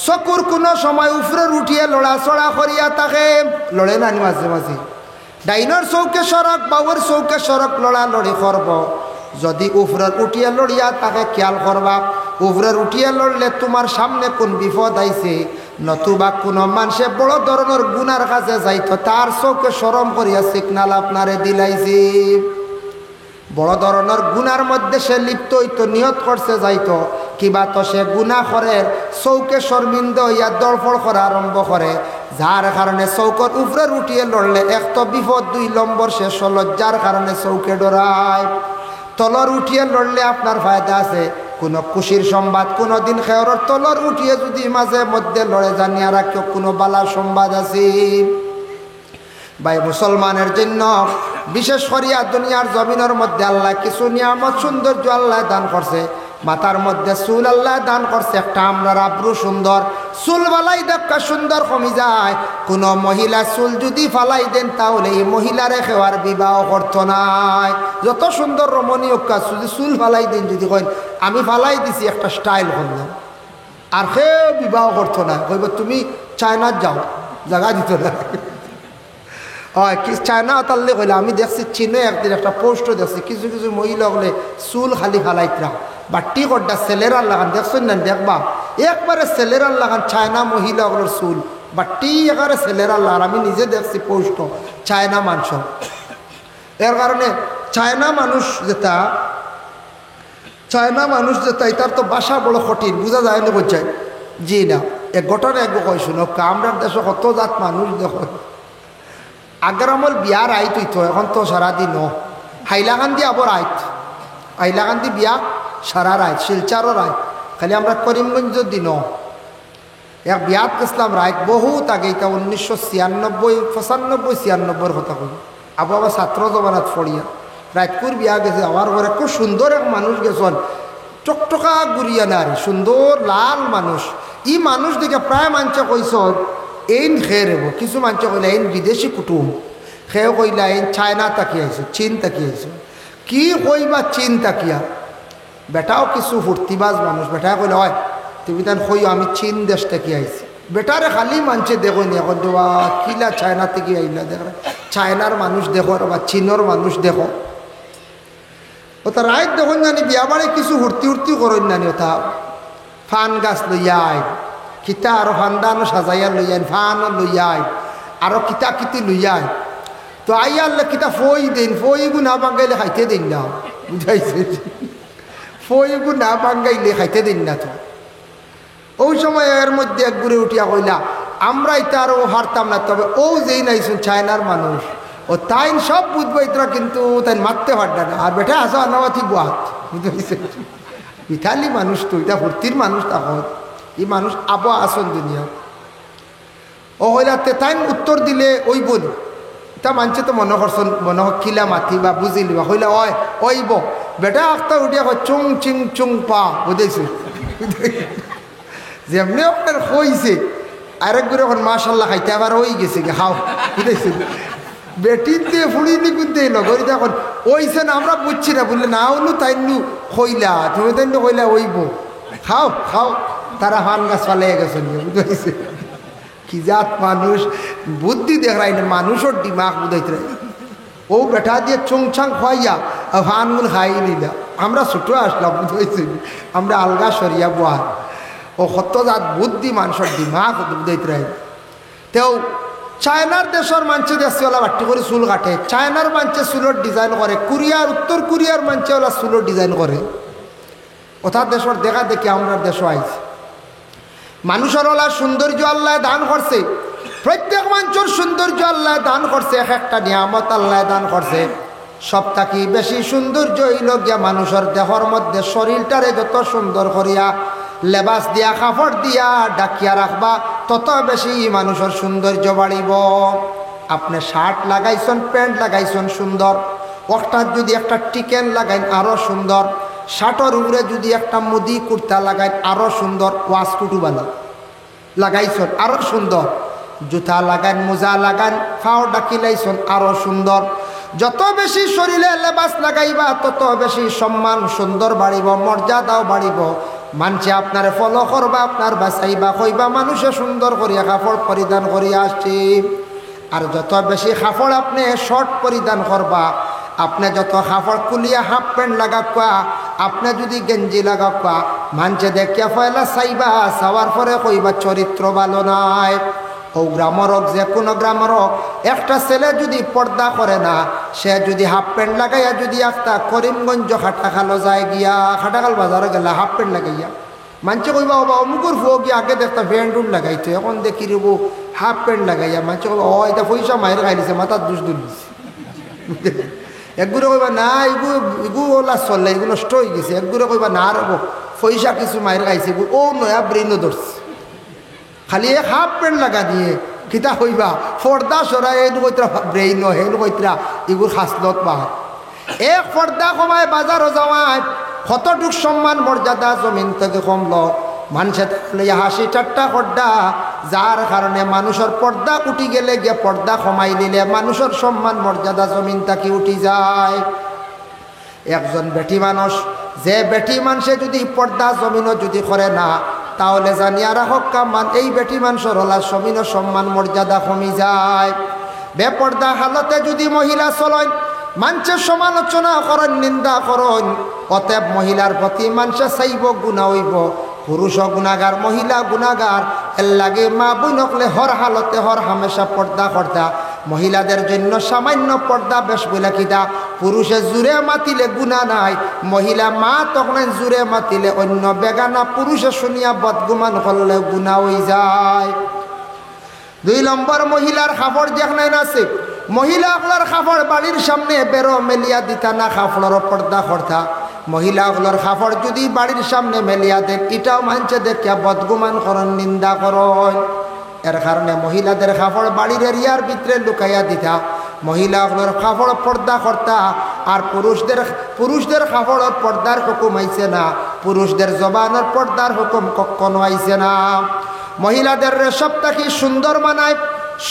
চকুর কোনো সময় উপরে উঠিয়ে লড়াচড়া করিয়া থাকে, লড়ে নানি মাঝে মাঝে। ডাইনর চৌকে সড়ক বাউর চৌকে সড়ক লড়ালড়ি করব। যদি উপরের উঠিয়ে লড়িয়া তাকে খেয়াল করবা, উপরের উঠিয়ে লড়লে তোমার সামনে কোন বিপদ আইছে, নতুবা কোনো মানুষে বড় ধরনের গুনার কাছে যাইতো, তার চৌকে সরম করিয়া সিগনাল আপনারে দিলাইছে। বড় ধরনের গুনার মধ্যে সে লিপ্ত হইতো, নিয়ত করছে যাইতো, কিবা তো সে গুনাহ করে চৌকে শর্মিন্দ হইয়া দড়ফড় করা আরম্ভ করে, যার কারণে চৌকর উপরে উঠিয়ে লড়লে এক তো বিপদ, 2 নম্বর সে লজ্জার কারণে চৌকে ডরায়। তলর উঠিয়ে লড়লে আপনার ফায়দা আছে, কোনো খুশির সংবাদ, কোনো দিন খেয়রর তলর উঠিয়ে যদি মাঝে মধ্যে লড়ে জানিয়া রাখিও কোনো বালার সংবাদ আছে। ভাই মুসলমানের জন্য বিশেষ করিয়া দুনিয়ার জমিনের মধ্যে আল্লাহ কিছু নিয়ামত সৌন্দর্য আল্লাহ দান করছে। মাথার মধ্যে চুল আল্লাহ দান করছে, একটা আমরার আব্রু সুন্দর, চুল ফালাই দেখা সুন্দর কমি যায়। কোনো মহিলা চুল যদি ফালাই দেন তাহলে এই মহিলারে খেওয়ার বিবাহ করত নাই। যত সুন্দর রমণীয় কাজ যদি চুল ফালাই দেন, যদি কইন আমি ফালাই দিছি একটা স্টাইল করলাম, আর কেউ বিবাহ করতো না, কইব তুমি চায়নার যাও, জায়গা দিত না। হয় কি চায়না তাহলে কইলে আমি দেখছি চীনে একদিন একটা পোস্টও দেখছি, কিছু কিছু মহিলা হলে চুল খালি ফালাইতরা বাটি কড্ডা ছেলেরার লাগান, দেখছেন না? দেখবা একবারে ছেলেরার লাগান চায়না মহিলাগুলোর চুল বাটি একারে ছেলেরার লাগান, আমি নিজে দেখছি পোস্ট চায়না মানুষ। এর কারণে চায়না মানুষ যেটা এটার তো বাসা বড় কঠিন, বোঝা যায় না বোঝায়। জি না, এক ঘটনা এক কই শুনো, আমরা দেশে কত জাত মানুষ দেখো। আগের আমল বিয়ার আইত হইতো, এখন তো সারাদিন হাইলাকান্দি আবার আইত, হাইলাকান্দি বিয়া সারা রাইত, শিলচারও রাইত, খালি আমরা করিমগঞ্জের দিন এক বিয়াত গেছিলাম রাইত, বহুত আগে, এটা 1996, 95, 96 কথা কই, আবু আবার ছাত্র জমানাত ফড়িয়া রাইতপুর বিয়া গেছে। আমার ঘরে খুব সুন্দর এক মানুষ গেছেন, টকটকা গুড়িয়া নারী, সুন্দর লাল মানুষ। ই মানুষ দেখে প্রায় মানুষে কইস এইন খেয়ে রেব, কিছু মানুষে কইলা এইন বিদেশি কুটুম, খেয়ে কইলা এইন চায়না তাকিয়ে আইসো, চীন তাকিয়ে আইসো। কি কইবা চীন তাকিয়া? বেটাও কিছু ফুর্তিবাজ মানুষ, বেটা কইলে হয় তুমি তান কই আমি চীন দেশ থেকে আইছি। বেটারে খালি মানছে দেখো নি, এখন দেওয়া কিলা চায়না থেকে আইলা, দেখ চায়নার মানুষ দেখো বা চীনের মানুষ দেখো। ওটা রাইত দেখুন জানি বিয়া বাড়ি কিছু হুর্তি করেন নানি, ওটা ফান গাছ লইয়া আইন, কিতা আরো ফান্দানো সাজাইয়া লইয়া আইন, ফানও লইয়া আইন, আরো কিতা কিতি লইয়া আইন। তো আইয়ালে কিতা ফই দিন, ফইগু না বাঙ্গাইলে খাইতে দিন না, বুঝাইছে? ফইগু না বাঙ্গাইলে খাইতে দিন না। তো ওই সময় এর মধ্যে এক ঘুরে উঠিয়া কইলা আমরা এটা আরও হারতাম না, তবে ও যেই নাইছুন চায়নার মানুষ, ও তাই সব বুঝবো ইতরা, কিন্তু তাই মারতে পারবে না। আর বেটা আসা আনাবাতি বাত, বুঝতে ইতালি মানুষ তো, এটা ভর্তির মানুষ, তখন এই মানুষ আবো আসন দুনিয়া। ও হইলাতে তাই উত্তর দিলে ওই বলি, তা মানছে তো মনে করছেন, মনে হোক কিলা মাথি বা বুঝিলি বা হইলা ওই ওইব, বেটা আখতা উঠিয়া কয় চুং চিং চুং পা, বুঝেছি? যেমনি আপনার হইছে আরেক করে এখন মাশাল্লাহ খাইতে আবার হয়ে গেছে গে, খাও, বুঝেছি? বেটির দিয়ে ফুড়িনি কিন্তু লগর এখন ওইছে না, আমরা বুঝছি না, বললে না হলু তাই নু কইলা, তুমি তাই নু কইলা ওইব, খাও খাও, তারা হান গাছ ফালাই গেছে, বুঝেছে? কি জাত মানুষ, বুদ্ধি দেখাই না, মানুষের দিমাগ বুঝাইতে। ও বেটা দিয়ে চুংছাং খাইয়া হানগুন খাই নিলা, আমরা ছুটো আসলাম, বুঝেছি? আমরা আলগা সরিয়া বুয়া, ও কত জাত বুদ্ধি মানুষের দিমাগ বুঝাইতে। তেও চায়নার দেশের মানুষে দেশওয়ালা বাট্টি করে চুল কাটে, চায়নার মানুষে চুলের ডিজাইন করে, উত্তর কোরিয়ার মানুষে ওলা চুলের ডিজাইন করে। ওথার দেশের দেখা দেখি আমরা দেশও আইছে। মানুষের ওলা সৌন্দর্য আল্লাহ দান করছে, প্রত্যেক মানুষের সৌন্দর্য আল্লাহ দান করছে, এক একটা নিয়ামত আল্লাহ দান করছে। সব থাকি বেশি সৌন্দর্য হইল গিয়া মানুষের দেহর মধ্যে শরীরটারে যত সুন্দর করিয়া লেবাস দিয়া কাপড় দিয়া ডাকিয়া রাখবা, তত বেশি মানুষের সৌন্দর্য বাড়িব। আপনি শার্ট লাগাইছেন, প্যান্ট লাগাইছেন সুন্দর, ওটার যদি একটা টিকেন লাগাইন আরো সুন্দর, শার্টের উপরে যদি একটা মুদি কুর্তা লাগাইন আরো সুন্দর, ওয়াশ কুটুবালা লাগাইছেন আরো সুন্দর, জুতা লাগাইন, মোজা লাগাইন, ফাও ডাকি লাইছেন আরো সুন্দর। যত বেশি শরীরে লেবাস লাগাইবা তত বেশি সম্মান সুন্দর বাড়িব, মর্যাদাও বাড়িব। মানছে আপনারে ফলো করবা, আপনার বাসাইবা কইবা মানুষে সুন্দর করিয়া কাপড় পরিধান করিয়া আসছি। আর যত বেশি কাপড় আপনি শর্ট পরিধান করবা, আপনি যত কাপড় কুলিয়া হাফ প্যান্ট লাগাবা, আপনি যদি গেঞ্জি লাগাবা, মানছে দেখিয়া পয়লা চাইবা, চাওয়ার পরে কইবা চরিত্র ভালো নাই। ও গ্রামের হোক, যে কোনো গ্রামের হোক, একটা ছেলে যদি পর্দা করে না, সে যদি হাফ প্যান্ট লাগাইয়া যদি একটা করিমগঞ্জ খাটাখালো যায় গিয়া, খাটাখাল বাজারে গেলা হাফ প্যান্ট লাগাইয়া, মানছে কইবা বাবা অমুকুর ফো গিয়ে আগে দেখতা প্যান্ট উঠ লাগাইতো, এখন দেখি রেব হাফ প্যান্ট লাগাইয়া, মানছে কইবা ও এটা পয়সা মায়ের খাইলিছে, মাথার দুষ দুলিছে। একগুলো কইবা না এগুলো ওলা চলে, এগুলো নষ্ট হয়ে গেছে। একগুলো কইবা না রব পয়সা কিছু মায়ের খাইছে, ও নয়া ব্রেইনও ধরছে। খালি এক হাফ প্যান্ট লাগা দিয়ে কিতা হইবা পর্দা সরাই এইটো কইতরা ব্রেইন হেন কইতরা এগুলো খাসলত বা এক পর্দা কমায় বাজারও যাওয়ায় কতটুক সম্মান মর্যাদা জমিন থেকে কমল। মানুষের হাসি ঠাট্টা করডা, যার কারণে মানুষের পর্দা উঠি গেলে গিয়ে পর্দা কমাই দিলে মানুষের সম্মান মর্যাদা জমিন থেকে উঠি যায়। একজন বেটি মানুষ, যে বেটি মানুষে যদি পর্দা জমিনও যদি করে না, তাহলে জানিয়া রাখক কামান এই বেটি মানুষের হলা জমিনও সম্মান মর্যাদা কমি যায়। বেপর্দা হালতে যদি মহিলা চলেন, মানুষের সমালোচনা করেন, নিন্দা করেন, অতএব মহিলার প্রতি মানুষে চাইব গুণা হইব। পুরুষ গুণাগার, মহিলা গুণাগার, এর লাগে মা বইনকলে হর হালতে হর হামেশা পর্দা কর্তা। মহিলাদের জন্য সামান্য পর্দা বেশ বলে কিতা, পুরুষে জুড়ে মাতিলে গুণা নাই, মহিলা মা তখন জুড়ে মাতিলে অন্য বেগানা পুরুষে শুনিয়া বদগুমান করলে গুণা হয়ে যায়। 2 নম্বর, মহিলার কাপড় যেখানে আছে, মহিলা আপনার কাপড় বাড়ির সামনে বেরো মেলিয়া দিতা না, কাপড়ের পর্দা করতা। মহিলাগুলোর কাপড় যদি বাড়ির সামনে মেলিয়া দেন, এটাও মানছে দেখিয়া বদগুমান করন, নিন্দা করন। এর কারণে মহিলাদের কাপড় বাড়ির এরিয়ার ভিতরে লুকাইয়া দিতা, মহিলাগুলোর কাপড় পর্দা করতা। আর পুরুষদের কাপড়ের পর্দার হুকুম আইছে না, পুরুষদের জবানের পর্দার হুকুম কখনো আইছে না। মহিলাদের সব থেকে সুন্দর মানায়,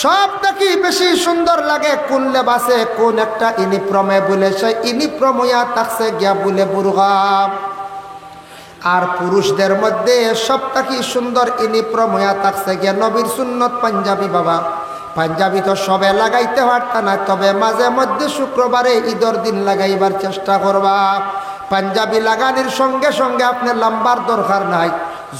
সব থেকে বেশি সুন্দর লাগে কোন লেবাসে, কোন একটা ইউনিফর্মে বলে, সেই ইউনিফর্ম হইয়া থাকছে গিয়া বলে বুরগা। আর পুরুষদের মধ্যে সব থেকে সুন্দর ইউনিফর্ম হইয়া থাকছে গিয়া নবীর সুন্নত পাঞ্জাবি। বাবা পাঞ্জাবি তো সবে লাগাইতে পারতা না, তবে মাঝে মধ্যে শুক্রবারে ঈদের দিন লাগাইবার চেষ্টা করবা। পাঞ্জাবি লাগানির সঙ্গে সঙ্গে আপনার লম্বার দরকার নাই,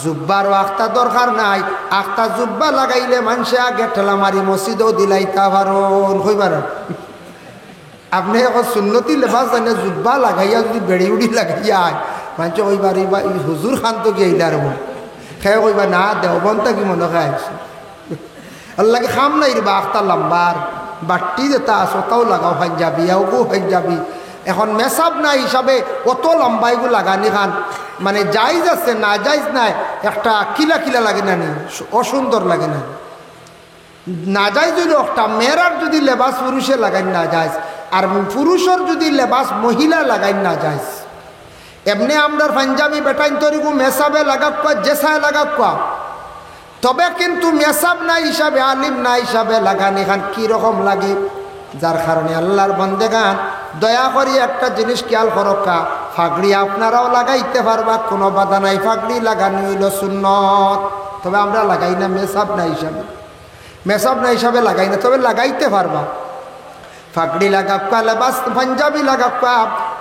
জুব্বারও আখতা দরকার নাই। আখতা জুব্বা লাগাইলে মানুষে আগে ঠেলা মারি মসজিদও দিলাইতা পারন, হইবার আপনি এখন সুন্নতি লেবাস জানে জুব্বা লাগাইয়া যদি বেড়ি উড়ি লাগাইয়া মানুষ ওইবার এইবার হুজুর খান তো গিয়ে খেয়ে কইবা না দেওবনটা কি মনে খাই আল্লাহকে খাম নাই রে বা আখতা লম্বার বাট্টি যেটা আছে ওটাও লাগাও পাঞ্জাবি, এগো পাঞ্জাবি। এখন মেসাব না হিসাবে অত লম্বাইগু লাগানি খান মানে জায়জ আছে, না জায়জ নাই, একটা কিলা কিলা লাগে না, নি অসুন্দর লাগে না। না যাই যদি একটা মেয়েরার যদি লেবাস পুরুষে লাগাই না যায়, আর পুরুষের যদি লেবাস মহিলা লাগাই না যায়। এমনি আমরা পাঞ্জাবি বেটাইন তরিকু মেসাবে লাগাকুয়া, জেসায় লাগাকুয়া, তবে কিন্তু মেসাব না হিসাবে, আলিম না হিসাবে লাগান এখান কীরকম লাগে। যার কারণে আল্লাহর বন্দেগান দয়া করি একটা জিনিস খেয়াল করকা, ফাগড়ি আপনারাও লাগাইতে পারবা, কোনো বাধা নাই। ফাগড়ি লাগানি হইল সুন্নত, তবে আমরা লাগাই না মেসাব না হিসাবে, মেসাব না হিসাবে লাগাই না, তবে লাগাইতে পারবা। ফাগড়ি লাগাবা, লেবাস পাঞ্জাবি লাগাবা।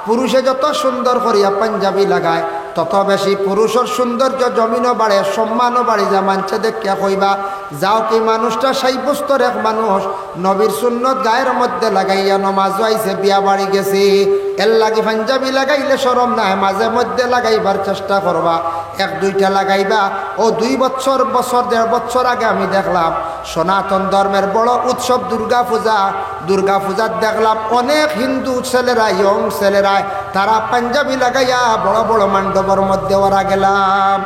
পুরুষে যত সুন্দর করিয়া পাঞ্জাবি লাগায়, তত বেশি পুরুষের সৌন্দর্য জমিনও বাড়ে, সম্মানও বাড়ে। যা মানছে দেখিয়া কইবা যাও কি মানুষটা সাইবস্তর এক মানুষ নবীর সুন্নত গায়ের মধ্যে লাগাইয়া নমাজ আইছে, বিয়া বাড়ি গেছে, এর লাগি পাঞ্জাবি লাগাইলে শরম নাই, মাঝে মধ্যে লাগাইবার চেষ্টা করবা। 1-2টা লাগাইবা। ও 2 বছর 1.5 বছর আগে আমি দেখলাম সনাতন ধর্মের বড় উৎসব দুর্গা পূজা, দুর্গা পূজার দেখলাম অনেক হিন্দু ছেলেরা, ইয়ং ছেলেরা, তারা পাঞ্জাবি লাগাইয়া বড় বড় মণ্ডপের মধ্যে ওরা গেলাম।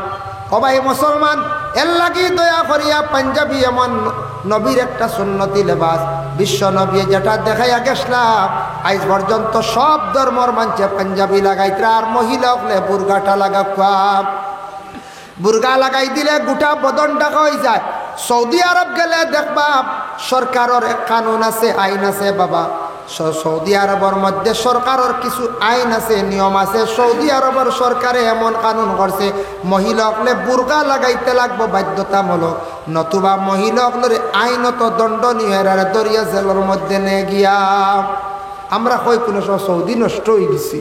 সবাই মুসলমান, এর লাগি দয়া করিয়া পাঞ্জাবি এমন নবীর একটা সুন্নতি লেবাস, বিশ্ব নবী যেটা দেখাইয়া গেছলাম, আজ পর্যন্ত সব ধর্মর মানছে পাঞ্জাবি লাগাইতে। আর মহিলা হলে বুর্গাটা লাগাবা, বুর্গা লাগাই দিলে গোটা বদন ঢাকা হয়ে যায়। সৌদি আরব গেলে দেখবা সরকারের এক কানুন আছে, আইন আছে বাবা। সৌদি আরবের মধ্যে সরকারের কিছু আইন আছে, নিয়ম আছে। সৌদি আরবের সরকারে এমন কানুন করছে, মহিলাকলে বুরকা লাগাইতে লাগবো বাধ্যতামূলক, নতুবা মহিলাকলের আইনত দণ্ডনীয়, এরারে দরিয়া জেলের মধ্যে নিয়ে গিয়া। আমরা কই কোনো সময় সৌদি নষ্ট হয়ে গেছি,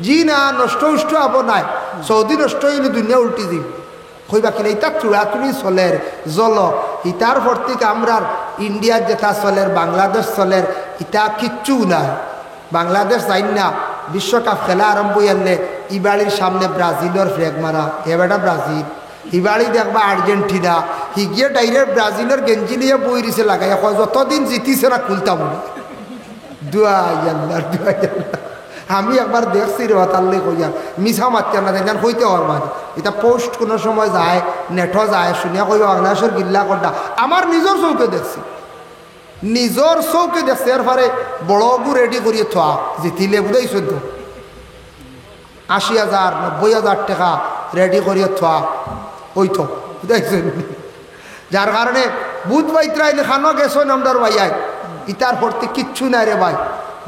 জি না, নষ্ট উষ্ট হবো নাই। সৌদি নষ্ট হইলে দুনিয়া উল্টি দিব, কইবা কিনা ইটা চূড়াচুড়ি চলের জল ইটার ভর্তিকে আমরার ইন্ডিয়ার যেটা চলের, বাংলাদেশ চলের, ইটা কিচ্ছু নাই। বাংলাদেশ যাই না বিশ্বকাপ খেলা আরম্ভ হইলে ইবাড়ির সামনে ব্রাজিলের ফ্ল্যাগ মারা, এবারটা ব্রাজিল, ইবাড়ি দেখবা আর্জেন্টিনা, হিগিয়ে ডাইরেক্ট ব্রাজিলের গেঞ্জি নিয়ে বই দিছে লাগাই, যতদিন জিতিছে না খুলতাম দুয়াই আল্লাহ দুয়াই আল্লাহ। আমি একবার দেখছি রে তাল্লে কইয়া মিছা মারতে না দেন হইতে পারবা। এটা পোস্ট কোনো সময় যায়, নেটও যায়, শুনিয়া কইবা বাংলাদেশের গিল্লা করটা। আমার নিজের চৌকে দেখছি, নিজের চৌকে দেখছি। এর পরে বড়গু রেডি করিয়ে থোয়া জিতিলে বুঝাইছ তো ৮০,০০০ ৯০,০০০ টাকা রেডি করিয়ে থোয়া ওই তো বুঝাইছেন। যার কারণে বুধ বাইত্রাইলে খানো গেছো নামদার ভাইয়াই, ইটার ভর্তি কিচ্ছু নাই রে ভাই।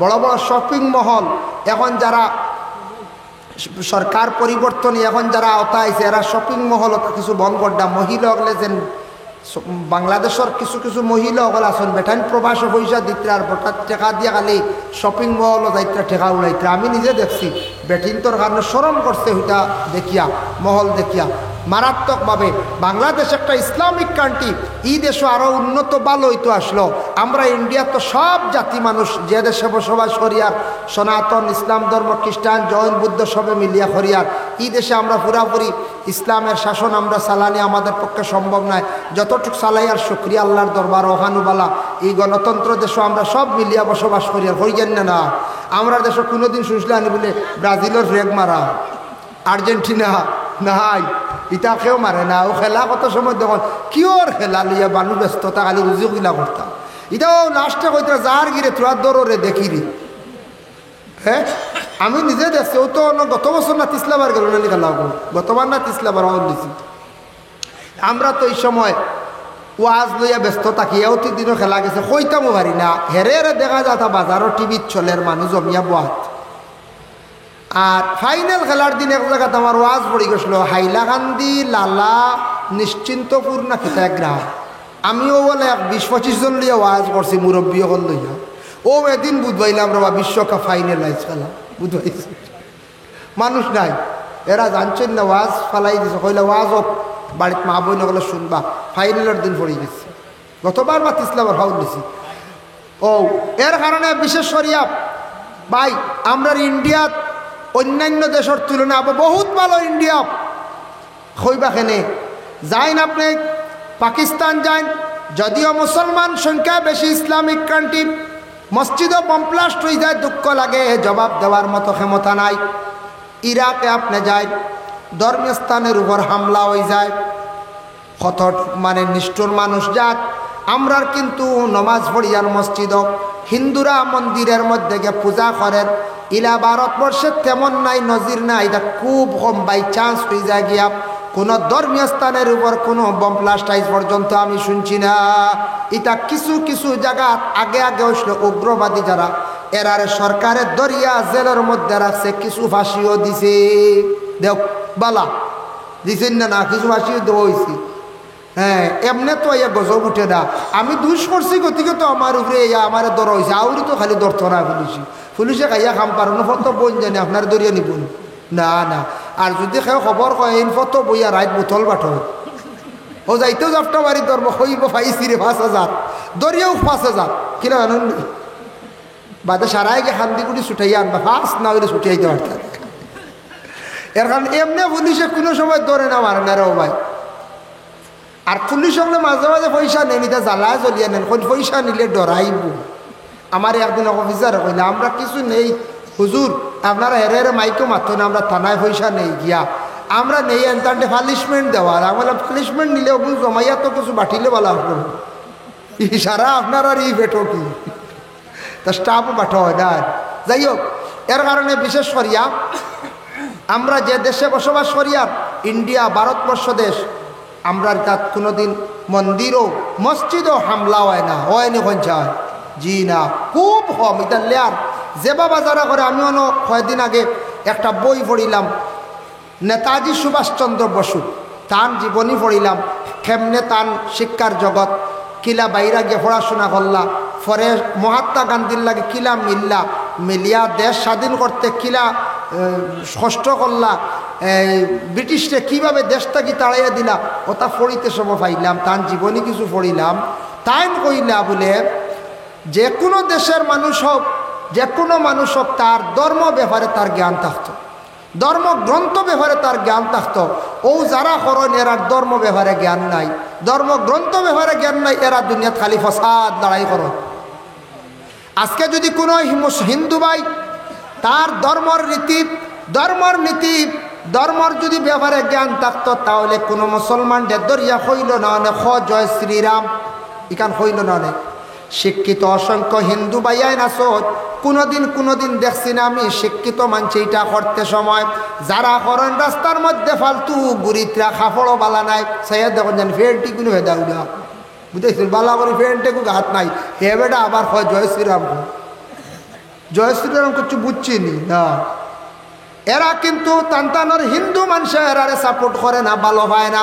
বড় বড় শপিং মহল এখন যারা সরকার পরিবর্তনে এখন যারা আওতা আইছে, এরা শপিং মহল কিছু বন্ধ করডা। মহিলা হলে যেন বাংলাদেশের কিছু কিছু মহিলা হল আসন বেঠান প্রবাস পয়সা দিতে আর বটার টেকা দিয়ে খালি শপিং মহল যাইতে টেকা উড়াইতে। আমি নিজে দেখছি বেঠিনটোর কারণে শরম করছে ওইটা দেখিয়া, মহল দেখিয়া মারাত্মকভাবে। বাংলাদেশ একটা ইসলামিক কান্ট্রি, এই দেশও আরও উন্নত ভালো হইতো আসলো। আমরা ইন্ডিয়ার তো সব জাতি মানুষ যে দেশে বসবাস করিয়ার, সনাতন ইসলাম ধর্ম, খ্রিস্টান, জৈন, বুদ্ধ সবে মিলিয়া করিয়ার, এই দেশে আমরা পুরাপুরি ইসলামের শাসন আমরা চালানি আমাদের পক্ষে সম্ভব নয়। যতটুকু চালাই আর শুক্রিয়া আল্লাহর দরবার ওহানুবালা। এই গণতন্ত্র দেশও আমরা সব মিলিয়া বসবাস করিয়ার হই যান না। আমরা দেশে কোনোদিন শুনলে আনি বলে ব্রাজিলের ফ্ল্যাগ মারা, আর্জেন্টিনা নাই, ইটা কেউ মারে না। ও খেলা কত সময় দেখুন কিওর খেলা লইয়া মানুষ ব্যস্ততা খালি রুজুকিলা করতাম। এটাও লাস্টে কইতে যার গিরে তোরা দৌড়ে দেখিরি। হ্যাঁ আমি নিজে দেখছি, ও তো গত বছর না তিসলাবার গেল না খেলা, গতবার না তিসলাবার দিছি। আমরা তো এই সময় ওয়াজ লইয়া ব্যস্ত থাকি, অতি দিনও খেলা গেছে কইতামও পারি না। হেরে হেরে দেখা যাতা বাজারও টিভিত চলের মানুষ জমিয়া বাত। আর ফাইনাল খেলার দিন এক জায়গাতে আমার ওয়াজ পড়ে গেছিল হাইলাকান্দি লালা নিশ্চিন্তপুর না খেতে গ্রাম। আমিও বলে ২০-২৫ জন লিয়া ওয়াজ করছি, মুরব্বী হল লইয়া। ও এদিন বুধবাইলাম রবা বিশ্বকাপ ফাইনাল আইস খেলা বুধবাইছে, মানুষ নাই। এরা জানছেন না ওয়াজ ফালাই দিছে, কইলে ওয়াজ হোক বাড়িতে মা বই নগলে শুনবা। ফাইনালের দিন পড়ে গেছে, গতবার বা তিসলাবার হাউল দিছি। ও এর কারণে বিশেষ করিয়া ভাই আমরা ইন্ডিয়াত অন্যান্য দেশের তুলনায় বহুত ভালো। ইন্ডিয়া হইবা খেনে যাইন আপনি পাকিস্তান যাইন, যদিও মুসলমান সংখ্যা বেশি, ইসলামিক কান্ট্রি, মসজিদও বমপ্লাস্ট হয়ে যায়, দুঃখ লাগে, জবাব দেওয়ার মতো ক্ষমতা নাই। ইরাকে আপনি যাই, ধর্মীয় স্থানের উপর হামলা হয়ে যায়, কত মানে নিষ্ঠুর মানুষ যাক। আমরার কিন্তু নমাজ পড়িয়ার মসজিদ, হিন্দুরা মন্দিরের মধ্যে গিয়ে পূজা করেন। ইলা ভারতবর্ষে তেমন নাই, নজির নাই, এটা খুব কম বাই চান্স হয়ে যায় গিয়া কোনো ধর্মীয় স্থানের উপর কোনো বমপ্লাস্ট আইজ পর্যন্ত আমি শুনছি না। এটা কিছু কিছু জায়গা আগে আগে হইছিল উগ্রবাদী যারা, এরারে সরকারের দরিয়া জেলের মধ্যে রাখছে, কিছু ফাঁসিও দিছে। দেখ বালা দিছেন না, না কিছু ফাঁসিও দেওয়া হয়েছে। হ্যাঁ এমনি তো ইয়া গজব উঠে না। আমি দুষ করছি গতিকে তো আমার উপরে ইয়া আমার দর হয়েছে, আউরি তো খালি দরত না পুলিশে, পুলিশে খাইয়া খাম পারো ফটো বই জানি আপনার দরিয়া নিব না না। আর যদি কেউ খবর কয় এই ফটো বইয়া রাইত বোতল বাঠো, ও যাইতেও যাবটা বাড়ি ধরব হইব পাইছি রে ৫,০০০, দরিয়াও ৫,০০০ কিনা আনন্দ বাদে সারাই গিয়ে খান্দিগুড়ি ছুটাইয়া আনবা, ফার্স্ট না হইলে ছুটাইতে পারতাম। এর কারণ এমনি পুলিশে কোনো সময় ধরে না, মারে না রে ভাই। আর পুলিশ হলে মাঝে মাঝে পয়সা নেন, এটা জ্বালায় জ্বলিয়ে নেন, পয়সা নিলে ডরাইব। আমার একদিন অফিসার কইলে আমরা কিছু নেই হুজুর, আপনারা হেরে হেরে মাইকও মাত্র না, আমরা থানায় পয়সা নেই গিয়া আমরা নেই এনতান্টে পানিশমেন্ট দেওয়ার। আমরা পানিশমেন্ট নিলে ওগুলো জমাইয়া তো কিছু বাটিলে বলা হলো সারা আপনার আর এই বেটো কি তা স্টাফও বাঠা হয় না। যাই হোক, এর কারণে বিশেষ করিয়া আমরা যে দেশে বসবাস করিয়া ইন্ডিয়া ভারতবর্ষ দেশ, আমরা তার কোনোদিন মন্দিরও মসজিদও হামলা হয় না, হয়নি কোন চায় জি না, খুব কম। এটা লেয়ার যে বাবা যারা করে, আমি অন্য কয়েকদিন আগে একটা বই পড়িলাম, নেতাজি সুভাষচন্দ্র বসু তান জীবনী পড়িলাম, কেমনে তান শিক্ষার জগৎ কিলা বাইরা গিয়ে পড়াশোনা করলা, পরে মহাত্মা গান্ধীর লাগে কিলা মিলিয়া দেশ স্বাধীন করতে কিলা কষ্ট করলা, ব্রিটিশরে কিভাবে দেশটাকে তাড়াইয়া দিলা, ওটা পড়িতে সব পাইলাম। তান জীবনী কিছু পড়িলাম। তাই কইলা বলে যে কোনো দেশের মানুষ হোক, যে কোনো মানুষ হোক, তার ধর্ম ব্যাপারে তার জ্ঞান থাকতো, ধর্মগ্রন্থ ব্যাপারে তার জ্ঞান থাকতো। ও যারা করেন এরা ধর্ম ব্যাপারে জ্ঞান নাই, ধর্মগ্রন্থ ব্যাপারে জ্ঞান নাই, এরা দুনিয়াত খালি ফসাদ লড়াই করো। আজকে যদি কোনো হিন্দু ভাই তার ধর্মর নীতি ধর্মর যদি ব্যাপারে জ্ঞান থাকতো, তাহলে কোনো মুসলমান দরিয়া হইল না অনেক জয় শ্রীরাম ইকান হইল না অনেক। শিক্ষিত অসংখ্য হিন্দু ভাইয়াই নাচত, কোনোদিন দেখছি না আমি শিক্ষিত মানছি এটা করতে সময় যারা করেন রাস্তার মধ্যে ফালতু গুড়িতরা খাফড়ও বালা নাই, সে দেখুন জানি ফেরটি কোনো হেদা উড়া বুঝেছেন, বালা করে ফেরটে কোনো হাত নাই, হে বেটা আবার হয় জয় শ্রীরাম, জয় শ্রীরাম কিছু বুঝছিনি না। এরা কিন্তু তান্তানোর হিন্দু মানুষ এরারে সাপোর্ট করে না, ভালো পায় না।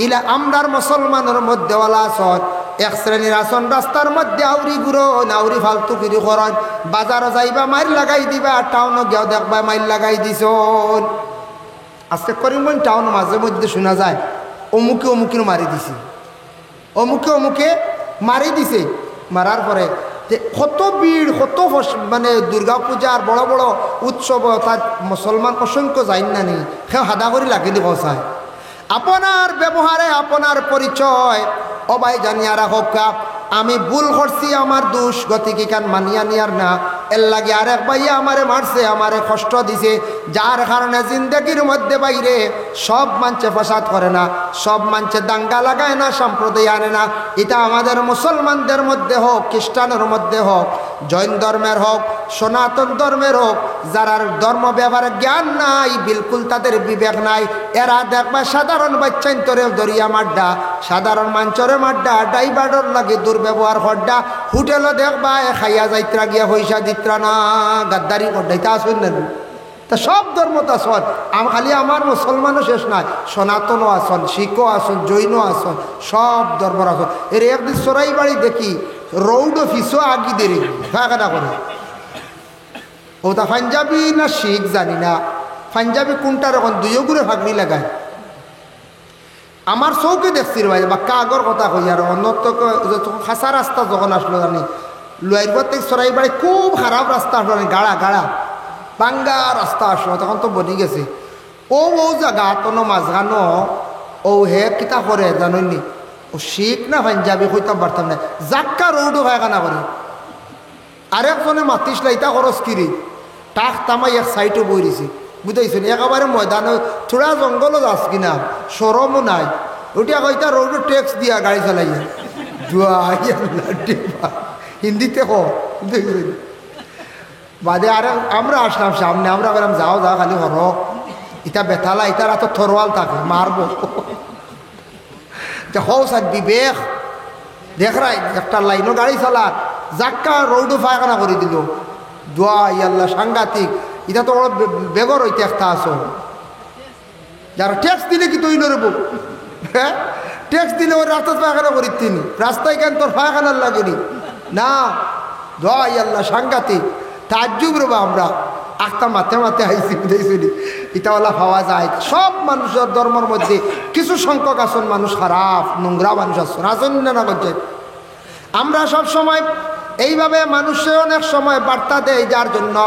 ইলা আমরার মুসলমানের মধ্যে ওলা আসন এক শ্রেণীর আসন রাস্তার মধ্যে আউরি গুড়ো নাউরি ফালতু কিরি করেন, বাজারও যাইবা মাইল লাগাই দিবা, টাউনও গিয়েও দেখবা মাইল লাগাই দিছ। আজকে করিমগঞ্জ টাউন মাঝে মধ্যে শোনা যায় অমুকে মারি দিছে, অমুকে মারি দিছে। মারার পরে কত ভিড়, কত মানে দুর্গা পূজার বড় বড় উৎসব, তার মুসলমান অসংখ্য যাইন না নি, সে হাদা করে লাগি দিব চায়। আপনার ব্যবহারে আপনার পরিচয় অবাই জানিয়া রাখক, আমি ভুল করছি, আমার দোষ, গতিকে কান মানিয়া নিয়ার না। এর লাগে আরেক ভাইয়া আমারে মারছে, আমারে কষ্ট দিছে, যার কারণে জিন্দগির মধ্যে বাইরে সব মানছে ফসাদ করে না, সব মানছে দাঙ্গা লাগায় না, সম্প্রদায় আনে না। এটা আমাদের মুসলমানদের মধ্যে হোক, খ্রিস্টানের মধ্যে হোক, জৈন ধর্মের হোক, সনাতন ধর্মের হোক, যারা ধর্ম ব্যবহারে জ্ঞান নাই, বিলকুল তাদের বিবেক নাই, এরা দেখবা সাধারণ বাচ্চাইন তোরে দরিয়া মাড্ডা, সাধারণ মাঞ্চরে মাড্ডা, ড্রাইভারের লাগে দুর্ব্যবহার হড্ডা, হোটেলও দেখবা খাইয়া যাইত্রা গিয়া পয়সা দিত্রা না, গাদ্দারি করডাইতা আসুন না। তা সব ধর্ম তো আসন, খালি আমার মুসলমানও শেষ নাই, সনাতনও আসন, শিখও আসন, জৈনও আসন, সব ধর্মর আসন। এর একদিন সরাই বাড়ি দেখি রৌড ফিসও আগি দেরি ফাঁকাটা করে, ওটা পাঞ্জাবি না শিখ জানি না, পাঞ্জাবি কোনটার এখন দুইও ঘুরে ফাঁকড়ি লাগায়। আমার চৌকে দেখছি রে ভাই, বাক্কা আগর কথা কই আর অন্যত খাসা রাস্তা যখন আসলো জানি, লুয়াইরপর থেকে সরাই বাড়ি খুব খারাপ রাস্তা আসলো, গাড়া বাঙ্গা রাস্তা আসলো, তখন তো বনি গেছে। ও জায়গা তোনো মাঝখানো ও হে কিতা করে জানি, ও শিখ না পাঞ্জাবি কইতাম পারতাম না, জাক্কা রৌডো ভাইখানা করে। আরেকজনে মাতিস লাইতা খরচ কিরি টাক তামাই এক সাইডও বই দিছে, বুঝাইছেন, একেবারে ময়দানে থোড়া জঙ্গলও যাস কিনা, সরমও নাই, ওটা কইতা রৌডো ট্যাক্স দিয়া গাড়ি চালাইয়া হিন্দিতে বুঝাইছেন। বাদে আর আমরা আসলাম সামনে, আমরা বললাম যাও খালি হর, ইটা বেথালা, ইটার এত থরওয়াল থাকে মারবো। বিবেক দেখ রাই একটা লাইনও গাড়ি চালার, জাক্কা রৌডো ফায়খানা করে দিল, দোয়া ইয়াল্লা সাংঘাতিক। এটা তো বড় বেগর হইতে একটা আস, যারা ট্যাক্স দিলে কি তৈরি নেব, হ্যাঁ ট্যাক্স দিলে ওই রাস্তা ফায়খানা করি, তিনি রাস্তায় কেন তোর ফায়খানার লাগেনি না, দোয়া ইয়াল্লা সাংঘাতিক। তাজ্জুব রবা আমরা আখতা মাথে আইসি বুঝাইছিলি, ইটাওয়ালা পাওয়া যায়। সব মানুষের ধর্মের মধ্যে কিছু সংখ্যক আসন মানুষ খারাপ নোংরা মানুষ আসন না করছে। আমরা সব সময় এইভাবে মানুষের অনেক সময় বার্তা দেয়, যার জন্য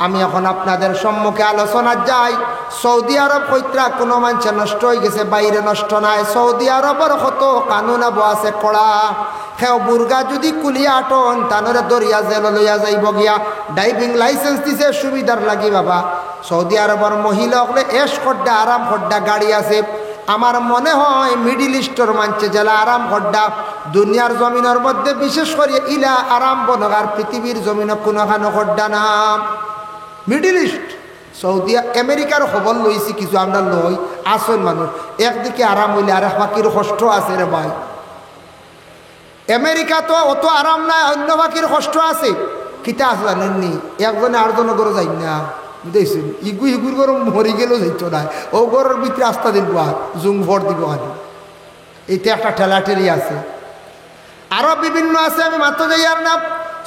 আমি এখন আপনাদের সম্মুখে আলোচনা যাই। সৌদি আরব কইত্রা কোনো মানুষ নষ্ট হয়ে গেছে, বাইরে নষ্ট নাই। সৌদি আরবের কত কানুন আবো আছে কড়া, সেও বুর্গা যদি কুলিয়া আটন তানরে দরিয়া জেল লইয়া যাইব গিয়া, ড্রাইভিং লাইসেন্স দিছে সুবিধার লাগি বাবা। সৌদি আরবের মহিলা হলে এস খড্ডা আরাম খড্ডা গাড়ি আছে। আমার মনে হয় মিডিল ইস্টর মানছে জেলা আরাম খড্ডা দুনিয়ার জমিনের মধ্যে বিশেষ করে ইলা আরাম বনগার পৃথিবীর জমিনে কোনোখানো খড্ডা না। মিডিল ইস্ট সৌদি আমেরিকার খবর লইছি কিছু, আমরা লই আসল মানুষ একদিকে আরাম হইলে আর বাকির কষ্ট আছে রে ভাই। আমেরিকা তো অত আরাম নাই, অন্য বাকির কষ্ট আছে। কিতা আছে জানেননি, একজনে আরেকজনের ঘরে যাই না, বুঝেছেন? ইগুর ঘর মরি গেলেও যাইতো না, ও ঘরের ভিতরে আস্থা দিব আর জুম ভর দিব আর। এইটা একটা ঠেলাঠেলি আছে, আরো বিভিন্ন আছে, আমি মাত্র যাই আর না।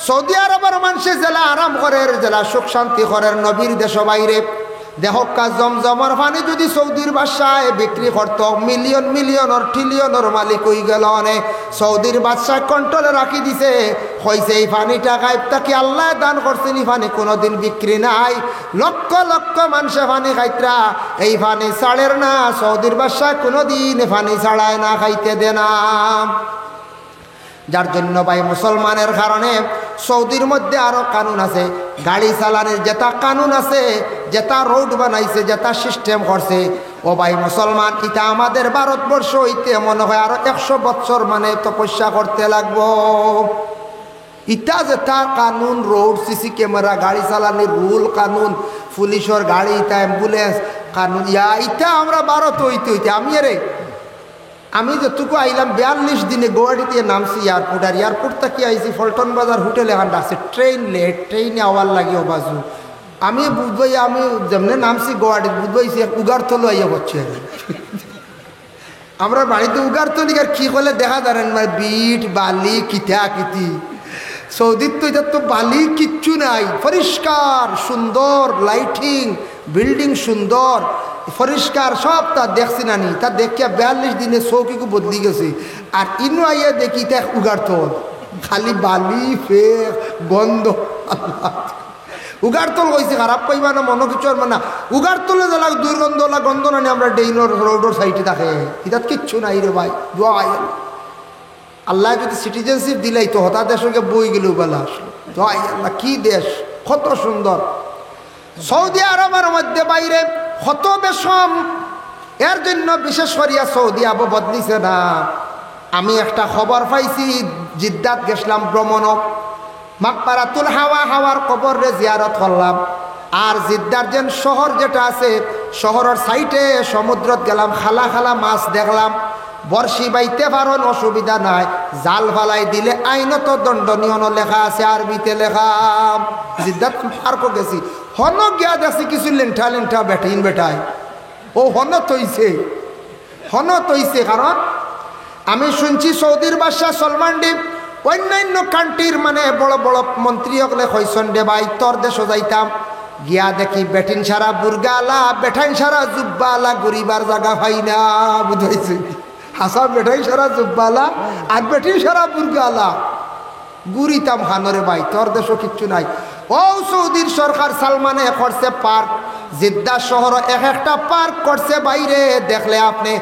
সৌদি আরবের মানুষে জেলা আরাম করে, জেলা সুখ শান্তি করে, নবীর দেশ বাইরে দেহকা জমজমর পানি যদি সৌদির বাদশায় বিক্রি করত, মিলিয়ন মিলিয়নের ট্রিলিয়নের মালিক হয়ে গেল। অনেক সৌদির বাদশাহ কন্ট্রোলে রাখি দিছে, হয়েছে এই পানিটা গাইব তাকে আল্লাহ দান করছেন, এই পানি কোনোদিন বিক্রি নাই। লক্ষ লক্ষ মানুষে পানি খাইতরা, এই পানি ছাড়ের না, সৌদির বাদশাহ কোনোদিন পানি ছাড়ায় না, খাইতে দে না। যার জন্য ভাই মুসলমানের কারণে সৌদির মধ্যে আরো কানুন আছে, গাড়ি চালানোর যেটা কানুন আছে, যেটা রোড বানাইছে, যেটা সিস্টেম করছে, ও ভাই মুসলমান, এটা আমাদের ভারতবর্ষ হইতে মনে হয় আরো 100 বছর মানে তপস্যা করতে লাগবো। ইটা যেটা কানুন, রোড, সিসি ক্যামেরা, গাড়ি চালানোর রুল কানুন, পুলিশের গাড়ি, ইটা অ্যাম্বুলেন্স কানুন, ইটা আমরা ভারত হইতে আমি যতটুকু আইলাম 42 দিনে গুয়াহাটিতে নামছি এয়ারপোর্ট, আর এয়ারপোর্ট থেকে আইছি ফলটন বাজার হোটেল এখান আছে, ট্রেন লেট, ট্রেনে আওয়ার লাগিও বাজু। আমি বুঝবাই, আমি যেমনি নামছি গুয়াহাটি বুঝবাইছি উগারতলো আইয়া হচ্ছে। আমরা বাড়িতে উগারতলি আর কি করলে দেখা জানেন, মানে বিট বালি কিতা কিতি। সৌদির তো এটা তো বালি কিচ্ছু নাই, পরিষ্কার সুন্দর, লাইটিং, বিল্ডিং সুন্দর পরিষ্কার, সব তা দেখছি না নি, তা দেখিয়া 42 দিনে চৌকিকে বদলি গেছে। আর ইনো আইয়া দেখি তা উগারতল, খালি বালি ফের গন্ধ। উগারতল কইছে খারাপ পাইবা না, মনে কিছু আর না, উগারতলে জ্বালা দুর্গন্ধ ওলা গন্ধ না নি, আমরা ডেইনোর রোডের সাইডে থাকে, এটা কিচ্ছু নাই রে ভাই। দোয়া আল্লাহ যদি সিটিজেনশিপ দিলাই তো হতা দেশকে বই গেলেও বেলা আসলো। দোয়া আল্লাহ, কি দেশ, কত সুন্দর। সৌদি আরবের মধ্যে বাইরে কত বেশম, এর জন্য বিশেষ করিয়া সৌদি আরব বদলিছে না। আমি একটা খবর পাইছি, জিদ্দাত গেছিলাম ভ্রমণ, মাকবারাতুল হাওয়ার কবরে জিয়ারত করলাম। আর জিদ্দার যেন শহর যেটা আছে, শহরের সাইডে সমুদ্রত গেলাম, খালা খালা মাছ দেখলাম। বর্ষি বাইতে পারেন, অসুবিধা নাই, জাল ফালাই দিলে আইনত দণ্ডনীয় লেখা আছে, আরবিতে লেখা। জিদ্দাত পার্কও গেছি, হন গিয়া দেখছি কিছু লেংঠা লেংঠা বেটাইন বেটায়, ও হন তৈছে। কারণ আমি শুনছি সৌদির বাদশাহ সলমান ডিপ অন্যান্য কান্ট্রির মানে বড় বড় মন্ত্রী হলে কইসন দে ভাই তোর দেশও যাইতাম, গিয়া দেখি বেটিন সারা বুর্গালা, বেঠাইন সারা জুব্বালা, গরিবার জায়গা পাই না। বুঝাইছে হাসা বেঠাই সারা জুব্বালা আর বেটিন সারা বুর্গালা, গুরিতাম খানরে ভাই, তোর দেশও কিচ্ছু নাই। ও সৌদির সরকার সালমানে করছে পার্ক, জিদ্দা শহর এক একটা পার্ক করছে বাইরে, দেখলে আপনি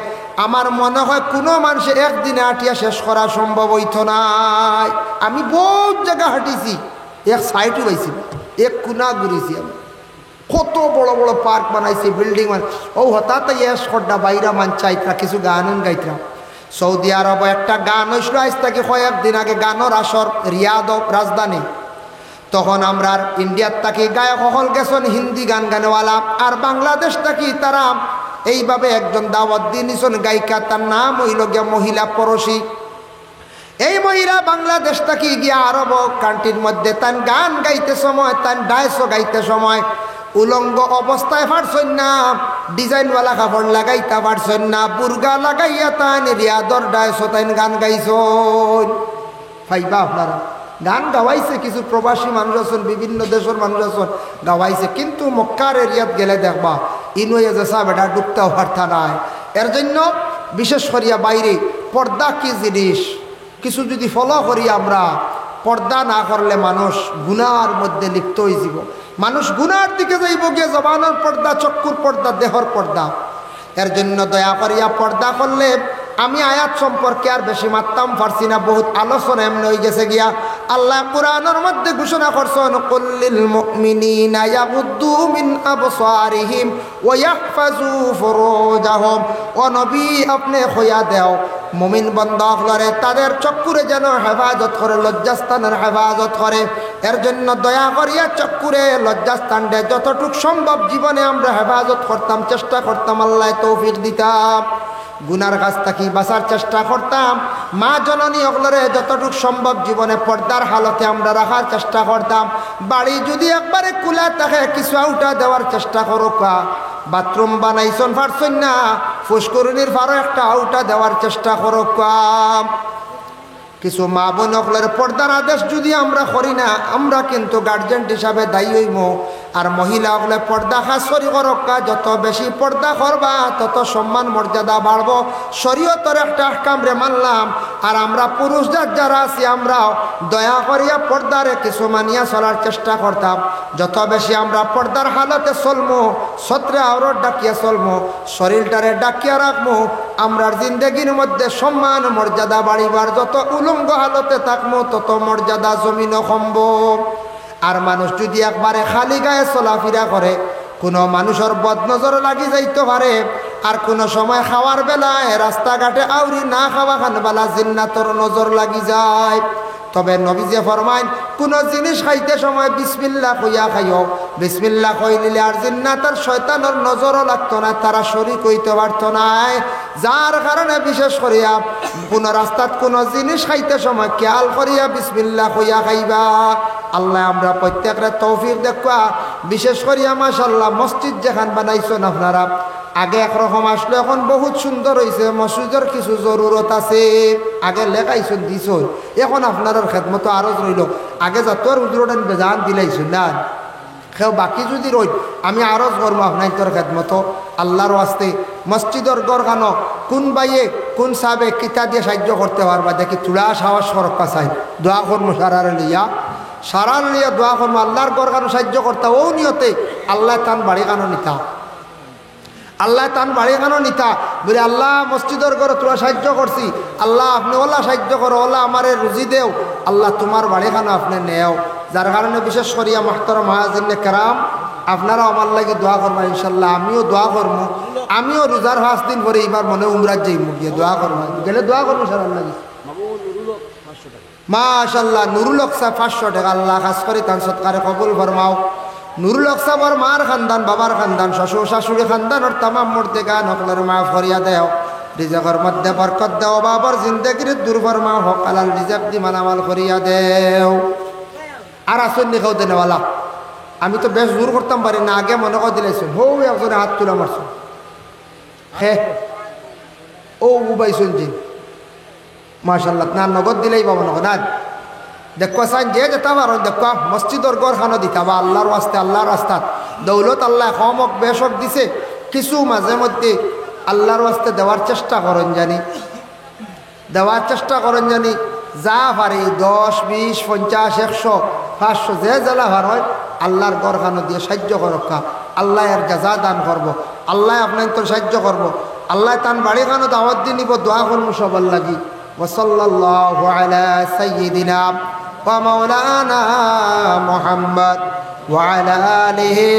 আমার মনে হয় কোনো মানুষ একদিনে হাঁটিয়া শেষ করা সম্ভব হইত নাই। আমি বহুত জায়গা হাঁটিছি, এক সাইডও পাইছি, এক কোনা ঘুরেছি। আমি কত বড় বড় পার্ক বানাইছি, বিল্ডিং ও হঠাৎ এসটা বাইরা মান চাইতরা কিছু গান গাইতরা। সৌদি আরব একটা গান হয়েছিল আজ থেকে কয়েকদিন আগে, গানের আসর রিয়াদ রাজধানী। তখন আমরা ইন্ডিয়ার থাকি গায়ক হল গেছেন হিন্দি গান গানেওয়ালা, আর বাংলাদেশ থাকি তারা এইভাবে একজন দাওয়াত দিয়েছেন গায়িকা, তার নাম হইল গিয়া মহিলা পরশী। এই মহিলা বাংলাদেশ থাকি গিয়া আরব কান্ট্রির মধ্যে তান গান গাইতে সময়, তান ডান্সও গাইতে সময় উলঙ্গ অবস্থায় পারছেন না, ডিজাইনওয়ালা কাপড় লাগাইতে পারছেন না, বুর্গা লাগাইয়া তান রিয়াদর ডান্সও তাই গান গাইছেন। ভাইবা আপনারা গান গাওয়াইছে, কিছু প্রবাসী মানুষ আছেন, বিভিন্ন দেশের মানুষ আছেন গাওয়াইছে, কিন্তু মক্কার এরিয়াত গেলে দেখবা ইনুয়ে যেসা বেটা ডুবতে পারতা নাই। এর জন্য বিশেষ করিয়া বাইরে পর্দা কি জিনিস, কিছু যদি ফলো করি আমরা, পর্দা না করলে মানুষ গুনার মধ্যে লিপ্ত হয়ে যাব, মানুষ গুনার দিকে যাইব গিয়ে, জবানের পর্দা, চক্ষুর পর্দা, দেহর পর্দা। এর জন্য দয়া করিয়া পর্দা করলে, আমি আয়াত সম্পর্কে আর বেশি মারতাম পারছি না, বহুত আলোচনা এমনি হয়ে গেছে গিয়া। আল্লাহ কুরআনের মধ্যে ঘোষণা করছেন, কুল্লিল মুমিনিনা ইয়াগুদ্দু মিন আবসারিহিম ওয়া ইয়াহফাজু ফুরুজাহুম। ও নবী আপনি কইয়া দেও মুমিন বান্দাগুলোরে তাদের চক্ষুরে যেন হেফাজত করে, লজ্জাস্থানের হেফাজত করে। এর জন্য দয়া করিয়া চক্ষুরে, লজ্জাস্থানটা যতটুক সম্ভব জীবনে আমরা হেফাজত করতাম, চেষ্টা করতাম, আল্লাহ তৌফিক দিতাম। গুনার কাছ থেকে বাঁচার চেষ্টা করতাম, মা জননী অগলরে যতটুকু সম্ভব জীবনে পর্দার হালতে আমরা রাখার চেষ্টা করতাম। বাড়ি যদি একবারে খোলা থাকে কিছু আউটা দেওয়ার চেষ্টা করো। বাথরুম বানাইছন পারছন না, ফুসকুরনির ফারো একটা আউটা দেওয়ার চেষ্টা করো। কিছু মা বোন অগলের পর্দার আদেশ যদি আমরা করি না, আমরা কিন্তু গার্জেন হিসাবে দায়ী হইম। আর মহিলা অগলে পর্দা খাস করি করক্কা, যত বেশি পর্দা করবা তত সম্মান মর্যাদা বাড়ব। শরীয়তের একটা আহকাম রে মানলাম। আর আমরা পুরুষদের যারা আছি আমরাও দয়া করিয়া পর্দারে কিছু মানিয়া চলার চেষ্টা করতাম। যত বেশি আমরা পর্দার হালতে চলমো, সত্রে আওরত ডাকিয়া চলমো, শরীরটারে ডাকিয়া রাখবো, আমরার জিন্দগির মধ্যে সম্মান মর্যাদা বাড়িবার। যত উলঙ্গ হালতে থাকবো তত মর্যাদা জমিন কমব। আর মানুষ যদি একবারে খালি গায়ে চলাফেরা করে, কোনো মানুষের বদনজর লাগি যাইতে পারে। আর কোনো সময় খাওয়ার বেলায় রাস্তাঘাটে আউরি না খাওয়া খানবালা জিন্নাতর নজর লাগি যায়। তবে নবীজে ফরমাইন, কোনো জিনিস খাইতে সময় বিসমিল্লাহ কইয়া খাইও। বিসমিল্লাহ কইলে আর জিন্নাতের শয়তানের নজরও লাগতো না, তারা শরীক হইতে পারত না। যার কারণে বিশেষ করিয়া কোনো রাস্তাত কোনো জিনিস খাইতে সময় খেয়াল করিয়া বিসমিল্লাহ কইয়া খাইবা। আল্লাহ আমরা প্রত্যেকের তৌফিক দেখা। বিশেষ করিয়া মাশাআল্লাহ মসজিদ যেখান বানাইছেন আপনারা, আগে একরকম আসলো, এখন বহুত সুন্দর হয়েছে। মসজিদের কিছু জরুরত আছে, আগে লেখাইছেন দিছ, এখন আপনার খেদমতো আরো রইল। আগে যত উজরোটান বেজান দিলাইছেন না, সেও বাকি যদি রই আমি আরজ করবো আপনার তোর খেদমতো আল্লাহর ওয়াস্তে। মসজিদের গড়খানো কোন বাইয়ে কোন সাবে কিতা দিয়ে সাহায্য করতে পারবা দেখি চূড়া সাহস সরকা চাই দোয়া করবো সারার লিয়া দোয়া করবো। আল্লাহর গড়খানো সাহায্য করতে ও নিয়তে আল্লাহ তান বাড়ি কানো নিতা, আল্লাহ তান বাড়ি কানো নিতা বলে আল্লাহ মসজিদের ঘরে তোরা সাহায্য করছি, আল্লাহ আপনি ওলা সাহায্য করো, ওলা আমারে রুজি দেও, আল্লাহ তোমার বাড়ি খানো আপনি নেও। যার কারণে বিশেষ করিয়া মাহতারাম মুআজ্জিনে কেরাম আপনারা আমার লাগে দোয়া করবা ইনশাল্লাহ। আমিও দোয়া করবো, আমিও রোজার 5 দিন পরে এবার মনে উমরাত যাইব গিয়ে দোয়া করবো, গেলে দোয়া করবো সার আল্লাহ। মাশাআল্লাহ নুরুল হক সাহেব 500 টাকা, আল্লাহ খাস করে তান সৎকারে কবুল ফরমাও। নুরুল হক সাহেবর মার খানদান, বাবার খানদান, শ্বশুর শাশুড়ি খানদানের তামাম মর্দেগা নকলের মাফ করিয়া দেও, রিজেকের মধ্যে বরকত দেও, বাবার জিন্দগির দূর ফরমাও, হক হালাল রিজেক দি মালামাল করিয়া দেও। আর আসন নি খাও দেনেওয়ালা, আমি তো বেশ দূর করতাম পারি না, আগে মনে করে দিলাইছেন হো একজনে হাত তুলে মারছেন, হ্যাঁ ও উবাইছেন জি মাশাআল্লাহ। না নগদ দিলেই পাবো না না দেখো চাইন যে যেতে পারো দেখো মসজিদর গড়খানো দিতা বা আল্লাহর ওয়াস্তে আল্লাহর রাস্তাত দৌলত আল্লাহ কমক বেশক দিছে, কিছু মাঝে মধ্যে আল্লাহর ওয়াস্তে দেওয়ার চেষ্টা করেন জানি, দেওয়ার চেষ্টা করেন জানি। যা পারি 10, 20, 50, 100, 500 যে জেলা ভার হয় আল্লাহর গড়খানো দিয়ে সাহায্য করক্কা, আল্লাহ এর জাযা দান করবো, আল্লাহ আপনার তো সাহায্য করবো, আল্লাহ তান বাড়ি খানো দাওয়াত দিয়ে নিব, দোয়া করবো সবার লাগি। ওয়াসাল্লাল্লাহু আলা সাইয়্যিদিনা ওয়া মাওলানা মুহাম্মদ ওয়া আলা আলিহি।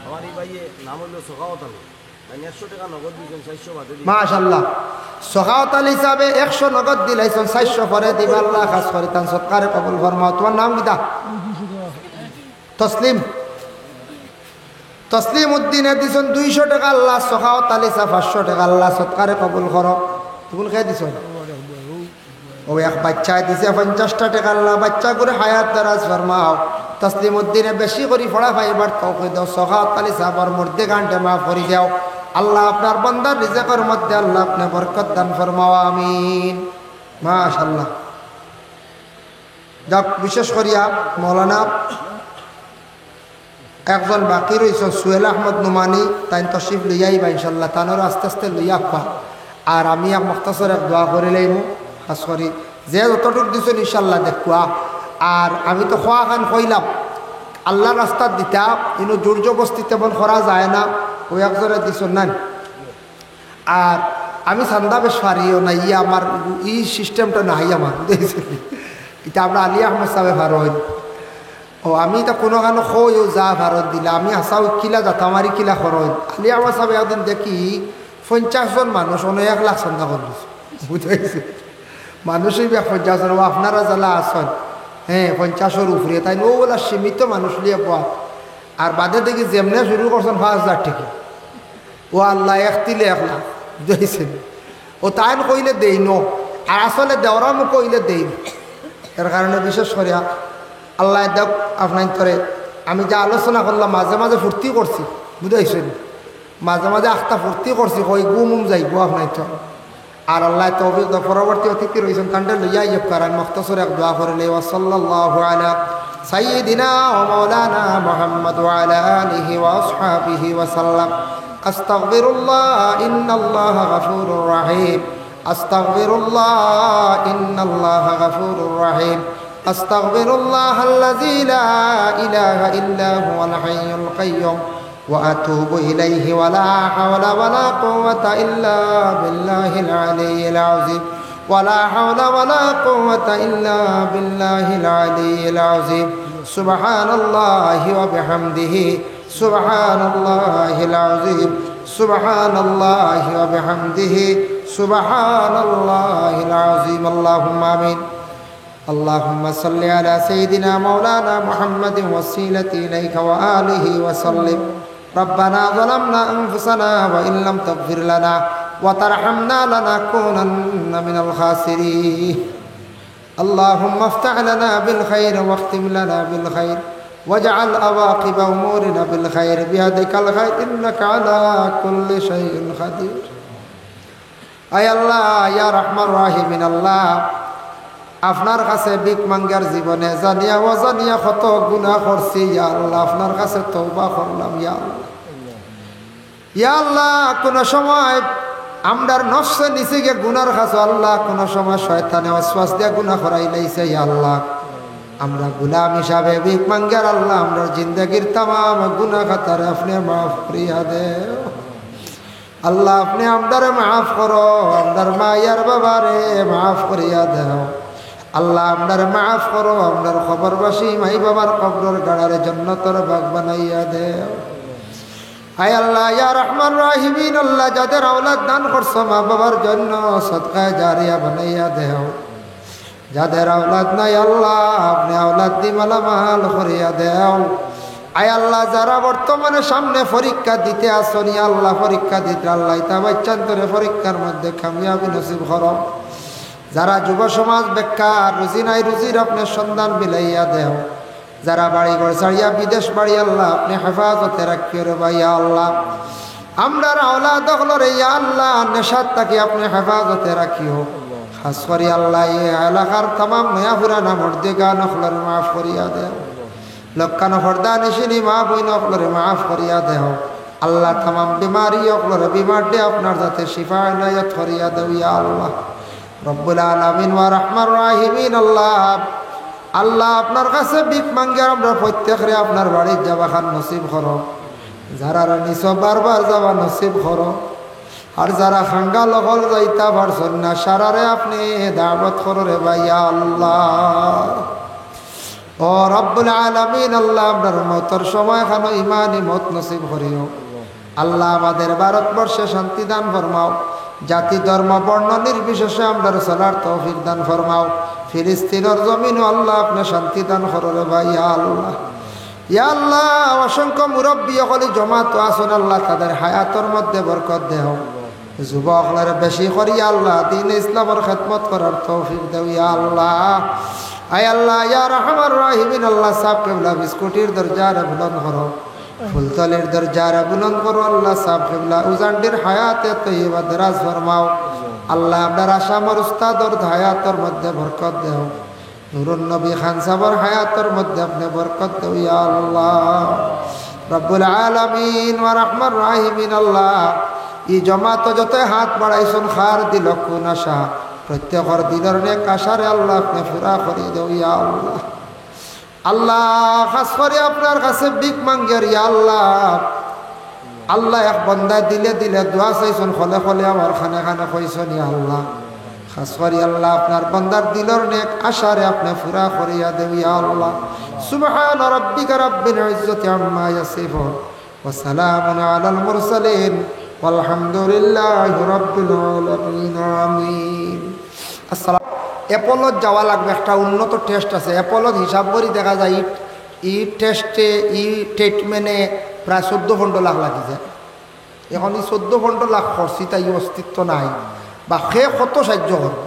আমার এই ভাইয়ে নাম হলো সখাওয়াত আলী, 100 টাকা নগদ দিয়েছেন, 400 বাদে মাশাআল্লাহ সখাওয়াত আলী হিসাবে 100 নগদ দিলাইছেন, 400 পরে দিবা, আল্লাহ খাস করে তান সৎকারে কবুল ফরমাও। তোমার নাম কিতা? তসলিম, তসলিম উদ্দিনে দিছেন 200 টাকা, আল্লাহ সখাওয়াত আলী সাহেব 500 টাকা, আল্লাহ সৎকারে কবুল করো। তুমি খেয়ে দিছ ও এক বাচ্চায় দিছে 50টা টাকা, আল্লাহ বাচ্চা করে হায়াত দারাজ ফরমাও। তসলিম উদ্দিনে বেশি করে পড়া পাইবার তৌফিক দাও, সখাওয়াত আলী সাহেবর মর্দে গানটে মাফ করে দাও, আল্লাহ আপনার বান্দার রিজেকের মধ্যে আল্লাহ আপনি বরকত দান ফরমাও, আমিন। মাশাআল্লাহ। যাক বিশেষ করিয়া মৌলানা একজন বাকি রয়েছেন সোহেল আহমদ নুমানি, তাই তশরিফ লইয়াই বা ইনশাল্লাহ, তানোর আস্তে আস্তে লইয়া পা। আর আমি এক মুখতাসর এক দোয়া করে লইমু, খাস করি যে যতটুক দিছেন ইনশাল্লাহ দেখুয়া। আর আমি তো খোয়া খান কইলাম আল্লাহ রাস্তার দিতা কিন্তু জোর জবস্তি তেমন করা যায় না, ওই একজনে দিছেন না। আর আমি চান্দা বেশ পারিও না, ইয়ে আমার ই সিস্টেমটা নাই আমার দেখছেন, এটা আমরা আলী আহমদ সাহেব ভারত ও আমি তা কোনো কারণে খোও যা ভারত দিলা, আমি আসাও কিলা যাতামারি কিলা খরচ। আলী আহমদ সাহেব একদিন দেখি 50 জন মানুষ 1 লাখ চান্দা করল, বুঝাইছে মানুষই 50 জন, আপনারা জ্বালা আসন হ্যাঁ 50-এর উপরে, তাই ও বলা সীমিত মানুষ লিয়ে পাওয়া। আর বাদে দেখি যেমনে শুরু করছেন 5,000 টাকা, ও আল্লাহ 1 তিলে 1 লাখ বুঝাইছেন। ও তাইন কইলে দেই ন আর আসলে দেওয়ারামও কইলে দেই এর কারণে বিশেষ করে আল্লাহ দেব আপনার ধরে আমি যা আলোচনা করলাম মাঝে মাঝে ফুর্তি করছি বুঝাইছেন মাঝে মাঝে আখটা ফুর্তি করছি কই গুম যাইব আপনার তো আর আল্লাহ তৌফিক দাও পরবর্তী অতিথি রয়েছেন তান্ডে লইয়া ইয়ে করেন মুখতাসর এক দোয়া করলে ওয়াসাল্লাল্লাহু আলা সাইয়্যিদিনা ওয়া মাওলানা মুহাম্মদ ওয়া আলা আলিহি ওয়া আসহাবিহি ওয়া সাল্লাম আস্তাগফিরুল্লাহ ইন্নাল্লাহা গফুরুর রহিম আস্তাগফিরুল্লাহ ইন্নাল্লাহা গফুরুর রহিম আস্তাগফিরুল্লাহাল্লাযী লা ইলাহা ইল্লা হুয়াল হাইয়ুল কাইয়্যুম وأتوب إليه ولا حول ولا قوة إلا بالله العلي العظيم ولا حول ولا قوة إلا بالله العلي العظيم سبحان الله وبحمده سبحان الله العظيم سبحان الله وبحمده سبحان الله العظيم اللهم آمين اللهم صل على سيدنا مولانا محمد وسيلة إليك وآله وسلم ربنا ظلمنا أنفسنا وإن لم تغفر لنا وترحمنا لنكونن من الخاسرين اللهم افتح لنا بالخير واختم لنا بالخير واجعل عواقب أمورنا بالخير بيدك الخير إنك على كل شيء قدير أي الله يا رحمن الرحيم الله আপনার কাছে ভিক মাঙ্গার জীবনে জানিয়া অজানিয়া কত গুনাহ করছি ইয়া আল্লাহ আপনার কাছে তওবা করলাম ইয়া আল্লাহ ইয়া আল্লাহ কোন সময় আমরার নফসে নিচে গিয়ে গুনার কাছে আল্লাহ কোন সময় শয়তানে ওয়াসওয়াস দিয়া গুনাহ করাই লাইছে ইয়া আল্লাহ আমরা গোলাম হিসাবে ভিক মাঙ্গার আল্লাহ আমরার জিন্দেগীর तमाम গুনাহ খাতারে আপনি maaf করিয়া দেও আল্লাহ আপনি আমরারে maaf করো আমরার মায়ের বাবারে maaf করিয়া দেও আল্লাহ আমরার মাফ করো আমরার খবরবাসী মাই বাবার কবরের গাড়ারে জান্নাতের বাগ বানাইয়া দেও আয় আল্লাহ ইয়া রহমান রাহিমিন আল্লাহ যাদের আওলাদ দান করছো মা বাবার জন্য সদকায়ে জারিয়া বানাইয়া দেও যাদের আওলাদ নাই আল্লাহ আপনি আওলাদ দি মালামাল করিয়া দেও আয় আল্লাহ যারা বর্তমানে সামনে পরীক্ষা দিতে আসেন ইয়া আল্লাহ পরীক্ষা দিতে আল্লাহ তা বাচ্চান্তরে পরীক্ষার মধ্যে কামিয়াবি নসিব করো যারা যুব সমাজ বেকার রুজি নাই রুজির আপনি সন্ধান বিলাইয়া দেও যারা বাড়ি ঘর ছাড়িয়া বিদেশ বাড়ি আল্লাহ আপনি হেফাজতে রাখিও রে ভাই আল্লাহ আমরার আওলাদ হলরে ইয়া আল্লাহ নেশাত তাকে আপনি হেফাজতে রাখিও খাস করি আল্লাহ এই এলাকার तमाम নয়া পুরানা মর্দিগান হলরে মাফ করিয়া দেও লক্কানো ফর্দা নিশিনি মা বইন হলরে মাফ করিয়া দেও আল্লাহ तमाम বিমারি হলরে বিমার দে আপনার যাতে শিফা ইনায়াত করিয়া দেও ইয়া আল্লাহ রব্বুল আলামিন ওয়া রহমান রাহিমিন আল্লাহ আল্লাহ আপনার কাছে ভিক মাঙ্গে আমরা প্রত্যেকরে আপনার বাড়ির যাওয়া খান নসিব করো যারা নিছ বারবার যাওয়া নসিব করো আর যারা খাঙ্গা লগল যাইতা পারছেন না সারারে আপনি দাওয়াত করো রে ভাইয়া আল্লাহ ও রব্বুল আলামিন আল্লাহ আপনার মতের সময় খানো ইমানি মত নসিব করিও আল্লাহ আমাদের ভারতবর্ষে শান্তি দান ফরমাও জাতি ধর্ম বর্ণ নির্বিশেষে আমরা চলার তৌফিক দান ফরমাও ফিলিস্তিনের জমিন আল্লাহ আপনি শান্তি দান করো রে ভাই আল্লাহ ইয়া আল্লাহ অসংখ্য মুরব্বী সকলে জমাত আসুন আল্লাহ তাদের হায়াতের মধ্যে বরকত দেও যুবকদের বেশি করি আল্লাহ দিন ইসলামের খেদমত করার তৌফিক দেও ইয়া আল্লাহ আয় আল্লাহ ইয়া রহমান রাহিমিন আল্লাহ সাহেব কেবলা বিস্কুটির দরজারে বুলন্দ করো ফুলতলির দরজারে বুলন্দ করো আল্লাহ সাহেব কেবলা উজান্ডির হায়াতে তৈবা দরাজ ফরমাও আল্লাহ আপনার আসামর উস্তাদর হায়াতের মধ্যে বরকত দেও নুরুন নবী খান সাহেবের হায়াতের মধ্যে আপনি বরকত দেও ইয়া আল্লাহ রব্বুল আলামিন ওয়া রহমান রাহিমিন আল্লাহ ই জমাত যত হাত বাড়াইছন খার দিল কোন আশা প্রত্যেকর দিলের নেক আশারে আল্লাহ আপনি পুরা করে দেও ইয়া আল্লাহ আল্লাহ খাস করে আপনার কাছে ভিক মাঙ্গের ইয়া আল্লাহ আল্লাহ এক বন্দা দিলে দিলে দোয়া চাইছন খলে খলে আমার খানে খানে কইছন ইয়া আল্লাহ খাস করে আল্লাহ আপনার বন্দার দিলের নেক আশারে আপনি পুরা করিয়া দেও ইয়া আল্লাহ সুবহান রাব্বিকা রাব্বিল ইজ্জাতি আম্মা ইয়াসিফুন ওয়া সালামুন আলাল মুরসালিন আলহামদুলিল্লাহি রাব্বিল আলামিন আমিন আসসালাম অ্যাপোলোত যাওয়া লাগবে একটা উন্নত টেস্ট আছে অ্যাপোলোত হিসাব করি দেখা যায় ই টেস্টে ই ট্রিটমেন্টে প্রায় 14-15 লাখ লাগি যায় এখন এই 14-15 লাখ খরচি তাই অস্তিত্ব নাই বা সে কত সাহায্য করব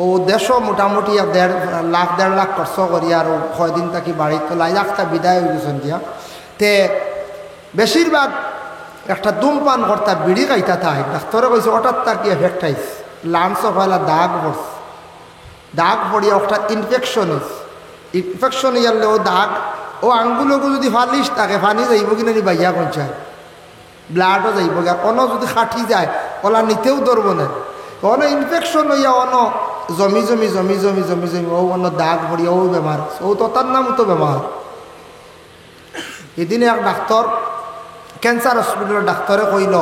ও দেশও মোটামুটি 1.5 লাখ খরচ করি আর কয়দিন থাকি বাড়ির তো লাই একটা বিদায় হয়ে গেছেন দিয়া তে বেশিরভাগ একটা ধূমপান কর্তা বিড়ি খাইতা থাকে ডাক্তারে কইছে হঠাৎ তার কি এফেক্ট আইস লাঞ্চও পয়লা দাগ পড়ছে দাগ পড়িয়া একটা ইনফেকশন ইয়ারলে ও দাগ ও আঙ্গুলকে যদি ফালিস থাকে ফানি যাইব কিনা নি বাইয়া পঞ্চায় ব্লাডও যাইব গিয়া কোনো যদি খাটি যায় ওলা নিতেও ধরব না অন ইনফেকশন হইয়া অন জমি জমি জমি জমি জমি জমি ও অন্য দাগ পড়িয়া ও বেমার ও তো তার নাম তো বেমার এদিনে এক ডাক্তার ক্যান্সার হসপিটালের ডাক্তারে কইল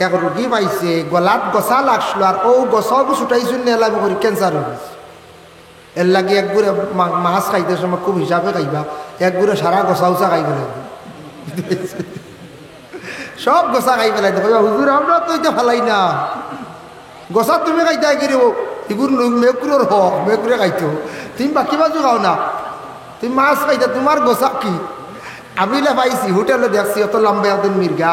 এক রোগী পাইছে গলাত গছা লাগছিল আর ও গছাও ছুটাইছিল নেলাম করি ক্যান্সার হয়ে গেছে এর লাগে একগুড়ে মাছ খাইতে সময় খুব হিসাবে খাইবা একগুড়ে সারা গছা উচা খাই ফেলাই সব গছা খাই ফেলাই কইবা হুজুর আমরা তো এটা ফেলাই না গছা তুমি খাইতে গিরিব এগুর মেকুরের হক মেকুরে খাইতো তুমি বাকি বাজু খাও না তুমি মাছ খাইতে তোমার গছা কি আমি পাইছি হোটেলে দেখছি অত লম্বা এত মির্গা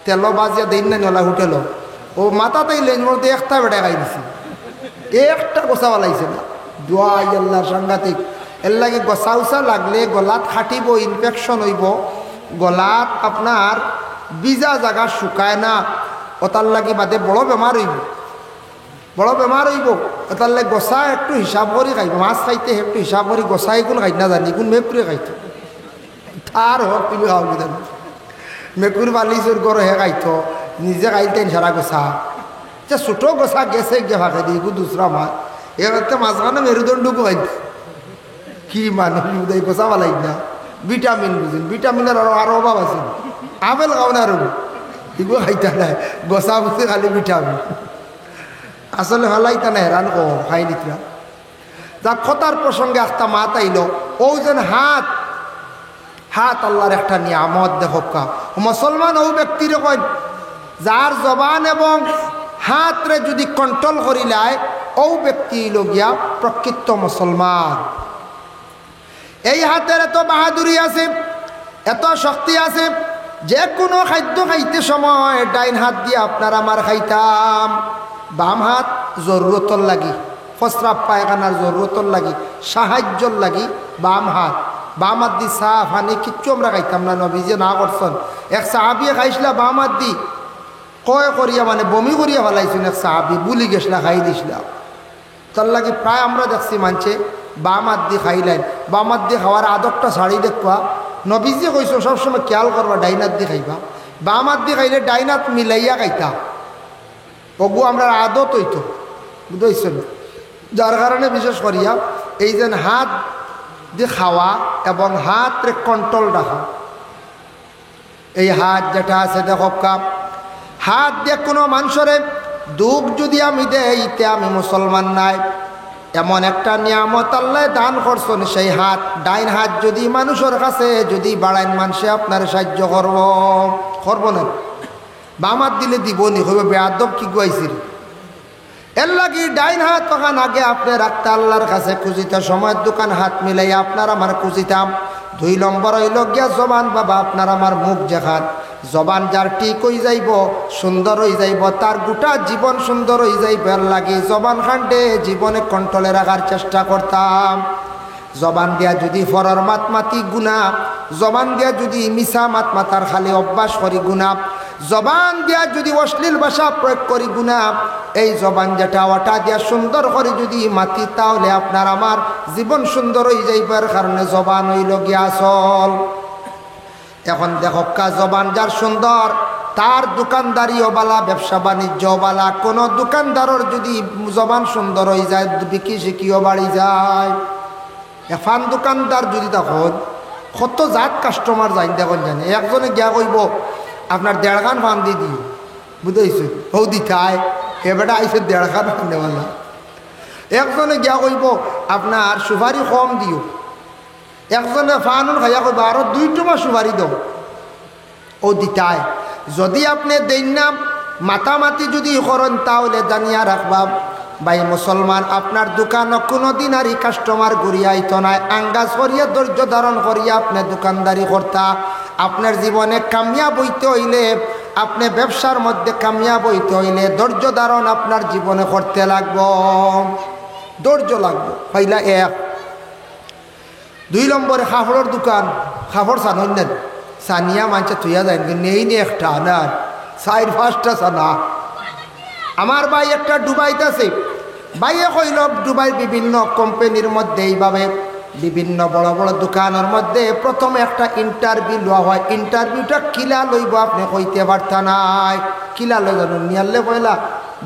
তেল বাজিয়া দিন না নলা হোটেল ও মাথাতেই লেন মধ্যে একটা বেটা খাই দিছি একটা গোসা বালাইছে না দোয়াই আল্লাহ সাংঘাতিক এর লাগে গোসা উসা লাগলে গলাত খাটিব ইনফেকশন হইব গলাত আপনার বিজা জায়গা শুকায় না ওটার লাগে বাদে বড় বেমার হইব ওটার লাগে গোসা একটু হিসাব করে খাইব মাছ খাইতে একটু হিসাব করে গোসা এগুলো খাই না জানি এগুলো মেপুরে খাইতো তার হোক তুমি খাও কি জানো মেকুর বালিশের গড় হে খাইতো নিজে খাইতেন সারা গোসা যে ছোটো গোসা গেছে গিয়ে ফাঁকে দিই দুসরা মাছ এবারতে মাঝখানে মেরুদণ্ডকু খাইত কি মানুষ উদয় গোসা বালাই না ভিটামিন বুঝেন ভিটামিনের আরো অভাব আছে আপেল খাও না আরো এগুলো খাইতা নাই গোসা বুঝে খালি ভিটামিন আসলে ফেলাইতা না হেরান কো খাই নিতরা যা কথার প্রসঙ্গে একটা মাত আইল ও যেন হাত আল্লাহর একটা নিয়ামত দেখা মুসলমান ও ব্যক্তির কয় যার জবান এবং হাতরে যদি কন্ট্রোল করিলায় ও ব্যক্তি লগিয়া প্রকৃত মুসলমান এই হাতের এত বাহাদুরি আছে এত শক্তি আছে যে কোনো খাদ্য খাইতে সময় ডাইন হাত দিয়ে আপনার আমার খাইতাম বাম হাত জরুরতর লাগি ফসরাব পায়খানার জরুরতর লাগি সাহায্যর লাগি বাম হাত দি চাহ ফানি কিচ্ছু আমরা খাইতাম না নবীজে না করছেন এক সাহাবিয়ে খাইছিলা বাম হাত দি কয় করিয়া মানে বমি করিয়া ফেলাইছেন এক সাহাবি বুলি গেছিলা খাই দিছিলা তার লাগে প্রায় আমরা দেখছি মানছে বাম হাত দি খাইলেন বাম হাত দিয়ে খাওয়ার আদরটা ছাড়ি দেখবা নবীজে কইস সবসময় খেয়াল করবা ডাইনাত দি খাইবা বাম হাত দি খাইলে ডাইনাত মিলাইয়া খাইতা ওগু আমরা আদত হইতো বুঝতেছেন যার কারণে বিশেষ করিয়া এই যে হাত দিয়ে খাওয়া এবং হাতরে কন্ট্রোল রাখা এই হাত যেটা আছে দেখো কাপ হাত দিয়ে কোনো মানুষের দুঃখ যদি আমি দেইতে আমি মুসলমান নাই এমন একটা নিয়ামত আল্লাহ দান করছেন সেই হাত ডাইন হাত যদি মানুষের কাছে যদি বাড়াইন মানুষে আপনার সাহায্য করব না বাম হাত দিলে দিব নি হইবে বেয়াদব কি গুয়াইছিল এর লাগি ডাইন হাত তখন আগে আপনি রাখতে আল্লাহর কাছে খুঁজিতে সময়ের দোকান হাত মিলাই আপনার আমার খুঁজিতাম 2 নম্বর হইল গিয়া জবান বাবা আপনার আমার মুখ যেখান জবান যার ঠিক হয়ে যাইব সুন্দর হয়ে যাইব তার গোটা জীবন সুন্দর হয়ে যাইব এর লাগি জবান খান্ডে জীবনে কন্ট্রোলে রাখার চেষ্টা করতাম জবান দিয়া যদি ফরর মাত মাতি গুণা জবান দিয়া যদি মিশা মাত মাতার খালি অভ্যাস করি গুণা জবান দিয়া যদি অশ্লীল ভাষা প্রয়োগ করি গুণা এই জবান যেটা ওটা দিয়া সুন্দর করে যদি মাতি তাহলে আপনার আমার জীবন সুন্দর হয়ে যাইবার কারণে জবান হইল গিয়া আসল এখন দেখো জবান যার সুন্দর তার দোকানদারিও বালা ব্যবসা বাণিজ্য বালা কোনো দোকানদারের যদি জবান সুন্দর হয়ে যায় বিক্রি শিখিও বাড়ি যায় এফান দোকানদার যদি তখন কত জাত কাস্টমার যাই দেখুন জানে একজনে গিয়া কইব আপনার 1.5 খান ফান দিয়ে দিও বুঝেছ হৌ দিথায় এবারে আইসে 1.5 খান ফান দেওয়ালা একজনে গিয়া কইব আপনার সুপারি কম দিও একজনে ফানুন খাইয়া কইব আরো 2 টুমা সুপারি দাও ও দিতায় যদি আপনি দেন না মাতামাতি যদি করেন তাহলে জানিয়া রাখবা ভাই মুসলমান আপনার দোকান কোনোদিন আর কাস্টমার ঘুরিয়া আইতো নাই আঙ্গাজ করিয়া ধৈর্য ধারণ করিয়া আপনি দোকানদারি করতা আপনার জীবনে কামিয়াব হইতে হইলে আপনি ব্যবসার মধ্যে কামিয়াব হইতে হইলে ধৈর্য ধারণ আপনার জীবনে করতে লাগবো, ধৈর্য লাগবে। পয়লা এক। 2 নম্বরে কাপড়ের দোকান, কাপড় চান নেন সানিয়া মানছে তুইয়া যায় নেই নি একটা না 4-5টা সানা। আমার ভাই একটা ডুবাইতে আছে, ভাইয়ে কইল ডুবাই বিভিন্ন কোম্পানির মধ্যে এইভাবে বিভিন্ন বড় বড় দোকানের মধ্যে প্রথমে একটা ইন্টারভিউ লওয়া হয়। ইন্টারভিউটা কিলা লইব আপনি কইতে পারতা নাই, কিলা লই জানুন নিয়ালে পয়লা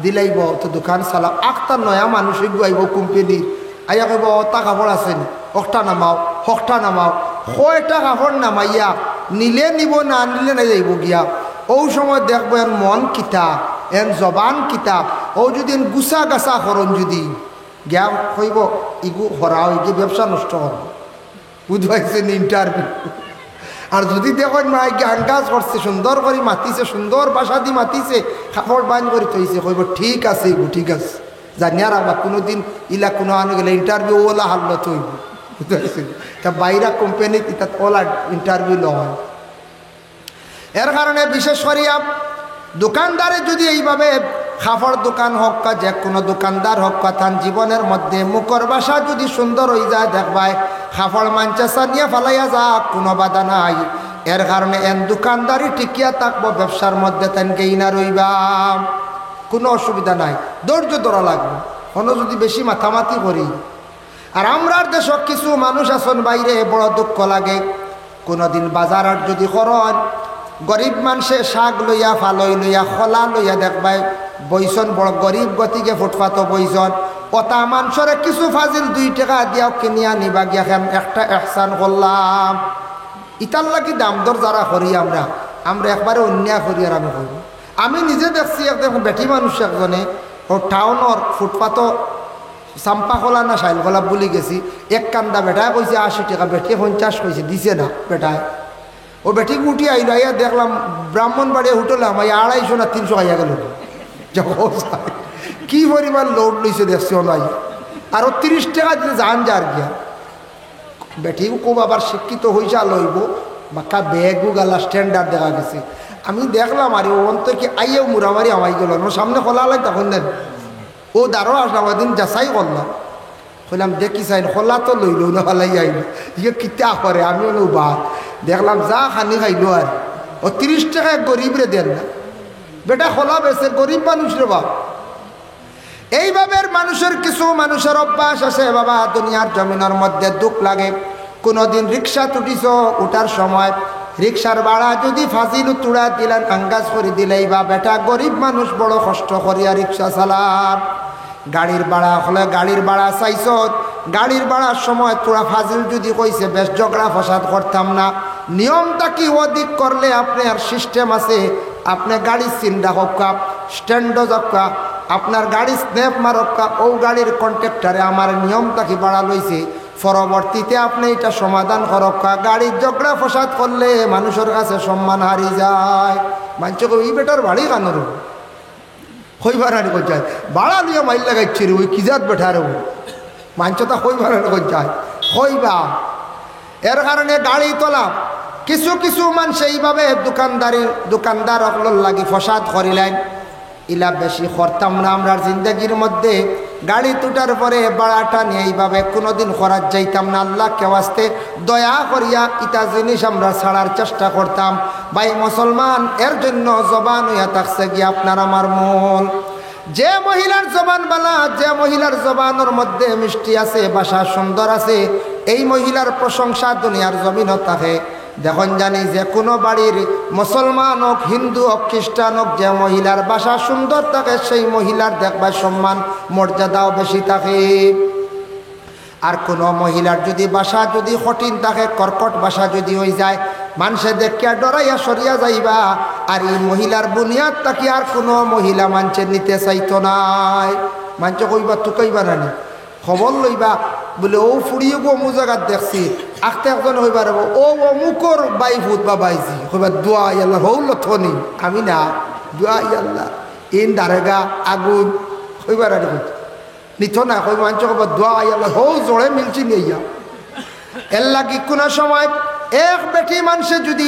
দিলাইব তো দোকান চালাও। আখটা নয়া মানুষ আইব কোম্পানির আইয়া কইব তা কাপড় আছেন হকটা নামাও, হকটা নামাও। কয়টা কাপড় নামাইয়া নিলে নিব না নিলে না যাইব গিয়া। ও সময় দেখবো এর মন কিতাব এর জবান কিতাব। ও যদি গুছা গাছা করন যদি গিয়া কইব ইগু হরাও ইগে ব্যবসা নষ্ট হব, বুঝবাইছেন ইন্টারভিউ। আর যদি দেখেন মা গান গাছ করছে সুন্দর করে মাতিছে, সুন্দর বাসা দি মাতিছে, কাপড় বান করে থইছে, কইব ঠিক আছে ইগু ঠিক আছে। জানিয়া রাখবা কোনোদিন ইলা কোনো আনে গেলে ইন্টারভিউ ওলা হারল থইব, বুঝতে তা বাইরা কোম্পানিত ইতা ওলা ইন্টারভিউ লয়। এর কারণে বিশেষ করিয়া দোকানদারে যদি এইভাবে কাপড় দোকান হোক বা যে কোনো দোকানদার হোক তার জীবনের মধ্যে মুখর বাসা যদি সুন্দর হয়ে যায় দেখবাই কাপড় মাঞ্চা সানিয়া ফালাইয়া যাক কোনো বাধা নাই। এর কারণে এন দোকানদারি টিকিয়া থাকবো, ব্যবসার মধ্যে তেন গেইনা রইবা, কোনো অসুবিধা নাই। ধৈর্য ধরা লাগবে কোনো যদি বেশি মাথামাতি করি। আর আমরার দেশত কিছু মানুষ আছেন বাইরে বড় দুঃখ লাগে, কোনোদিন বাজার যদি করেন গরিব মানুষে শাক লইয়া ফালই লইয়া খোলা লইয়া দেখবাই বইছন বড় গরিব গতিকে ফুটপাত বইছন। ওটা মানুষরে কিছু ফাজিল 2 টাকা দিয়াও কিনিয়া নিবা গিয়া একটা এহসান করলাম। ইতার লাগি দাম দর যারা করি আমরা একবারে অন্যায় করি। আর আমি নিজে দেখছি একদম বেটি মানুষ একজনে ও টাউনের ফুটপাত চাম্পা খোলা না শাইল খোলা বলি গেছি, এক কান্দা বেটায় কইছে 80 টাকা, বেটি 50 কইছে, দিছে না বেটায়। ও বেটি উঠি আইল, আইয়া দেখলাম ব্রাহ্মণবাড়িয়া উঠলাম, আইয়া 250 না 300 আইয়া গেল। কি পরিমাণ লোড লইছে দেখছি ওলাই। আর 30 টাকা দিতে যান যার গিয়া বেটিও খুব আবার শিক্ষিত হয়েছে লইব বাক্কা ব্যাগও গালা স্ট্যান্ডার্ড দেখা গেছে। আমি দেখলাম আর অন্তর কি আইয়াও মুরামারি আমাই গেল সামনে খোলা লাই তখন দেন ও দাঁড়ো আসলাম দিন যাচাই করলাম, কইলাম দেখি চাই খোলা তো লইল না ফালাই আইল ইয়ে কিতা করে। আমি হলো বা দেখলাম যা খানি খাইলো আর ও 30 টাকা গরিব রে দেন না বেটা, খোলা বেছে গরিব মানুষ রে বাপ। এইভাবে মানুষের কিছু মানুষের অভ্যাস আছে বাবা, দুনিয়ার জমিনের মধ্যে দুঃখ লাগে। কোনোদিন রিক্সা তুটিছ, উঠার সময় রিক্সার ভাড়া যদি ফাজিল তুড়া দিলেন আঙ্গাজ করে দিলেই বা বেটা গরিব মানুষ বড় কষ্ট করিয়া রিক্সা চালান। গাড়ির ভাড়া হলে গাড়ির ভাড়া চাইছ, গাড়ির ভাড়ার সময় তোরা ফাজিল যদি কইছে বেশ ঝগড়া ফসাদ করতাম না। নিয়মটা কি অধিক করলে আপনি আর সিস্টেম আছে, আপনি গাড়ি চিন্তা হকা স্ট্যান্ড যাকা আপনার গাড়ি স্ন্যাপ মারকা ও গাড়ির কন্ট্রাক্টরে আমার নিয়মটা কি বাড়া লইছে, পরবর্তীতে আপনি এটা সমাধান করকা। গাড়ির ঝগড়া ফসাদ করলে মানুষের কাছে সম্মান হারি যায়। মানুষ ওই বেটার বাড়ি কানোর হইবার আনি কর যায় বাড়া নিয়ে মাইল লাগাইছি রে ওই কিজাত বেঠার মাঞ্চতা হইবার আনি কর যায় হইবা। এর কারণে গাড়ি তোলা কিছু কিছু মানুষ এইভাবে দোকানদার অকলর লাগি ফসাদ করিলেন। ইলা বেশি করতাম না আমরার জিন্দগির মধ্যে। গাড়ি তুটার পরে বাড়াটা নিয়ে এইভাবে কোনোদিন করার যাইতাম না। আল্লাহ কেওয়াস্তে দয়া করিয়া ইটা জিনিস আমরা ছাড়ার চেষ্টা করতাম। ভাই মুসলমান, এর জন্য জবান হইয়া থাকছে গিয়ে আপনার আমার মন। যে মহিলার জবান বালা, যে মহিলার জবানের মধ্যে মিষ্টি আছে, ভাষা সুন্দর আছে, এই মহিলার প্রশংসা দুনিয়ার জমিনও থাকে। দেখুন জানি যে কোনো বাড়ির মুসলমান হোক, হিন্দু হোক, খ্রিস্টান হোক, যে মহিলার ভাষা সুন্দর থাকে সেই মহিলার দেখবার সম্মান মর্যাদাও বেশি থাকে। আর কোনো মহিলার যদি ভাষা যদি কঠিন থাকে, কর্কট ভাষা যদি হয়ে যায়, মানুষে দেখিয়া ডরাইয়া সরিয়া যাইবা। আর এই মহিলার বুনিয়াদ তাকে আর কোনো মহিলা মানুষের নিতে চাইতো নাই। মানুষ কইবা তো কইবা নানি খবর লইবা বলে ও ফুড়িয়ে গো অমুক জায়গার দেখছি আখতে একজন হইবার ও অমুকর বাই ভূত বা বাইজি হইবা দোয়া আল্লাহ হৌল থনি আমি না দোয়া আল্লাহ ইন দারেগা আগুন হইবার আর নিথ না কই মানুষ কব দোয়া আল্লাহ হৌ জোড়ে মিলছি নিয়া এর লাগি কোনো সময় এক বেটি মানুষে যদি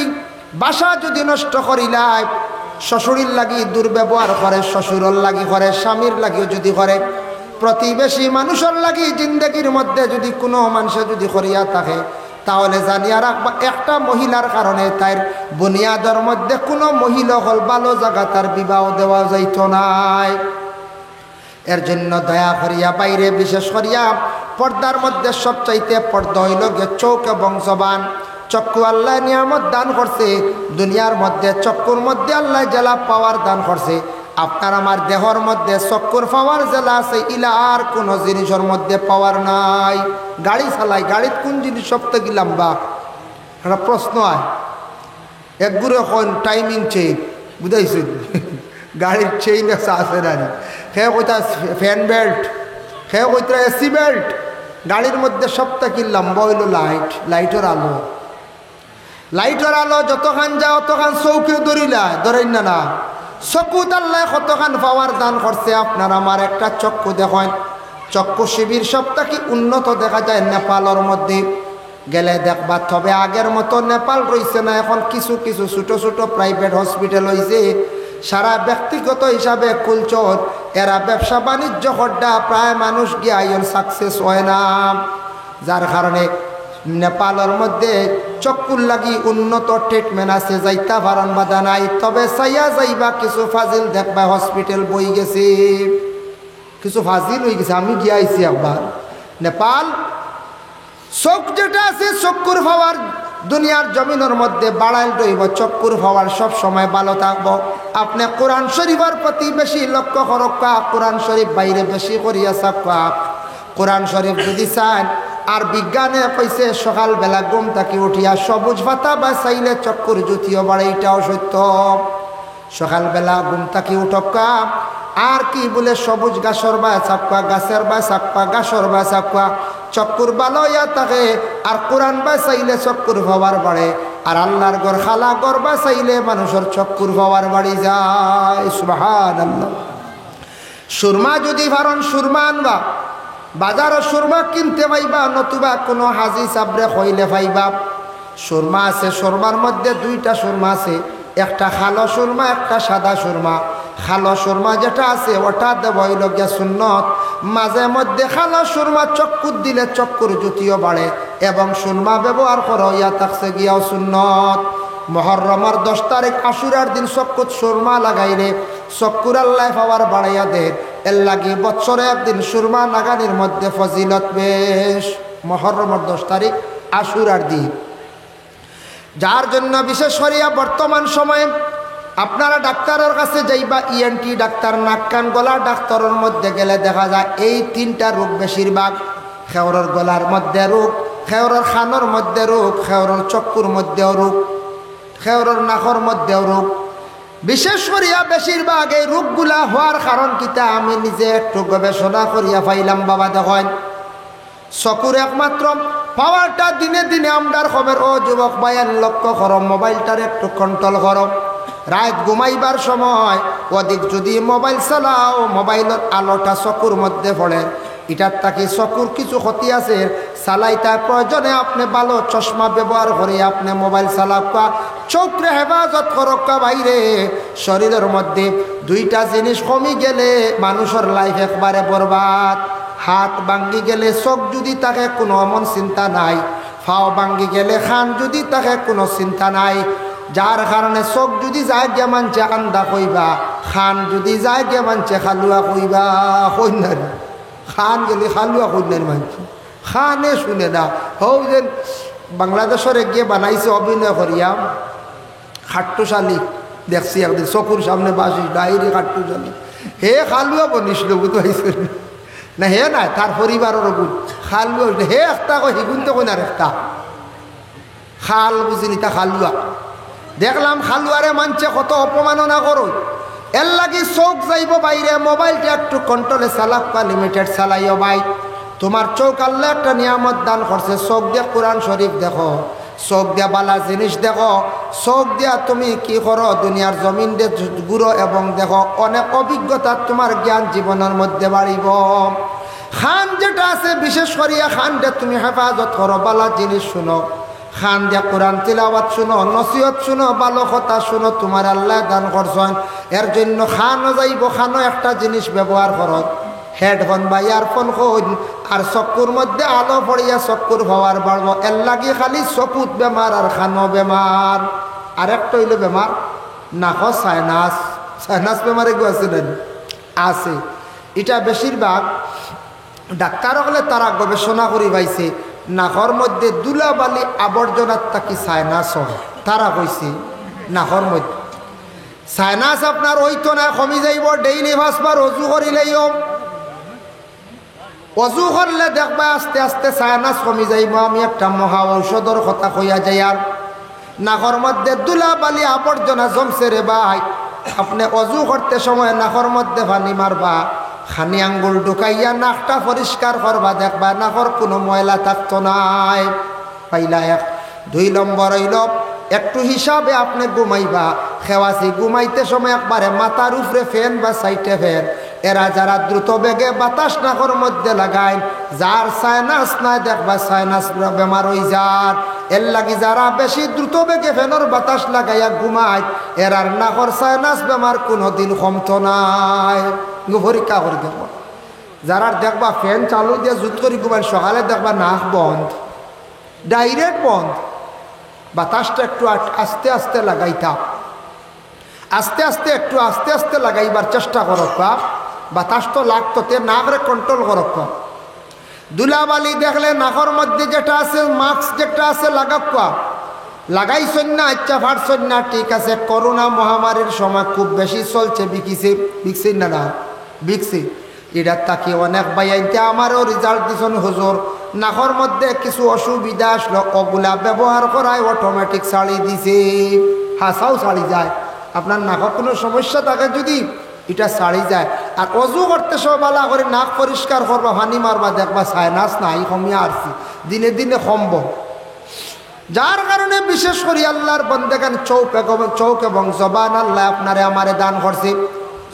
বাসা যদি নষ্ট করিলায় শ্বশুরের লাগি দুর্ব্যবহার করে, শ্বশুরের লাগি করে, স্বামীর লাগিও যদি করে, প্রতিবেশী মানুষের লাগি জিন্দগির মধ্যে যদি কোনো মানুষে যদি করিয়া থাকে, তাহলে জানিয়া রাখবা একটা মহিলার কারণে তার বুনিয়াদের মধ্যে কোনো মহিলা হল ভালো জায়গা তার বিবাহ দেওয়া যাইত নাই। এর জন্য দয়া করিয়া বাইরে বিশেষ করিয়া পর্দার মধ্যে সবচাইতে পর্দা হইল গে চোখ এবং জবান। চক্ষু আল্লাহ নিয়ামত দান করছে, দুনিয়ার মধ্যে চক্ষুর মধ্যে আল্লাহ জেলা পাওয়ার দান করছে। আপনার আমার দেহর মধ্যে চক্ষুর পাওয়ার জেলা আছে, ইলা আর কোনো জিনিসের মধ্যে পাওয়ার নাই। গাড়ি চালাই, গাড়িত কোন জিনিস সবথেকে লম্বা? একটা প্রশ্ন হয়, একগুলো এখন টাইমিং চেইন, বুঝাইছে? গাড়ির চেইন আছে না, সে কইতা ফ্যান বেল্ট, সে কইতা এসি বেল্ট। গাড়ির মধ্যে সবথেকে লম্বা হইল লাইট, লাইটের আলো। লাইটের আলো যতখান যায় অতখান চৌকেও ধরেন না। চক্ষু আল্লাহ কতখান পাওয়ার দান করছে। আপনার আমার একটা চক্ষু দেখেন, চক্ষু শিবির সবথেকে উন্নত দেখা যায় নেপালের মধ্যে গেলে দেখবা। তবে আগের মতো নেপাল রয়েছে না, এখন কিছু কিছু ছোটো ছোটো প্রাইভেট হসপিটাল হয়েছে। সারা ব্যক্তিগত হিসাবে কুলচর এরা ব্যবসা বাণিজ্য হড্ডা প্রায় মানুষ গিয়ে আইন সাকসেস হয় না, যার কারণে নেপালের মধ্যে চক্ষুর লাগি উন্নত ট্রিটমেন্ট আছে, যাইতা ভারণ বাধা নাই। তবে চাইয়া যাইবা কিছু ফাজিল দেখবা হসপিটাল বই গেছে, কিছু ফাজিল হয়ে গেছে। আমি গিয়ে আইছি একবার নেপাল। চোখ যেটা আছে চক্ষুর পাওয়ার দুনিয়ার জমিনের মধ্যে বাড়াইল রইব, চক্ষুর পাওয়ার সব সময় ভালো থাকবো। আপনি কোরআন শরীফের প্রতি বেশি লক্ষ্য করক্কা, কোরআন শরীফ বাইরে বেশি করিয়া চাকা। কোরআন শরীফ যদি চান, আর বিজ্ঞানে কইছে সকালবেলা ঘুম থাকি উঠিয়া সবুজ পাতা বা চাইলে চক্ষুর জ্যোতিও বাড়ে, এটাও সত্য। সকালবেলা ঘুম থাকি উঠক্কা, আর কি বলে সবুজ গাছর বা চাপকা, গাছের বা চাপকা, গাছর বা চাপকা, চক্ষুর ভালো ইয়া থাকে। আর কোরআন বা চাইলে চক্ষুর পাওয়ার বাড়ে, আর আল্লাহর ঘর খালা ঘর বা চাইলে মানুষের চক্ষুর পাওয়ার বাড়ি যায়। সুবহানাল্লাহ। সুরমা যদি ভারণ সুরমা আনবা, বাজারও সুরমা কিনতে পাইবা, নতুবা কোনো হাজি সাবরে হইলে পাইবা। সুরমা আছে, সুরমার মধ্যে দুইটা সুরমা আছে, একটা খালো সুরমা, একটা সাদা সুরমা। খালো সুরমা যেটা আছে ওটা দেব হইল গিয়া সুন্নত। মাঝে মধ্যে খালো সুরমা চক্ষুর দিলে চক্ষুর জ্যোতিও বাড়ে, এবং সুরমা ব্যবহার করো ইয়া থাকছে গিয়াও সুন্নত। মহররমের 10 তারিখ আশুরার দিন চক্ষুত সুরমা লাগাইলে চক্ষুর আল্লাহ পাওয়ার বাড়াইয়া দে। এর লাগি বৎসরে একদিন সুরমা লাগানির মধ্যে ফজিলত বেশ। মহররমের 10 তারিখ আশুরার দিন, যার জন্য বিশেষ করিয়া বর্তমান সময়ে আপনারা ডাক্তারের কাছে যাইবা, ইএনটি ডাক্তার, নাক কান গলা ডাক্তারের মধ্যে গেলে দেখা যায় এই 3টা রোগ বেশিরভাগ। খেওরের গলার মধ্যে রোগ, খেওরের খানোর মধ্যে রোগ, খেওরের চক্ষুর মধ্যেও রোগ, খেওরের নাকর মধ্যেও রোগ। বিশেষ করিয়া বেশিরভাগ এই রোগগুলা হওয়ার কারণ কিতা আমি নিজে একটু গবেষণা করিয়া পাইলাম। বাবা দেখেন, চকুর একমাত্র পাওয়ারটা দিনে দিনে আমদার খবর। ও যুবক ভাইয়ের লক্ষ্য করো, মোবাইলটার একটু কন্ট্রোল করো। রাত ঘুমাইবার সময় অধিক যদি মোবাইল চালাও, মোবাইলের আলোটা চকুর মধ্যে পড়ে, এটার তাকে চকুর কিছু ক্ষতি আছে। চালাইতার প্রয়োজনে আপনি ভালো চশমা ব্যবহার করে আপনি মোবাইল চালাকা, চোখরে হেফাজত করক্কা। বাইরে শরীরের মধ্যে 2টা জিনিস কমি গেলে মানুষের লাইফ একবারে বরবাদ। হাত ভাঙ্গি গেলে চোখ যদি তাকে কোনো এমন চিন্তা নাই, ফাও ভাঙ্গি গেলে খান যদি তাকে কোনো চিন্তা নাই। যার কারণে চোখ যদি যায় গিয়া মানছে আন্দা কইবা, খান যদি যায় গিয়া মানছে খালুয়া কইবা। কইনার খান গেলে খালুয়া কইনার মানছে, খানে শুনে না। হও যে বাংলাদেশের গিয়ে বানাইছে অভিনয় করিয়া খাট্টুশালী, দেখছি একদিন চকুর সামনে বাসিস ডাইরে খাট্টুশালী, হে খালুয়া বনিছিল বুঝতে না, হে নাই তার পরিবারের বুধ খালুয়া, হে একটা কই হিগুনতে কই না একটা খাল বুঝিনি তা খালুয়া। দেখলাম খালুয়ারে মানছে কত অপমাননা করো। এর লাগি চোখ যাইব বাইরে, মোবাইলটা একটু কন্ট্রোলে চালাক্কা, লিমিটেড চালাইও ভাই। তোমার চোখ আল্লাহ একটা নিয়ামত দান করছে, চোখ দিয়ে কোরআন শরীফ দেখো, চোখ দিয়া বালা জিনিস দেখো, চোখ দিয়া তুমি কি করো দুনিয়ার জমিন দিয়ে ঘুরো এবং দেখো। অনেক অভিজ্ঞতা তোমার জ্ঞান জীবনের মধ্যে বাড়িব। খান যেটা আছে বিশেষ করিয়া খানটা তুমি হেফাজত করো, বালা জিনিস শুনো। খান দিয়া কোরআন তিলাওয়াত শুনো, নসিহত শুনো, ভালো কথা শুনো, তোমার আল্লাহ দান করছেন। এর জন্য খানও যাইব, খানও একটা জিনিস ব্যবহার করো, হেডফোন বা ইয়ারফোন হইন, আর চকুর মধ্যে আলো পড়িয়া চকুর পাওয়ার বাড়ব। এর লাগি খালি চকুত বেমার আর খানো বেমার। আর একটা হইল বেমার নাক সাইনাস। সাইনাস বেমারে গো আছিলেন আছে। এটা বেশিরভাগ ডাক্তার হলে তারা গবেষণা করে পাইছে নাকর মধ্যে ধুলাবালি আবর্জনার থাকি সাইনাস হয়। তারা কইছে নাকর মধ্যে সাইনাস আপনার হইতো না, কমি যাইব। ডেইলি 5 বার অজু করিলেও, অজু করলে দেখবা আস্তে আস্তে সাইনাস কমি যাইব। আমি একটা মহা ঔষধর কথা কইয়া যাই। আর নাকর মধ্যে ধুলাবালি আবর্জনা জমছে রে ভাই, আপনি অজু করতে সময় নাকর মধ্যে পানি মারবা, খানি আঙ্গুল ঢুকাইয়া নাকটা পরিষ্কার করবা, দেখবা নাকর কোনো ময়লা থাকতো নাই। পাইলা 1। 2 নম্বর হইল একটু হিসাবে আপনি ঘুমাইবা। খেওয়াছি ঘুমাইতে সময় একবারে মাথার উপরে ফ্যান বা সাইটে ফ্যান। এরা যারা দ্রুত বেগে বাতাস নাকর মধ্যে লাগায়, যার সাইনাস নাই দেখবা সাইনাস বেমার হয়ে যার। এর লাগি যারা বেশি দ্রুত বেগে ফ্যানের বাতাস লাগাইয়া ঘুমায়, এরার নাকর সাইনাস বেমার কোনোদিন কমতো নাই। পরীক্ষা করে দেখব। যারা দেখবা ফ্যান চালু দিয়ে জুত করে ঘুমায়, সকালে দেখবা নাক বন্ধ, ডাইরেক্ট বন্ধ। বাতাসটা একটু আস্তে আস্তে লাগাইতাম, আস্তে আস্তে একটু আস্তে আস্তে লাগাইবার চেষ্টা করক। বাতাস তো লাগতো, তে নাকরে কন্ট্রোল করক। ধুলাবালি দেখলে নাকর মধ্যে যেটা আছে, মাস্ক যেটা আছে লাগাক। লাগাইছেন না, আচ্ছা ফাটছেন না, ঠিক আছে। করোনা মহামারীর সময় খুব বেশি চলছে, বিকছে না বিকছে। এটার তাকে অনেক বাইতে আমারও রেজাল্ট দিছেন হুজুর। নাকর মধ্যে কিছু অসুবিধা আসলো, ওগুলা ব্যবহার করায় অটোমেটিক ছাড়ি দিছে। হাসাও ছাড়ি যায়। আপনার নাকর কোনো সমস্যা থাকে যদি এটা ছাড়ি যায়। আর অজু করতে সব ভালো করে নাক পরিষ্কার করবা, পানি মারবা, দেখবা সাইনাস নাই কমিয়া আসছি, দিনে দিনে কমব। যার কারণে বিশেষ করে আল্লাহর বন্দেগান চৌক এবং জবান আল্লাহ আপনারে আমারে দান করছে।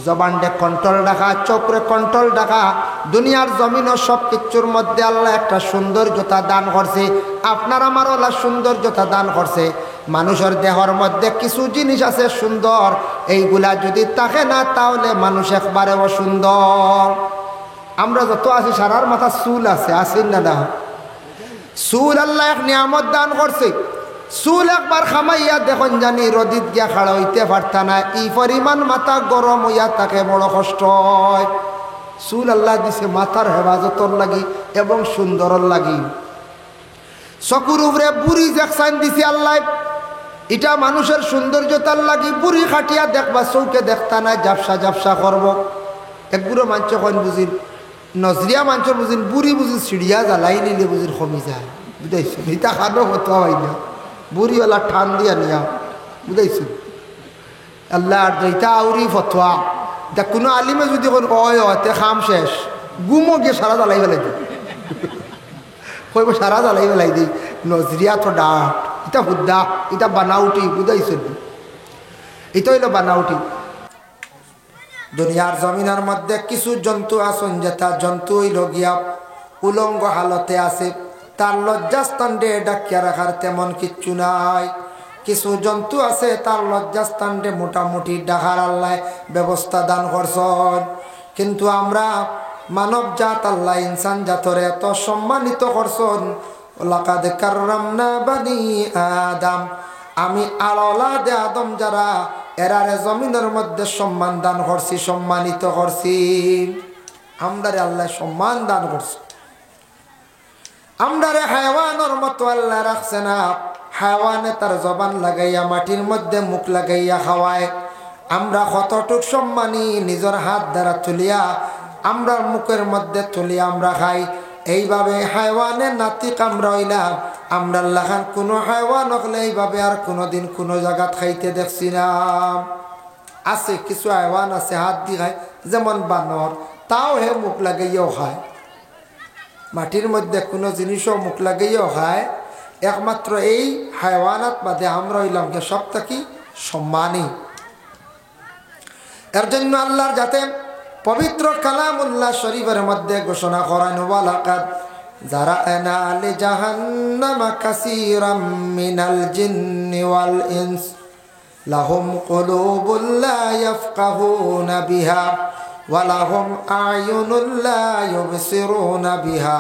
জবানটা কন্ট্রোল রাখা, চোখরে কন্ট্রোল রাখা। দুনিয়ার জমিন ও সব কিছুর মধ্যে আল্লাহ একটা সৌন্দর্যতা দান করছে। আপনার আমার আল্লাহ সৌন্দর্যতা দান করছে। মানুষের দেহর মধ্যে কিছু জিনিস আছে সুন্দর, এইগুলা যদি থাকে না তাহলে মানুষ একবারে অসুন্দর। আমরা যত আছি সারার মাথা চুল আছে, আসেন না? চুল আল্লাহ এক নিয়ামত দান করছে। চুল একবার খামাইয়া দেখুন জানি রদিত গিয়া খাড়া হইতে পারতা না, এই পরিমাণ মাথা গরম হইয়া তাকে বড় কষ্ট হয়। চুল আল্লাহ দিছে মাথার হেফাজতর লাগি এবং সুন্দরর লাগি। চকুর উপরে বুড়ি জ্যাকসাইন দিছে আল্লাহ, এটা মানুষের সৌন্দর্যতার লাগি। বুড়ি খাটিয়া দেখবা চৌকে দেখতা নাই, জাপসা জাপসা করব। একগুলো মাঞ্চ কইন বুঝিন, নজরিয়া মাঞ্চর বুঝিন, বুড়ি বুঝি সিঁড়িয়া জ্বালাই নিলে বুঝির কমি যায়। বুঝাইছো? এটা খানো হতো হয় না, বুড়িওয়ালা ঠান দিয়া নিয়া। বুঝাইছো? আল্লাহ আর এটা আউরি ফতোয়া। দেখ কোনো আলিমে যদি তে খাম শেষ, গুমো গিয়ে সারা জ্বালাই ফেলাই দিই, কইব সারা জ্বালাই ফেলাই দিই। নজরিয়া তো ডাট, এটা হুদ্দা, এটা বানাউটি। বুঝাইছো? এটা হইল বানাউটি। দুনিয়ার জমিনের মধ্যে কিছু জন্তু আছেন, যেটা জন্তু হইল গিয়া উলঙ্গ হালতে আছে, তার লজ্জাস্থান ডে ডাকিয়া রাখার তেমন কিচ্ছু নাই। কিছু জন্তু আছে তার লজ্জাস্থান ডে মোটামুটি ডাকার আল্লাহ ব্যবস্থা দান করছেন। কিন্তু আমরা মানব জাত আল্লাহ ইনসান জাতরে এত সম্মানিত করছেন। লাকাদ কাররামনা বানি আদম, আমি আওলাদে আদম যারা এরারে জমিনের মধ্যে সম্মান দান করছি, সম্মানিত করছি। আমরারে আল্লাহ সম্মান দান করছে। আমরারে হায়াওয়ানের মতো আল্লাহ রাখছে না। হায়াওয়ানে তার জবান লাগাইয়া মাটির মধ্যে মুখ লাগাইয়া খাওয়ায়, আমরা কতটুক সম্মানী নিজের হাত দ্বারা তুলিয়া আমরা মুখের মধ্যে তুলিয়া আমরা খাই। এইভাবে হায়াওয়ানে নাতিক আমরা হইলাম। আমরা লাখান কোনো হায়াওয়ান হলে এইভাবে আর কোনোদিন কোনো জায়গাত খাইতে দেখছি না। আছে কিছু হায়াওয়ান আছে হাত দিয়ে খায়, যেমন বানর, তাও হে মুখ লাগাইয়াও খায়। মাটির মধ্যে কোনো জিনিসও মুখ লাগাইয়াও খায়। একমাত্র এই হায়াওয়ানাত বাদে আমরা হইলাম যে সবটা কি সম্মানী। এর জন্য আল্লাহর যাতে পবিত্র কালামুল্লাহ শরীফের মধ্যে ঘোষণা করেন, ওয়ালাকাদ যারানা লিজাহান্নামা কাসীরাম মিনাল জিন্নি ওয়াল ইনস লাহুম কুলুবুল লা ইয়াফকাহুনা বিহা ওয়া লাহুম আ'য়ুনুল লা ইউবসিরুনা বিহা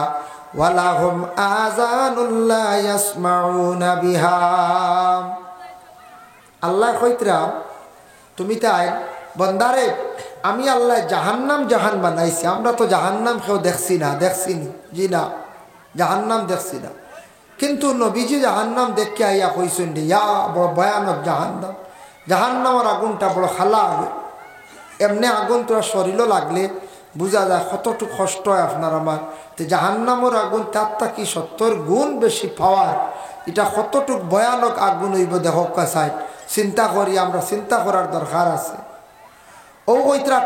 ওয়া লাহুম আযানুল লা ইয়াসমাউনা বিহা। আল্লাহ কইতরা তুমি তাই বন্দারে আমি আল্লাহ জাহান্নাম জাহান বানাইছি। আমরা তো জাহান্নাম কেউ দেখছি না, জি না, জাহান্নাম দেখছি না, কিন্তু নবীজি জাহান্নাম দেখে আইয়া কইছেন রে ইয়া বড় ভয়ানক জাহান্নাম। জাহান্নামের আগুনটা বড় খালা আগুন। এমনি আগুন তোরা শরীরও লাগলে বোঝা যায় কতটুকু কষ্ট হয় আপনার আমার। তো জাহান্নামের আগুন তার কি 70 গুণ বেশি পাওয়ার। এটা কতটুক ভয়ানক আগুন হইব দেহ কাছায় চিন্তা করি, আমরা চিন্তা করার দরকার আছে। ও ওইটা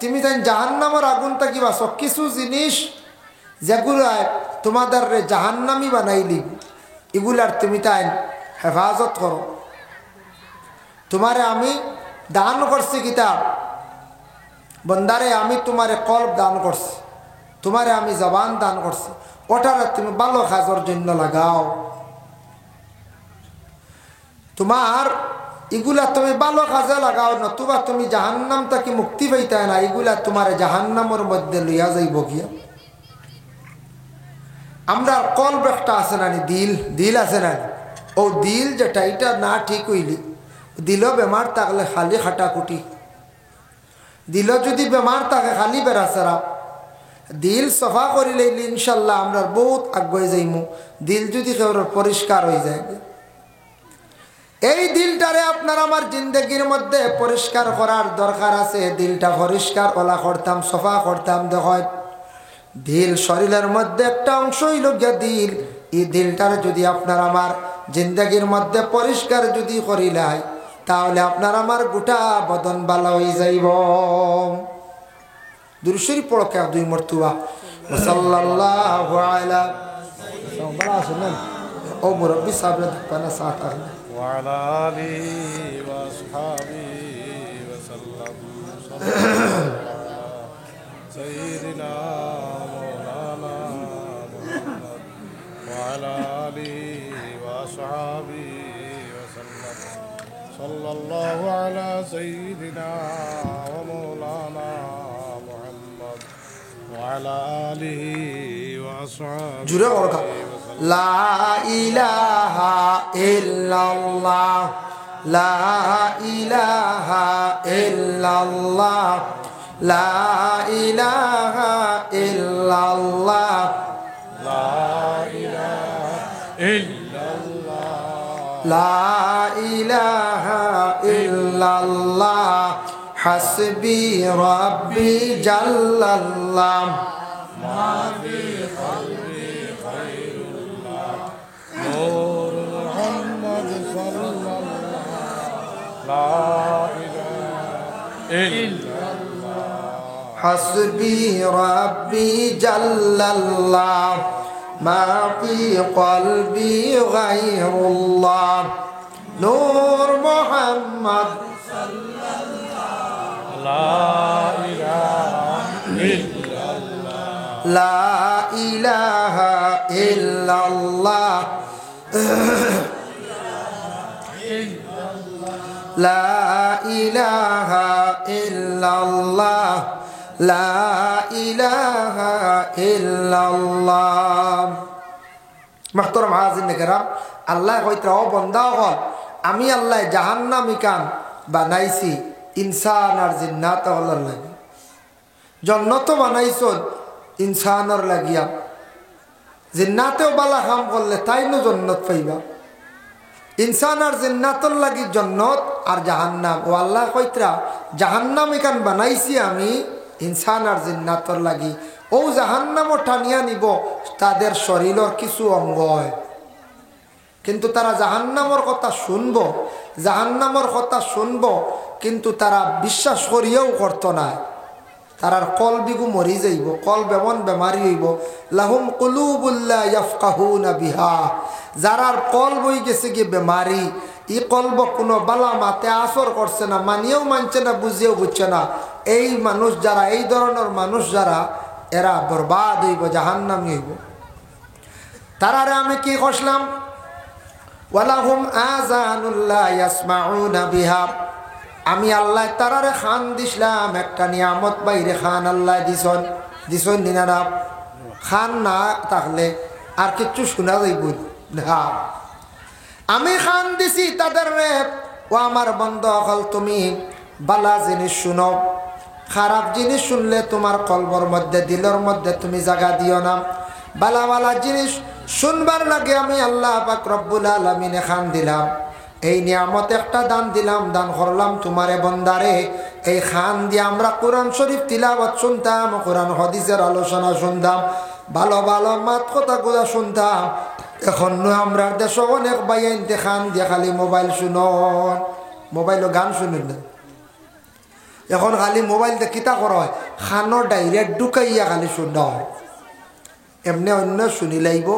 তুমি তাই জাহান্নামের আগুনটা কিবা সব কিছু জিনিস যেগুলায় তোমাদের জাহান্নামি বানাইলি এগুলার তুমি তাই হেফাজত করো। তোমারে আমি দান করছি কিতাব, বন্দারে আমি তোমারে কলব দান করছি, তোমারে আমি জবান দান করছি, ওটারে তুমি ভালো কাজের জন্য লাগাও। তোমার এগুলা তুমি ভালো কাজে লাগাও, নতুবা তুমি জাহান্নাম থেকে মুক্তি পাইতে না। এগুলা তোমার জাহান্নামের মধ্যে লইয়া যাইব গিয়া। আমরা কলব একটা আছে না, দিল আছে না, ও দিল যেটা এটা না ঠিক হইলি, দিল বেমার থাকলে খালি খাটাকুটি, দিল যদি বেমার থাকে খালি বেড়াচারা। দিল সফা করিলে ইনশাল্লাহ আমরা বহুত আগুয়ে যাইমু। দিল যদি কেউ পরিষ্কার হয়ে যায়, এই দিলটারে আপনার আমার জিন্দগির মধ্যে পরিষ্কার করার দরকার আছে। দিলটা পরিষ্কার ওলা করতাম, সফা করতাম। দেখো দিল শরীরের মধ্যে একটা অংশ হইল গিয়া দিল। এই দিলটার যদি আপনার আমার জিন্দগির মধ্যে পরিষ্কার যদি করিলাই, তাহলে আপনার আমার গোটা বদন ভালো হয়ে যাইব। দুরূদ শরীফ পড়ো কে 2 মরতবা সাল্লাল্লাহু আলা ও মুরব্বি সাহেব পানা সাথ আহলে وعلى آله وأصحابه وسلم سيدنا مولانا محمد وعلى آله وأصحابه وسلم صلى الله على سيدنا ومولانا محمد وعلى آله وأصحابه لا إله إلا الله لا إله إلا الله لا إله إلا الله لا إله إلا الله لا إله إلا الله حسبي ربي جل الله ما في قلبي خير الله نور محمد صلى الله لا إله إلا الله حسبي ربي جل الله ما في قلبي غير الله نور محمد صلى الله لا إله إلا الله لا إله إلا الله لا إله إلا الله لا إله إلا الله محترم হাজিরিন کرام আল্লাহ কইতা ও বান্দা হল আমি আল্লাহ জাহান্নামী কান বানাইছি ইনসান আর জিন্নাত হলার লাগি জান্নাত বানাইছো ইনসানর লাগিয়া জিন্নাতেও বালা কাম করলে তাইনো জান্নাত পাইবা ইনসান আর জিন্নাতর লাগি জান্নাত আর জাহান্নাম ও আল্লাহ কইতা জাহান্নাম এখান বানাইছি আমি ইনসান আর জিন্নাতর লাগি ও জাহান্নামও টানিয়া নিব তাদের শরীরের কিছু অঙ্গ হয় কিন্তু তারা জাহান্নামের কথা শুনবো জাহান্নামের কথা শুনবো কিন্তু তারা বিশ্বাস করিয়াও করতো না তারার কলবিগু মরি যাইব কলব এমন বেমারি হইব লাহুম কুলুবুল্লা ইয়াফকাহুনা বিহা যারার কলব হই গেছে কি বেমারি ই কলব কোনো বালা মাতে আসর করছে না মানিয়েও মানছে না বুঝিয়েও বুঝছে না এই মানুষ যারা এই ধরনের মানুষ যারা এরা বরবাদ হইব জাহান্নামী হইব তারারে আমি কি কষলাম, ওয়ালাহুম আযানুল্লাহ ইয়াসমাউনা বিহা, আমি আল্লাহ তারারে খান দিছিলাম, একটা নিয়ামত বাইরে খান আল্লাহ দিছন দিনা না, খান না থাকলে আর কিচ্ছু শোনা যাইব না। আমি খান দিছি তাদের রে, ও আমার বন্ধ হল তুমি বালা জিনিস শুনো, খারাপ জিনিস শুনলে তোমার কলবর মধ্যে দিলের মধ্যে তুমি জায়গা দিও না। বালা বালা জিনিস শুনবার লাগে আমি আল্লাহ পাক রব্বুল আলামিনে খান দিলাম। এই নিয়ামত একটা দান দিলাম, দান করলাম তোমারে বন্দারে। এই খান দিয়ে আমরা কোরআন শরীফ তিলাওয়াত শুনতাম, কোরআন হাদিসের আলোচনা শুনতাম, ভালো ভালো মাত কথাগুলো শুনতাম। এখন আমরা দেশে অনেক বাইনতে খান দিয়ে খালি মোবাইল শুনন, মোবাইলও গান শুনুন না। এখন খালি মোবাইল দিয়ে কিতা করা হয়, খানো ডাইরেক্ট ঢুকাইয়া খালি শুনতে হয়। এমনি অন্য শুনি লাইব,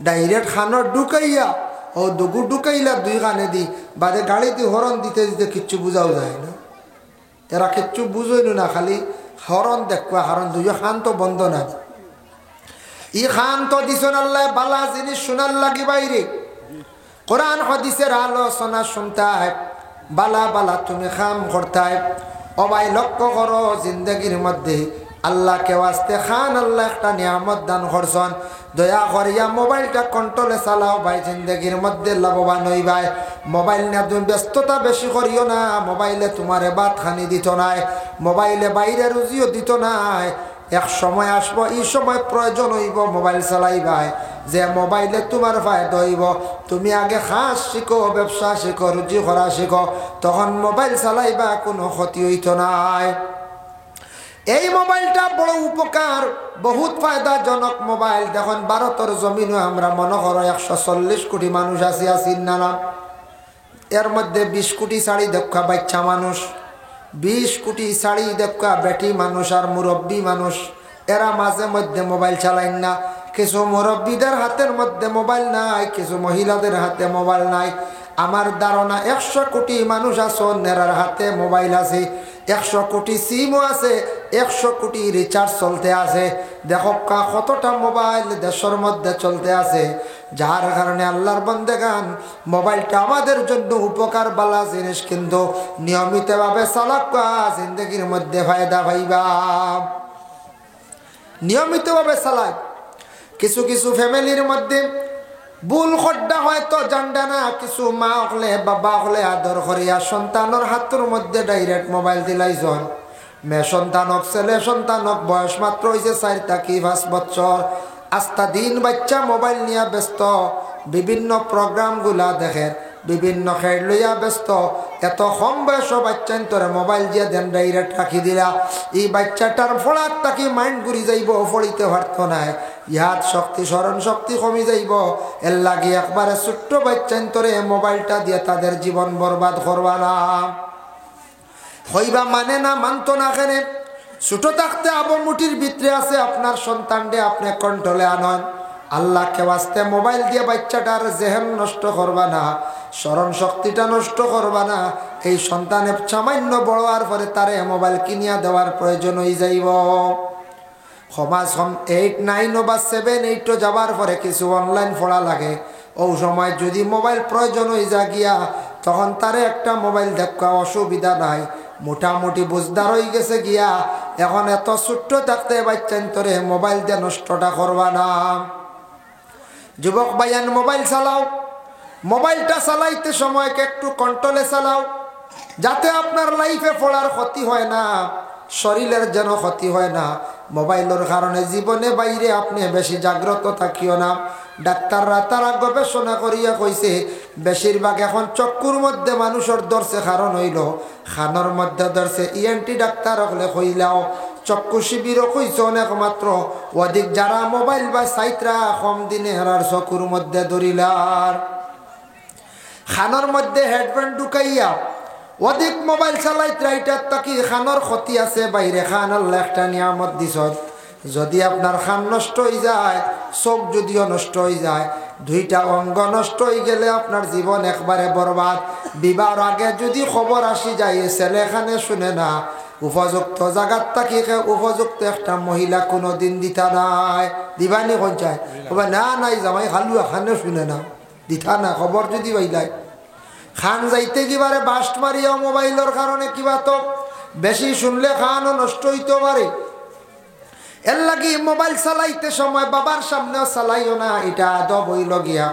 ডাইরেক্ট খানো ঢুকাইয়া, ও দুগু ঢুকাইলা দুই কানে দি বাদে গাড়িতে হরন দিতে দিতে কিচ্ছু বুঝাও যায় না। এরা কিচ্ছু বুঝইল না, খালি হরন দেখবা, হরন দুই খান তো বন্ধ না। ই খান তো দিছন আল্লাহ বালা জিনিস শোনার লাগি বাইরে, কোরআন হাদিসের আলোচনা শুনতাই, বালা বালা তুমি খাম করতাই। অবাই লক্ষ্য করো জিন্দগির মধ্যে আল্লাহকে ওয়াস্তে খান আল্লাহ একটা নিয়ামত দান করছেন, দয়া করিয়া মোবাইলটা কন্ট্রোলে চালাও ভাই, জিন্দগির মধ্যে লাভবান হই ভাই। মোবাইল নিয়ে তুমি ব্যস্ততা বেশি করিও না, মোবাইলে তোমার ভাত খানি দিত নাই, মোবাইলে বাইরে রুজিও দিত নাই। এক সময় আসবো, এই সময় প্রয়োজন হইব মোবাইল চালাইবাই, যে মোবাইলে তোমার ফায়দা হইব। তুমি আগে খাস শিখো, ব্যবসা শিখো, রুজি করা শিখো, তখন মোবাইল চালাইবা, কোনো ক্ষতি হইত নাই। এই মোবাইলটা বড় উপকার, বহুত ফায়দাজনক মোবাইল। দেখুন ভারতের জমিনে আমরা মনে করো 140 কোটি মানুষ আছি না, এর মধ্যে 20 কোটি শাড়ি দেখা বাচ্চা মানুষ, 20 কোটি শাড়ি দেখা বেটি মানুষ আর মুরব্বী মানুষ। এরা মাঝে মধ্যে মোবাইল চালাইন না। কিছু মুরব্বীদের হাতের মধ্যে মোবাইল নাই, কিছু মহিলাদের হাতে মোবাইল নাই। আমার ধারণা 100 কোটি মানুষ আছেন এরার হাতে মোবাইল আছে, 100 কোটি সিমও আছে, 100 কোটি রিচার্জ চলতে আছে। দেখো কতটা মোবাইল দেশের মধ্যে চলতে আছে, যার কারণে আল্লাহর বান্দাগান মোবাইলটা আমাদের জন্য উপকার বালা জিনিস, কিন্তু নিয়মিতভাবে চালাকা জিন্দগির মধ্যে ফায়দা পাইবা, নিয়মিতভাবে চালাক। কিছু কিছু ফ্যামিলির মধ্যে ভুল খড্ডা হয়তো জানডা না, কিছু মা হলে বাবা হলে আদর করিয়া সন্তানের হাতের মধ্যে ডাইরেক্ট মোবাইল দিলাইছন। মেয়ে সন্তানক ছেলে সন্তানক বয়স মাত্র হয়েছে 4 থেকে 5 বছর, আস্তা দিন বাচ্চা মোবাইল নিয়ে ব্যস্ত, বিভিন্ন প্রোগ্রামগুলা দেখে, বিভিন্ন খেল লইয়া ব্যস্ত। এত কম বয়স বাচ্চান তোরে মোবাইল দিয়ে দেন ডাইরেক্ট রাখি দিলা, এই বাচ্চাটার ফলার তাকে মাইন্ড ঘুরি যাইব, ফলিতে পারত না, ইয়াদ শক্তি স্মরণ শক্তি কমি যাইব। এর লাগে একবারে ছোট্ট বাচ্চান তোরে মোবাইলটা দিয়ে তাদের জীবন বরবাদ করবা না। হইবা মানে না, মানতো না। কেন ছোট থাকতে আবমুটির ভিতরে আছে, আপনার সন্তানকে আপনি কন্ট্রোলে আনন। আল্লাহকে বাঁচতে মোবাইল দিয়ে বাচ্চাটার জেহেন নষ্ট করবা না, স্মরণ শক্তিটা নষ্ট করবা না। এই সন্তানের সামান্য বড় হওয়ার পরে তারে মোবাইল কিনিয়া দেওয়ার প্রয়োজন হয়ে যাইব। সমাজ 8, 9 বা 7, 8 যাবার পরে কিছু অনলাইন পড়া লাগে, ও সময় যদি মোবাইল প্রয়োজন হয়ে যা গিয়া, তখন তারে একটা মোবাইল দেখা অসুবিধা নাই, মোটামুটি বুঝদার হয়ে গেছে গিয়া। এখন এত ছোট্ট থাকতে বাচ্চান তোরে মোবাইল দিয়ে নষ্টটা করবা না। যুবক ভাইয়ান মোবাইল চালাও, মোবাইলটা চালাইতে সময়কে একটু কন্ট্রোলে চালাও, যাতে আপনার লাইফে পড়ার ক্ষতি হয় না, শরীরের যেন ক্ষতি হয় না। মোবাইলের কারণে জীবনে বাইরে আপনি বেশি জাগ্রত থাকিও না। ডাক্তাররা তারা গবেষণা করিয়া কইছে, বেশিরভাগ এখন চক্ষুর মধ্যে মানুষের ধরছে, কারণ হইল খানোর মধ্যে ধরছে। ইএনটি ডাক্তার হলে কইলাও, চক্ষু শিবিরও কইছে অনেক মাত্র অধিক যারা মোবাইল বা সাইটরা কম দিনে হারার চকুর মধ্যে ধরিলার, খানোর মধ্যে হেডব্যান্ড ঢুকাইয়া অধিক মোবাইল চালাইত রাইটার তাকি খানোর ক্ষতি আছে। বাইরে খান আল্লাহ একটা নিয়ামত দিছ, যদি আপনার খান নষ্ট হয়ে যায়, চোখ যদিও নষ্ট হয়ে যায়, 2টা অঙ্গ নষ্ট হয়ে গেলে আপনার জীবন একবারে বরবাদ। বিবাহর আগে যদি খবর আসি যায় ছেলে খানে শুনে না, উপযুক্ত জায়গার থাকি উপযুক্ত একটা মহিলা কোনোদিন দিতা নাই। দিবানি কোন চায় না নাই জামাই খালু এখানে শুনে না দিতা না খবর যদি পাইলাই খান যাইতে কিবারে বাস্ট মারিয়া মোবাইলের কারণে কিবা তো বেশি শুনলে খানও নষ্ট হইতে পারে। এর লাগি মোবাইল চালাইতে সময় বাবার সামনেও চালাইও না, এটা আদব হইল গিয়া।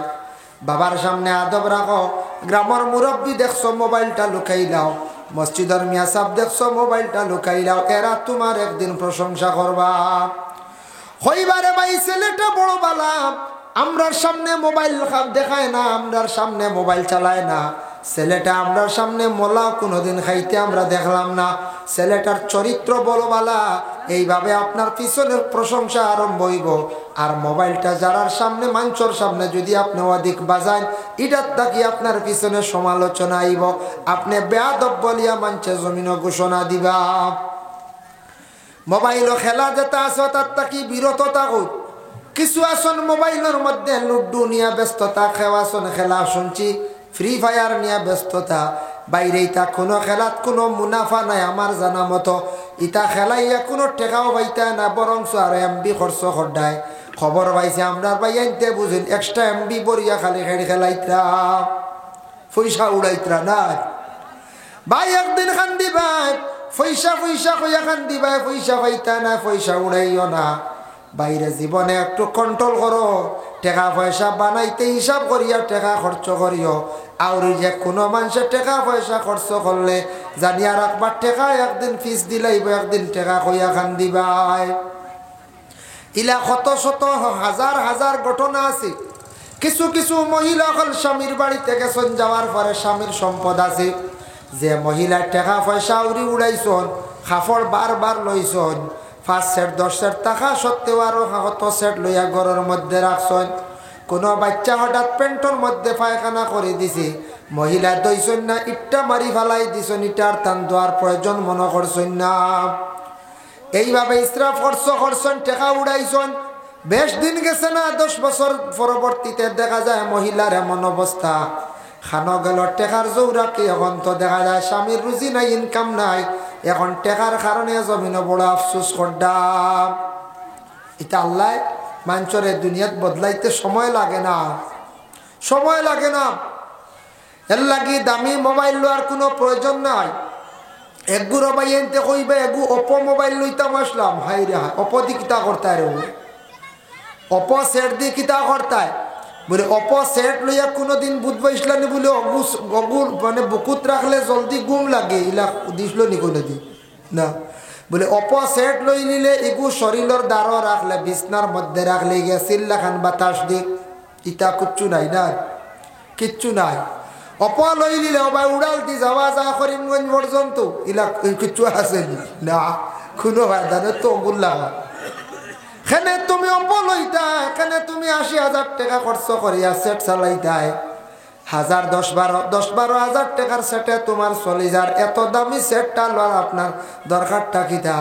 বাবার সামনে আদব রাখো। গ্রামের মুরব্বী দেখছো মোবাইলটা লুকাই দাও, মসজিদের মিয়া সাহেব দেখছো মোবাইলটা লুকাই দাও, এরা তোমার একদিন প্রশংসা করবা। হইবারে ভাই ছেলেটা বড় বালা, আমরার সামনে মোবাইল দেখায় না, আমরার সামনে মোবাইল চালায় না। ছেলেটা আমরার সামনে মোলাও কোনোদিন খাইতে আমরা দেখলাম না। ছেলেটার চরিত্র বড় বালা, এইভাবে আপনার পিছনের প্রশংসা আরম্ভ হইব। আর মোবাইলটা যারার সামনে মানুষের সামনে যদি আপনি অধিক বাজান, এটার থাকি আপনার পিছনে সমালোচনা আইব, আপনি বেয়াদব বলিয়া মানুষের জমিন ঘোষণা দিবা। মোবাইল খেলা যেটা আছে তার থাকি বিরত থাকুক। কিছু আসন মোবাইলের মধ্যে লুডু নিয়ে ব্যস্ততা, খেওয়াসন খেলা শুনছি, ফ্রি ফায়ার নিয়ে ব্যস্ততা। বাইরে ইতা কোনো খেলাত কোনো মুনাফা নাই আমার জানা মতো। ইতা খেলাইয়া কোনো টেকাও পাইতা না, বরং আর এমবি খরচ করডায়। খবর পাইছে আমরা ভাই আনতে বুঝেন এক্সট্রা এমবি বরিয়া খালি খেড়ি খেলাইতরা, পয়সা উড়াইতরা না ভাই। একদিন খান দিবাই পয়সা পয়সা কইয়া খান দিবাই, পয়সা পাইতা না, পয়সা উড়াইও না। বাইরে জীবনে একটু কন্ট্রোল করো, টাকা পয়সা বানাইতে হিসাব করিয়া টাকা খরচ করিও। আউরি যে কোনো মানুষের টাকা পয়সা খরচ করলে জানিয়া রাখবার, টাকা একদিন ফিস দিলাইব, একদিন টাকা কইয়া খান দিবাই। ইলা শত শত হাজার হাজার ঘটনা আছে। কিছু কিছু মহিলা হল স্বামীর বাড়িতে গেছেন, যাওয়ার পরে স্বামীর সম্পদ আছে, যে মহিলার টাকা পয়সা উড়ি উড়াইছন, কাপড় বারবার লইছন, 5 সেট 10 সেট টাকা সত্ত্বেও আরো কত সেট লইয়া ঘরের মধ্যে রাখছেন। কোনো বাচ্চা হঠাৎ পেন্টর মধ্যে পায়খানা করে দিছে, মহিলা দইছেন না, ইটটা মারি ফেলাই দিছেন, ইটার টান দেওয়ার প্রয়োজন মনে করছেন না। এইভাবে ইসরাফ করছেন, টাকা উড়াইছেন। বেশ দিন গেছে না, 10 বছর পরবর্তীতে দেখা যায় মহিলার এমন অবস্থা, খানো গেল টেকার জৌরাকি। এখন তো দেখা যায় স্বামীর রুজি নাই, ইনকাম নাই, এখন টেকার কারণে জমিন বড় আফসোস করলাম। এটা আল্লাহ মানুষের দুনিয়াত বদলাইতে সময় লাগে না, সময় লাগে না। এর লাগি দামি মোবাইল লওয়ার কোনো প্রয়োজন নাই। একগুড়ো ভাই এনতে কইবে এগু অপো মোবাইল লইতাম আসলাম, হাই রে হাই অপো দি কিতা করতায় রে, অপো সেট দি কিতা করতায় বলে অপো সেট লইয়া কোনোদিন বুধ ইসলানি বলে অগুর মানে বুকুত রাখলে জলদি গুম লাগে, ইলা দিছিল নি কোনোদিন না। বলে অপো সেট লই নিলে এগু শরীরের দ্বারও রাখলে, বিছনার মধ্যে রাখলে গিয়া চিল্লা খান বাতাস দিক, ইটা কিচ্ছু নাই না, কিচ্ছু নাই। অপো লই নিলে ভাই উড়াল দি যাওয়া যা করিমগঞ্জ পর্যন্ত, ইলা কিচ্ছু আছে না, কোনো ফায়দা নেই তো গুল্লা। এখানে তুমি অপো লইতা, এখানে তুমি 80,000 টাকা খরচ করিয়া সেট চালাইতায়, 1000 10-12 হাজার টাকার সেটে তোমার 40,000। এত দামি সেটটা লওয়ার আপনার দরকারটা কিতা?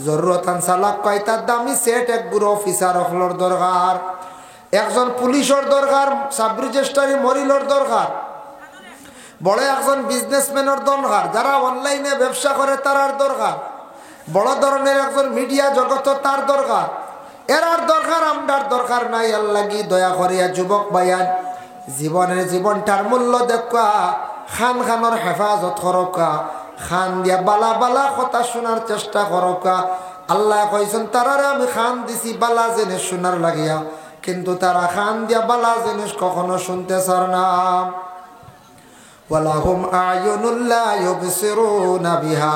জরুরতান চালাক কয়টার দামি সেট এক গুরু অফিসার হলর দরকার, একজন পুলিশের দরকার, সাব রেজিস্ট্রারি মরিলর দরকার, বড় একজন বিজনেসম্যানের দরকার, যারা অনলাইনে ব্যবসা করে তারার দরকার, বড় ধরনের একজন মিডিয়া জগত তার দরকার। এরার দরকার, আমরার দরকার নাই। আল্লাহি দয়া করিয়া যুবক ভাইয়ান, জীবনটার মূল্য দেখা, খান খানোর হেফাজত করকা, খান দিয়া বালা বালা কথা শোনার চেষ্টা করকা। আল্লাহ কইছেন তারারে আমি খান দিছি বালা জিনিস শোনার লাগিয়া, কিন্তু তারা খান দিয়া বালা জিনিস কখনো শুনতে চার না। ওয়ালাহুম আয়ুনুল লা ইউবসিরুনা বিহা,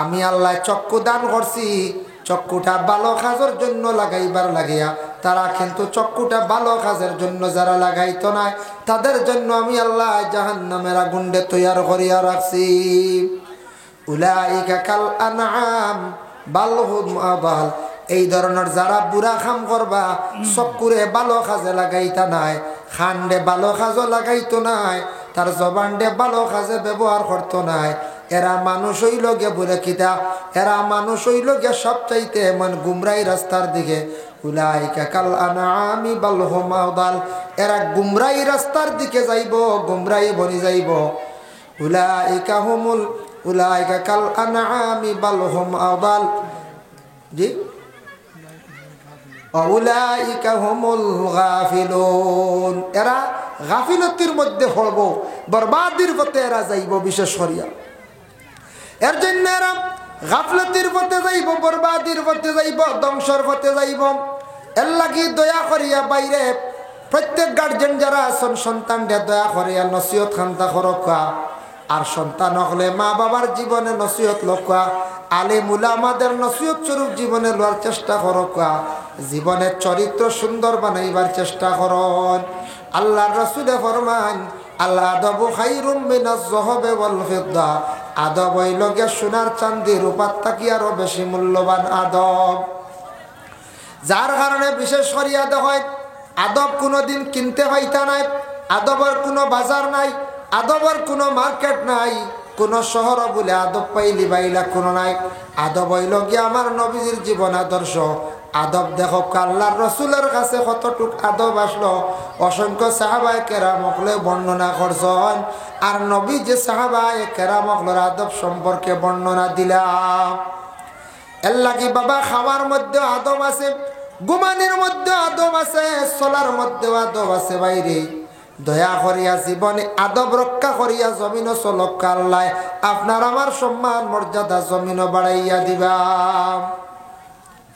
আমি আল্লাহ চক্ষু দান করছি, চক্ষুটা ভালো কাজের জন্য লাগাইবার লাগিয়া, তারা কিন্তু চক্ষুটা ভালো কাজের জন্য যারা লাগাইতো না, তাদের জন্য আমি আল্লাহ জাহান্নামের আগুনে তৈয়ার করিয়া রাখছি। উলাইকা কাল আনআম বাল হুম আদাল, এই ধরনের যারা বুড়া কাম করবা, চক্ষুরে ভালো কাজে লাগাইতা নাই, খান্ডে ভালো কাজও লাগাইতো নাই, তার জবানডে ভালো কাজে ব্যবহার করতো নাই, এরা মানুষ হইল গে বলে কিতা, এরা মানুষ হইল গে সবচাইতে এমন গুমরাই রাস্তার দিকে। উলাইকা কাল আনআমি বাল হুম আদাল, এরা গুমরাই রাস্তার দিকে যাইব, গুমরাই বনি যাইব। উলাইকা হুমুল উলাইকা কাল আনআমি বাল হুম আদাল জি উলাইকা হুমুল গাফিলুন এরা গাফিলতির মধ্যে পড়ব বরবাদির পথে এরা যাইব বিশেষ করিয়া এর জন্য এরা গাফলতির পথে যাইব বরবাদির পথে যাইব ধ্বংসর পথে যাইব এর লাগি দয়া করিয়া বাইরে প্রত্যেক গার্জেন যারা আছেন সন্তানদের দয়া করিয়া নসিহত খান্তা করকা আর সন্তান হলে মা বাবার জীবনে নসিহত লক্ষ্য আলেম উলামাদের নসিহত স্বরূপ জীবনে লওয়ার চেষ্টা করকা জীবনের চরিত্র সুন্দর বানাইবার চেষ্টা করন আল্লাহর রাসূলে ফরমান আল আদাবু খায়রুম মিনাজ যাহাবি ওয়াল ফিদ্দা আদব হইল গে সোনার চাঁদি রূপার থাকি আরো বেশি মূল্যবান আদব যার কারণে বিশেষ করিয়া হয় আদব কোনোদিন কিনতে পাইতা নাই আদবের কোনো বাজার নাই আদবের কোনো মার্কেট নাই কোন শহর বলে আদব পাইলি বাইলা কোনো নাই আদব হইল গিয়ে আমার নবীজির জীবন আদর্শ আদব দেখো আল্লাহর রাসূলের কাছে কতটুক আদব আসলো অসংখ্য সাহাবায়ে কেরাম হলে বর্ণনা করছেন আর নবী যে সাহাবায়ে কেরাম হলের আদব সম্পর্কে বর্ণনা দিলাম এর লাগি বাবা খাওয়ার মধ্যে আদব আছে ঘুমানির মধ্যে আদব আছে চলার মধ্যে আদব আছে বাইরে দয়া করিয়া জীবনে আদব রক্ষা করিয়া জমিন চলক আল্লাহ আপনার আমার সম্মান মর্যাদা জমিন বাড়াইয়া দিবা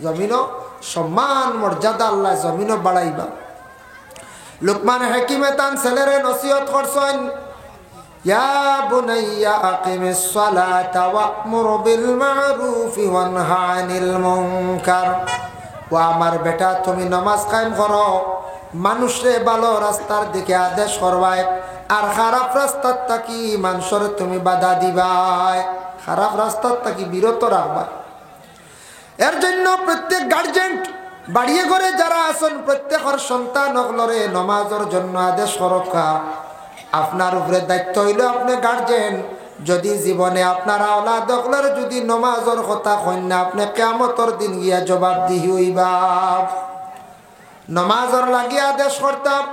জমিন সম্মান মর্যাদা আল্লাহ জমিন বাড়াইবা লুকমান হাকিমে তান ছেলেরে নসিহত করছেন ইয়া বুনাইয়া আকিমিস সালাতা ওয়া'মুর বিল মা'রুফি ওয়ানহা আনিল মুনকার ও আমার বেটা তুমি নামাজ কায়েম করো মানুষরে ভালো রাস্তার দিকে আদেশ করবাই আর খারাপ রাস্তার থাকি মানুষের তুমি বাধা দিবাই খারাপ রাস্তার থাকি বিরত রাখবা এর জন্য প্রত্যেক গার্জেন বাড়িয়ে ঘরে যারা আছেন প্রত্যেকের সন্তান হলরে নামাজের জন্য আদেশ করকা আপনার উপরে দায়িত্ব হইল আপনি গার্জেন যদি জীবনে আপনার আওলাদ হলরে যদি নামাজের কথা কন্যা আপনি কিয়ামতের দিন গিয়া জবাবদিহি হইবা নমাজর লাগিয়ে আদেশ করতাম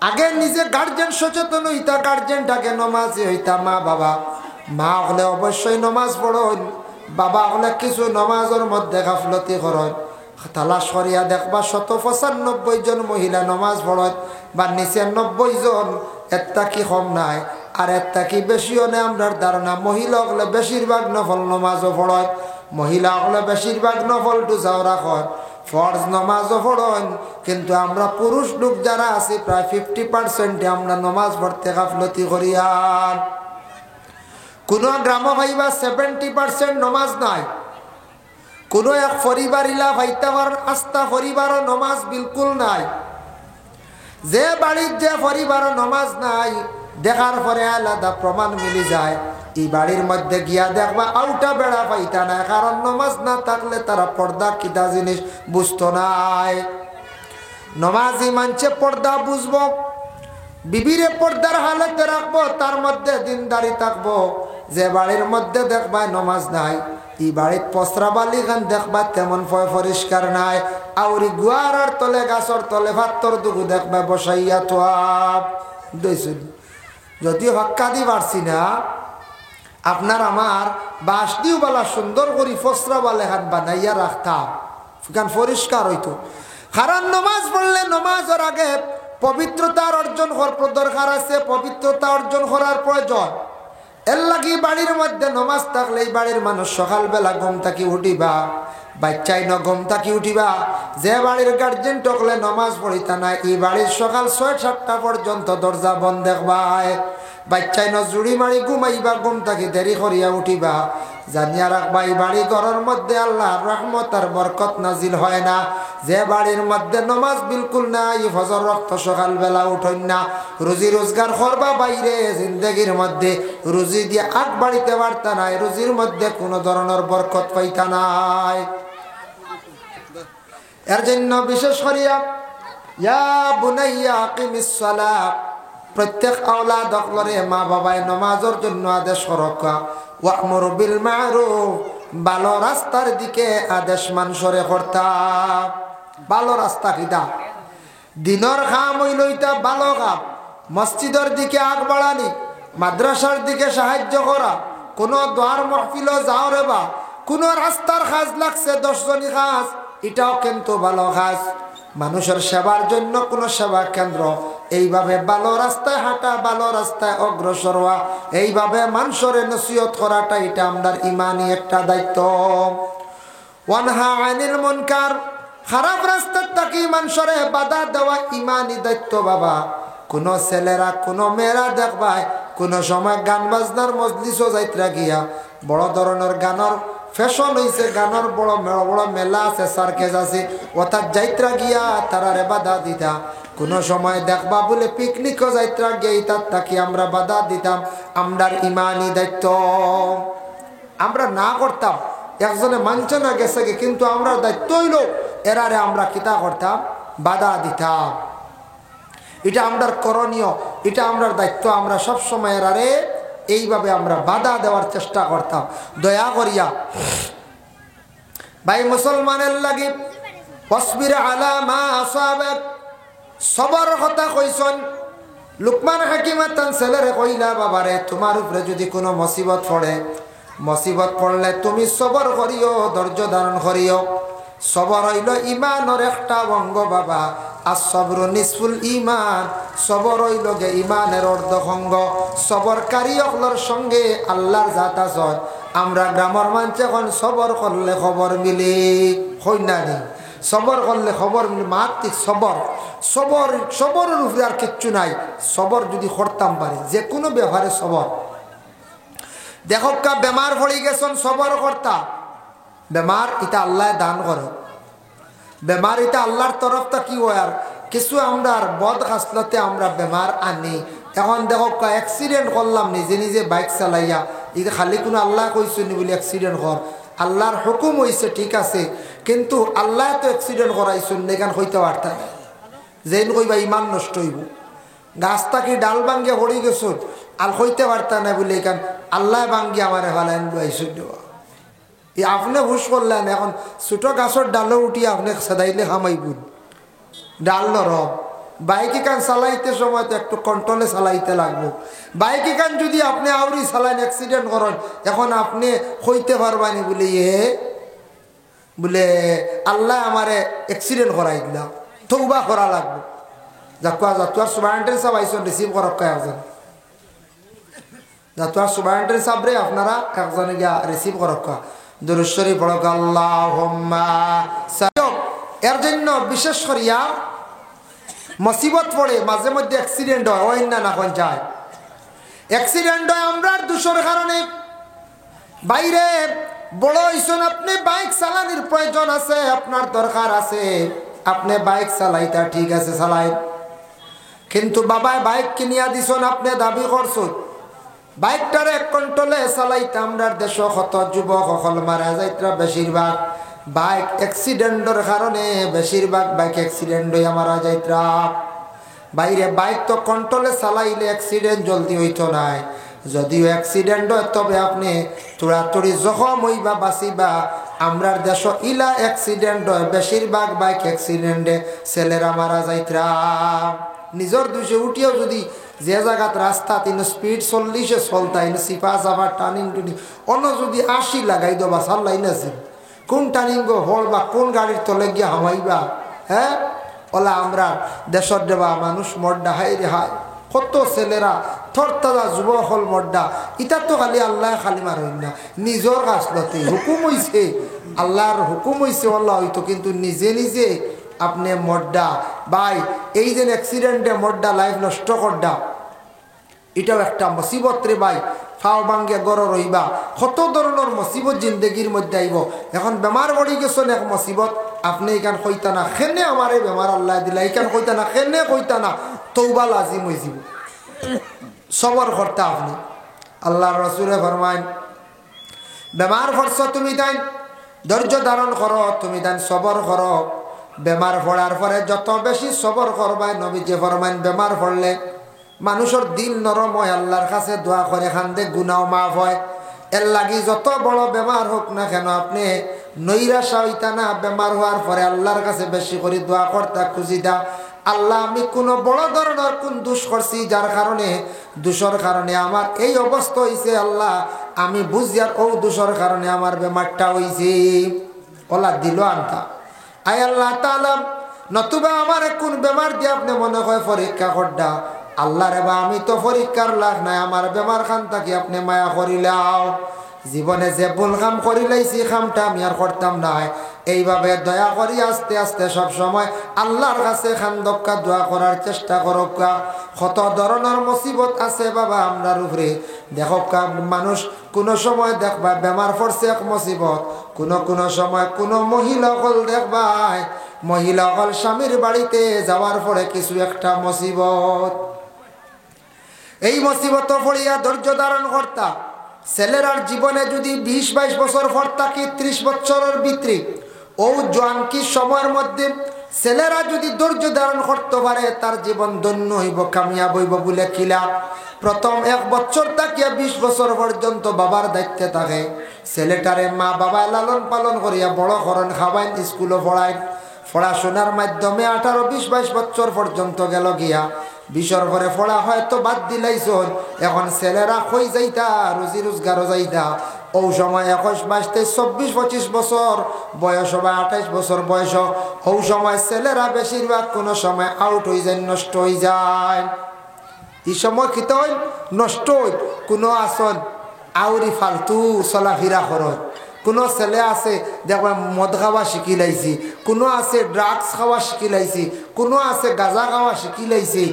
আগে নিজে গার্জেন সচেতন হইতা গার্জেনটাকে নমাজে হইতা মা বাবা মা হলে অবশ্যই নমাজ পড়ন বাবা হলে কিছু নমাজের মধ্যে গাফলতি করেন তালাশ করিয়া দেখবা 195 জন মহিলা নমাজ পড়েন বা নিচে 90 জন একটা কি কম নাই আর একটা কি বেশিও নেই আমরা ধারণা মহিলা হলে বেশিরভাগ নফল নমাজও পড়েন মহিলা হলে বেশিরভাগ নফল টুজাও রাখেন ফরজ নামাজও পড়েন কিন্তু আমরা পুরুষ লোক যারা আছি প্রায় 50% আমরা নামাজ পড়তে গাফলতি করিয়ান কোন গ্রাম ভাইবা 70% নামাজ নাই কোন এক পরিবার ইলা ভাইতাবার আস্থা পরিবারও নামাজ বিলকুল নাই যে বাড়ির যে পরিবারও নামাজ নাই দেখার পরে আলাদা প্রমাণ মিলি যায় এই বাড়ির মধ্যে গিয়া দেখবা আউটা বেড়া পাইতা না কারণ নামাজ না থাকলে তারা পর্দা কিতা জিনিস বুঝতো নাই নামাজি মানছে পর্দা বুঝবো বিবিরে পর্দার হালতে রাখবো তার মধ্যে দিনদারি থাকবো যে বাড়ির মধ্যে দেখবা নামাজ নাই এই বাড়ির পসরাবালি গান দেখবা তেমন পরিষ্কার নাই আউরি গুয়ারার তলে গাছর তলে ভাতর দুগু দেখবা বসাইয়া তো যদি হক্কা দি পারছি না আপনার আমার বাঁশ দিও বালা সুন্দর করে ফসরা বালে হাত বানাইয়া রাখতাম সেখান পরিষ্কার হইতো কারণ নমাজ পড়লে নমাজের আগে পবিত্রতার অর্জন করার দরকার আছে পবিত্রতা অর্জন করার প্রয়োজন এর লাগি বাড়ির মধ্যে নমাজ থাকলে এই বাড়ির মানুষ সকালবেলা ঘুম থাকি উঠিবা বাচ্চাই ন ঘুম থাকি উঠিবা যে বাড়ির গার্জেন টকলে নমাজ পড়িতা না এই বাড়ির সকাল 6-7টা পর্যন্ত দরজা বন্ধ দেখবাই বাচ্চাই ন জুড়ি মারি ঘুমাইবা ঘুম থাকি দেরি করিয়া উঠিবা জানিয়া রাখবা এই বাড়ি ঘরের মধ্যে আল্লাহর রহমত আর বরকত নাজিল হয় না যে বাড়ির মধ্যে নমাজ বিলকুল নাই ফজর রক্ত সকালবেলা উঠেন না রুজি রোজগার করবা বাইরে জিন্দগির মধ্যে রুজি দিয়ে আগ বাড়িতে পারতা নাই রুজির মধ্যে কোনো ধরনের বরকত পাইতা নাই এর জন্য বিশেষ করিয়া ইয়া বুনাইয়া আকিমিস সালাত প্রত্যেক আওলাদ হলরে মা বাবায় নামাজের জন্য আদেশ করকা ওয়া'মুর বিল মা'রুফ ভালো রাস্তার দিকে আদেশ মানুষরে করতা ভালো রাস্তা কিটা দিনের কাম হইলইতা ভালো কাম মসজিদের দিকে আগ বাড়ানি মাদ্রাসার দিকে সাহায্য করা কোনো দোয়ার মহফিল যাও রে বা, কোনো রাস্তার কাজ লাগছে 10 জনই কাজ, এটাও কিন্তু ভালো কাজ। মানুষের সেবার জন্য কোনো সেবা কেন্দ্র, এইভাবে ভালো রাস্তায় হাঁটা, ভালো রাস্তায় অগ্রসর হওয়া, এইভাবে মানুষের নসিহত করাটা এটা আমাদের ইমানি একটা দায়িত্ব। ওয়ানহা আনিল মুনকার, খারাপ রাস্তার থেকে মানুষের বাধা দেওয়া ইমানি দায়িত্ব বাবা। কোন ছেলেরা কোন মেয়েরা দেখবায় কোন সময় গান বাজনার মজলিসও যাইত্রা গিয়া, বড় ধরনের গানের ফ্যাশন হয়েছে, গানের বড় বড় মেলা আছে, সার্কেস আছে, অর্থাৎ যাইত্রা গিয়া তারারে বাধা দিতা। কোন সময় দেখবা বলে পিকনিকও যাইত্রা গিয়ে তার তাকে আমরা বাধা দিতাম। আমরার ইমানি দায়িত্ব আমরা না করতাম, একজনে মানছে না গেছে, কিন্তু আমরা দায়িত্ব হইল এরারে আমরা কিতা করতাম, বাধা দিতাম। এটা আমরার করণীয়, এটা আমরার দায়িত্ব। আমরা সব সময় এরারে এইভাবে আমরা বাধা দেওয়ার চেষ্টা করতাম। দয়া করিয়া ভাই মুসলমানের লাগি ওয়াসবির আলা মা আসাবাক, সবর কথা কইছেন লুকমান হাকিম তান ছেলেরে কইলা, বাবারে তোমার উপরে যদি কোনো মুসিবত পড়ে, মুসিবত পড়লে তুমি সবর করিও, ধৈর্য ধারণ করিও। সবর হইল ইমানের একটা অঙ্গ বাবা। আর সবর নিসফুল ইমান, সবর হইল গে ইমানের অর্ধভঙ্গ। সবরকারী অকলর সঙ্গে আল্লাহর জাত আছে। আমরা গ্রামের মানুষ এখন সবর করলে খবর মিলে হইনানি, সবর করলে খবর মিলে মাত্রিক সবর। সবর সবরের উপরে আর কিচ্ছু নাই। সবর যদি করতাম পারি যে কোনো ব্যাপারে সবর। দেখো কা বেমার পড়ে গেছেন, সবর করতা। বেমার এটা আল্লাহ দান করে, বেমার এটা আল্লাহর তরফটা কি হয়। আর কিছু আমরা বদ খাসলতে আমরা বেমার আনি। এখন দেখো অ্যাক্সিডেন্ট করলাম নিজে নিজে বাইক চালাইয়া, এটা খালি কোনো আল্লাহ কইসনি বলে অ্যাক্সিডেন্ট কর, আল্লাহর হুকুম হয়েছে ঠিক আছে, কিন্তু আল্লাহ তো অ্যাক্সিডেন্ট করাইছেন এখান হইতে পারত না। যেন কইবা ইমান নষ্ট হইব, গাছটা কি ডাল ভাঙ্গিয়া পড়ে গেছ আর হইতে পারত না বলে এখান আল্লাহ ভাঙ্গি আমার ভালাইন আইসুন দেওয়া। আপনি হুশ করলেন, এখন ছোট গাছের ডালও উঠিয়ে আপনি সেদাইলে খামাইবুন, ডাল নরম। বাইক কান চালাইতে সময় তো একটু কন্ট্রোলে চালাইতে লাগবো। বাইক কান যদি আপনি আউরি চালাইন অ্যাক্সিডেন্ট করেন, এখন আপনি হইতে পারবানি বলে বলে আল্লাহ আমারে অ্যাক্সিডেন্ট করাই দিলাম, তৌবা করা লাগবে। জাতুয়ার সুবাইন্টের সাহেব আইসন রিসিভ করক একজন, জাতুয়ার সুবাইন্টের সাহেব রে আপনারা একজনে গিয়া রিসিভ করক দুরূদ শরীফ পড়ক আল্লাহুম্মা সাল্লি। এর জন্য বিশেষ করিয়া মুসিবত পড়ে মাঝে মধ্যে অ্যাক্সিডেন্ট হয়, ওই না এখন যায় অ্যাক্সিডেন্ট হয় আমরা দূষণের কারণে। বাইরে বড় হইছেন, আপনি বাইক চালানোর প্রয়োজন আছে, আপনার দরকার আছে, আপনি বাইক চালাইতা ঠিক আছে চালাই, কিন্তু বাবায় বাইক কিনিয়া দিছেন, আপনি দাবি করছেন বাইকটার এক কন্ট্রোলে চালাইতে। আমরা দেশ কত যুবক সকল মারা যাইতরা, বেশিরভাগ বাইক অ্যাক্সিডেন্টের কারণে, বেশিরভাগ বাইক অ্যাক্সিডেন্ট হইয়া মারা যাইতরা। বাইরে বাইক তো কন্ট্রোলে চালাইলে অ্যাক্সিডেন্ট জলদি হইতো নাই, যদিও অ্যাক্সিডেন্ট হয় তবে আপনি তোড়াতড়ি জখম হইবা বাঁচিবা। আমরার দেশ ইলা অ্যাক্সিডেন্ট হয়, বেশিরভাগ বাইক অ্যাক্সিডেন্টে ছেলেরা মারা যাইতরা। নিজের দুষে উঠিয়াও যদি যে জায়গাত রাস্তা তিন স্পিড 40-এ চলতাই, সিপা যাবার টার্নিং টুনি অন্য যদি 80 লাগাই দেবা চাল্লাই নাছিল, কোন টার্নিং গো হল বা কোন গাড়ির তলে গিয়া হামাইবা। হ্যাঁ ওলা আমরা দেশর দেবা মানুষ মর্ডা হাই রে হাই, কত ছেলেরা থরতাজা যুবক হল মর্ডা। ইটা তো খালি আল্লাহ খালি মারইন না, নিজের গাছলতে হুকুম হইছে, আল্লাহর হুকুম হইছে আল্লাহ হইতো, কিন্তু নিজে নিজে আপনি মর্ডা। ভাই এই যে অ্যাক্সিডেন্টে মর্ডা লাইফ নষ্ট করডা, এটাও একটা মুসিবত রে ভাই। ফাও ভাঙ্গে গড় রইবা, কত ধরনের মুসিবত জিন্দগির মধ্যে আইব। এখন বেমার পড়ি গেছেন এক মুসিবত, আপনি এখান কইতা না খেনে আমার এই বেমার আল্লাহ দিলা, এখান কইতা না খেনে কইতা না, তৌবা লাজিম হয়ে যাব। সবর করতে আপনি আল্লাহর রাসূলে ফরমায় বেমার পড়ছ তুমি তাই ধৈর্য ধারণ করো, তুমি তাই সবর করো। বেমার পড়ার পরে যত বেশি সবর করবাই, নবীজি ফরমায় বেমার পড়লে মানুষের দিল নরম হয়, আল্লাহর কাছে দোয়া করে খান্দে গুনাও মাফ হয়। এর লাগি যত বড় বেমার হোক না কেন আপনি নৈরাশা হইতা না। বেমার হওয়ার পরে আল্লাহর কাছে বেশি করে দোয়া করতে খুঁজি দা, আল্লাহ আমি কোনো বড় ধরনের কোন দোষ করছি যার কারণে, দোষের কারণে আমার এই অবস্থা হয়েছে, আল্লাহ আমি বুঝিয়ার ও দোষর কারণে আমার বেমারটা হইছে ওলা দিল আনতা আয় আল্লাহ তাআলা নতুবা আমার কোন বেমার দিয়ে আপনি মনে হয় পরীক্ষা করডা আল্লাহ রে বা আমি তো পরীক্ষার লাগ নাই আমার বেমার খান থাকি আপনি মায়া করিলাও জীবনে যে ভুল কাম করিলাইছি কামটা আমি আর করতাম না এইভাবে দয়া করি আস্তে আস্তে সব সময় আল্লাহর কাছে খান্দক্কা দোয়া করার চেষ্টা করক্কা কত ধরনের মুসিবত আছে বাবা আমরার উপরে দেখক্কা মানুষ কোনো সময় দেখবা বেমার পড়ছে এক মুসিবত কোনো সময় কোনো মহিলা হল দেখবাই মহিলা হল স্বামীর বাড়িতে যাওয়ার পরে কিছু একটা মুসিবত এই মুসিবত পড়িয়া ধৈর্য ধারণ করতা ছেলেরার জীবনে যদি 20-22 বছর পর থাকি 30 বছরের ভিতরে ও জোয়ানকি সময়ের মধ্যে ছেলেরা যদি ধৈর্য ধারণ করতে পারে তার জীবন ধন্য হইব কামিয়াব হইব বলে কিলা প্রথম 1 বছর থাকিয়া 20 বছর পর্যন্ত বাবার দায়িত্বে থাকে ছেলেটারে মা বাবা লালন পালন করিয়া বড় করেন খাওয়াইন স্কুলে পড়ায় পড়াশোনার মাধ্যমে 18-20-22 বছর পর্যন্ত গেল গিয়া 20 পরে পড়া হয়তো বাদ দিলাইছ এখন ছেলেরা কই যাইতা রুজি রোজগারও যাইতা ও সময় 21-22-23-24-25 বছর বয়স হবে 28 বছর বয়স ও সময় ছেলেরা বেশিরভাগ কোনো সময় আউট হয়ে যায় নষ্ট হয়ে যায় এই সময় কি তো নষ্ট হই কোনো আসন আউরি ফালতু চলাফেরা করত কোনো ছেলে আছে দেখবা মদ খাওয়া শিখি লাইছি কোনো আছে ড্রাগস খাওয়া শিখি লাইছি কোনো আছে গাঁজা খাওয়া শিখি লাইছি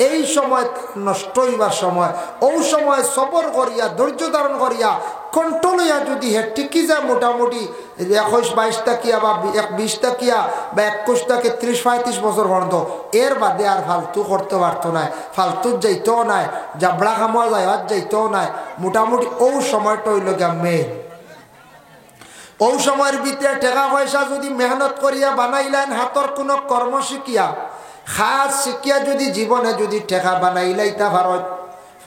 এই সময় নষ্ট হইবার সময় ও সময় সবর করিয়া ধৈর্য ধারণ করিয়া কন্ট্রোল হইয়া যদি হে টিকি যায় মোটামুটি 21-22 টাকিয়া বা 20 টাকিয়া বা 21 টাকে 30-35 বছর পর্যন্ত এর বাদে আর ফালতু করতে পারতো না ফালতু যাইতেও নাই জাবড়া খামোয়া যাইতেও নাই মোটামুটি ও সময়টা হইল গিয়া মেয়ে ও সময়ের ভিতরে টাকা পয়সা যদি মেহনত করিয়া বানাইলেন হাতর কোনো কর্ম শিখিয়া খাস শিখিয়া যদি জীবনে যদি টাকা বানাইলাইতা ভারত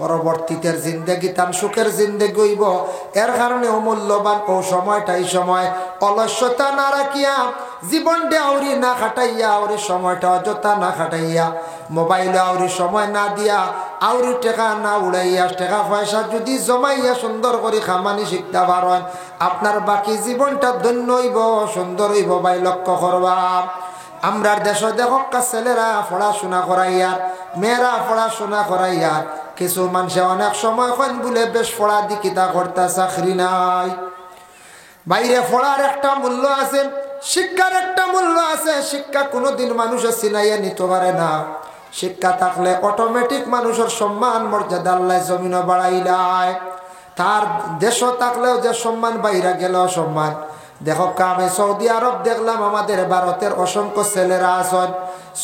পরবর্তীতে জিন্দেগি তান সুখের জিন্দেগি হইব এর কারণে অমূল্যবান ও সময়টাই সময় অলস্যতা না রাখিয়া জীবনটা আউরি না খাটাইয়া আউরি সময়টা অযথা না খাটাইয়া মোবাইলে আউরি সময় না দিয়া আউরি টাকা না উড়াইয়া টাকা পয়সা যদি জমাইয়া সুন্দর করে খামানি শিখতে পারেন আপনার বাকি জীবনটা ধন্য হইব সুন্দর হইব ভাই লক্ষ্য করবা আমরা দেশ দেখা ছেলেরা পড়াশোনা করাইয়া মেয়েরা পড়াশোনা করাইয়া কিছু মানুষে অনেক সময় কইন বলে বেশ পড়া দিকিতা করতে চাকরি নাই বাইরে পড়ার একটা মূল্য আছে শিক্ষার একটা মূল্য আছে শিক্ষা কোনোদিন মানুষের চিনাইয়া নিতে পারে না শিক্ষা থাকলে অটোমেটিক মানুষের সম্মান মর্যাদা আল্লাহ জমিনও বাড়াইলায় তার দেশও থাকলেও যে সম্মান বাইরে গেলেও সম্মান দেখো আমি সৌদি আরব দেখলাম আমাদের ভারতের অসংখ্য ছেলেরা আছেন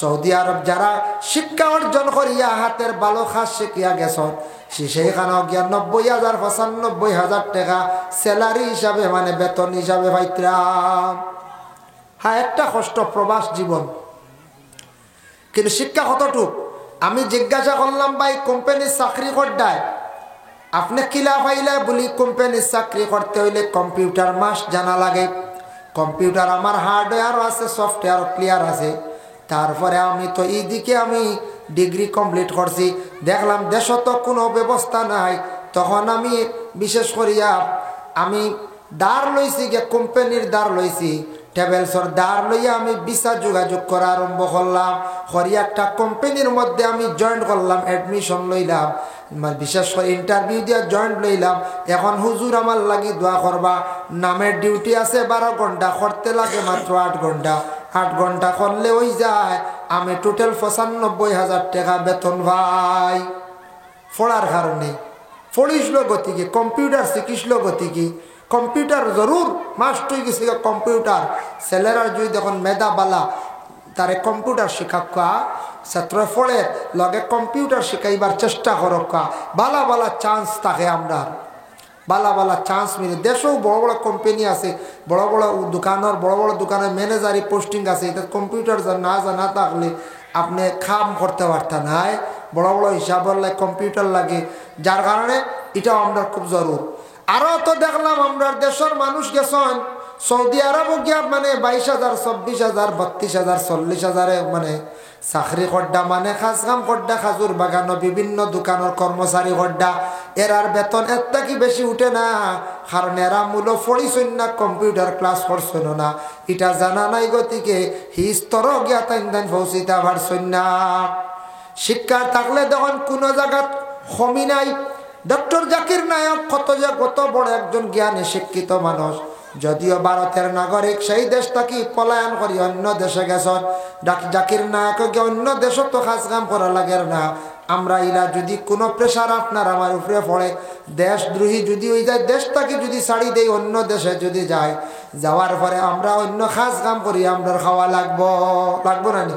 সৌদি আরব যারা শিক্ষা অর্জন করিয়া হাতের ভালো কাজ শিখিয়া গেছেন সেইখানে গিয়া 90,000-95,000 টাকা স্যালারি হিসাবে মানে বেতন হিসাবে পাইতাম হ্যাঁ একটা কষ্ট প্রবাস জীবন কিন্তু শিক্ষা কতটুক আমি জিজ্ঞাসা করলাম ভাই কোম্পানির চাকরি করডায় আপনি কিলা পাইলে বলি কোম্পানির চাকরি করতে হইলে কম্পিউটার মাস জানা লাগে কম্পিউটার আমার হার্ডওয়্যারও আছে সফটওয়্যারও ক্লিয়ার আছে তারপরে আমি তো এইদিকে আমি ডিগ্রি কমপ্লিট করছি দেখলাম দেশে তো কোনো ব্যবস্থা নাই তখন আমি বিশেষ করিয়া আমি দাঁড় লইছি গিয়ে কোম্পানির দাঁড় লইছি ট্রাভেলসর দাঁড় লইয়া আমি ভিসা যোগাযোগ করা আরম্ভ করলাম করিয়া একটা কোম্পানির মধ্যে আমি জয়েন করলাম অ্যাডমিশন লইলাম বিশেষ করে ইন্টারভিউ দিয়ে জয়েন্ট লইলাম এখন হুজুর আমার লাগি দোয়া করবা নামের ডিউটি আছে 12 ঘন্টা করতে লাগে মাত্র 8 ঘন্টা 8 ঘন্টা করলে ওই যায় আমি টোটাল 95,000 টাকা বেতন ভাই পড়ার কারণে পড়িসলো গতিকে কম্পিউটার শিখিসলো গতিকে কম্পিউটার জরুর মাস্ট হয়ে গেছে কম্পিউটার ছেলেরা যদি দেখুন মেধা বালা তারে কম্পিউটার শিখাক্কা ছাত্র পড়ে লগে কম্পিউটার শিখাইবার চেষ্টা করক্কা বালা বালা চান্স থাকে আমরা বালা বালা চান্স মিলে দেশেও বড় বড় কোম্পানি আছে বড় বড় দোকানের ম্যানেজারি পোস্টিং আছে এটা কম্পিউটার না জানা থাকলে আপনি কাম করতে পারতেন হয় বড় বড় হিসাবের লাগে কম্পিউটার লাগে যার কারণে এটাও আমরা খুব জরুর আরও তো দেখলাম আমরা দেশের মানুষ গেছেন সৌদি আরব গিয়া মানে 22,000 24,000 32,000 40,000 মানে চাকরি করডা মানে খাস কাম করডা, খাজুর বাগানো বিভিন্ন দোকানের কর্মচারী করডা, এরার বেতন এত কি বেশি উঠে না, কারণ এরা মূল পড়িছই না, কম্পিউটার ক্লাস করছেন না, এটা জানা নাই, গতিকে হি স্তর জ্ঞাত ইন্দান পৌঁছিতে পারছেন না। শিক্ষা থাকলে দেখুন কোনো জায়গাত কমি নাই। ডক্টর জাকির নায়ক কত বড় একজন জ্ঞানী শিক্ষিত মানুষ, যদিও ভারতের নাগরিক, সেই দেশ থেকে পলায়ন করি অন্য দেশে গেছেন। জাকির নায়ককে অন্য দেশও তো কাজ কাম করা লাগে না। আমরা ইলা যদি কোনো প্রেশার আপনার আমার উপরে পড়ে, দেশদ্রোহী যদি ওই যায়, দেশটাকে যদি ছাড়ি দেই, অন্য দেশে যদি যায়, যাওয়ার পরে আমরা অন্য কাজ কাম করি, আমরা খাওয়া লাগবো না নি?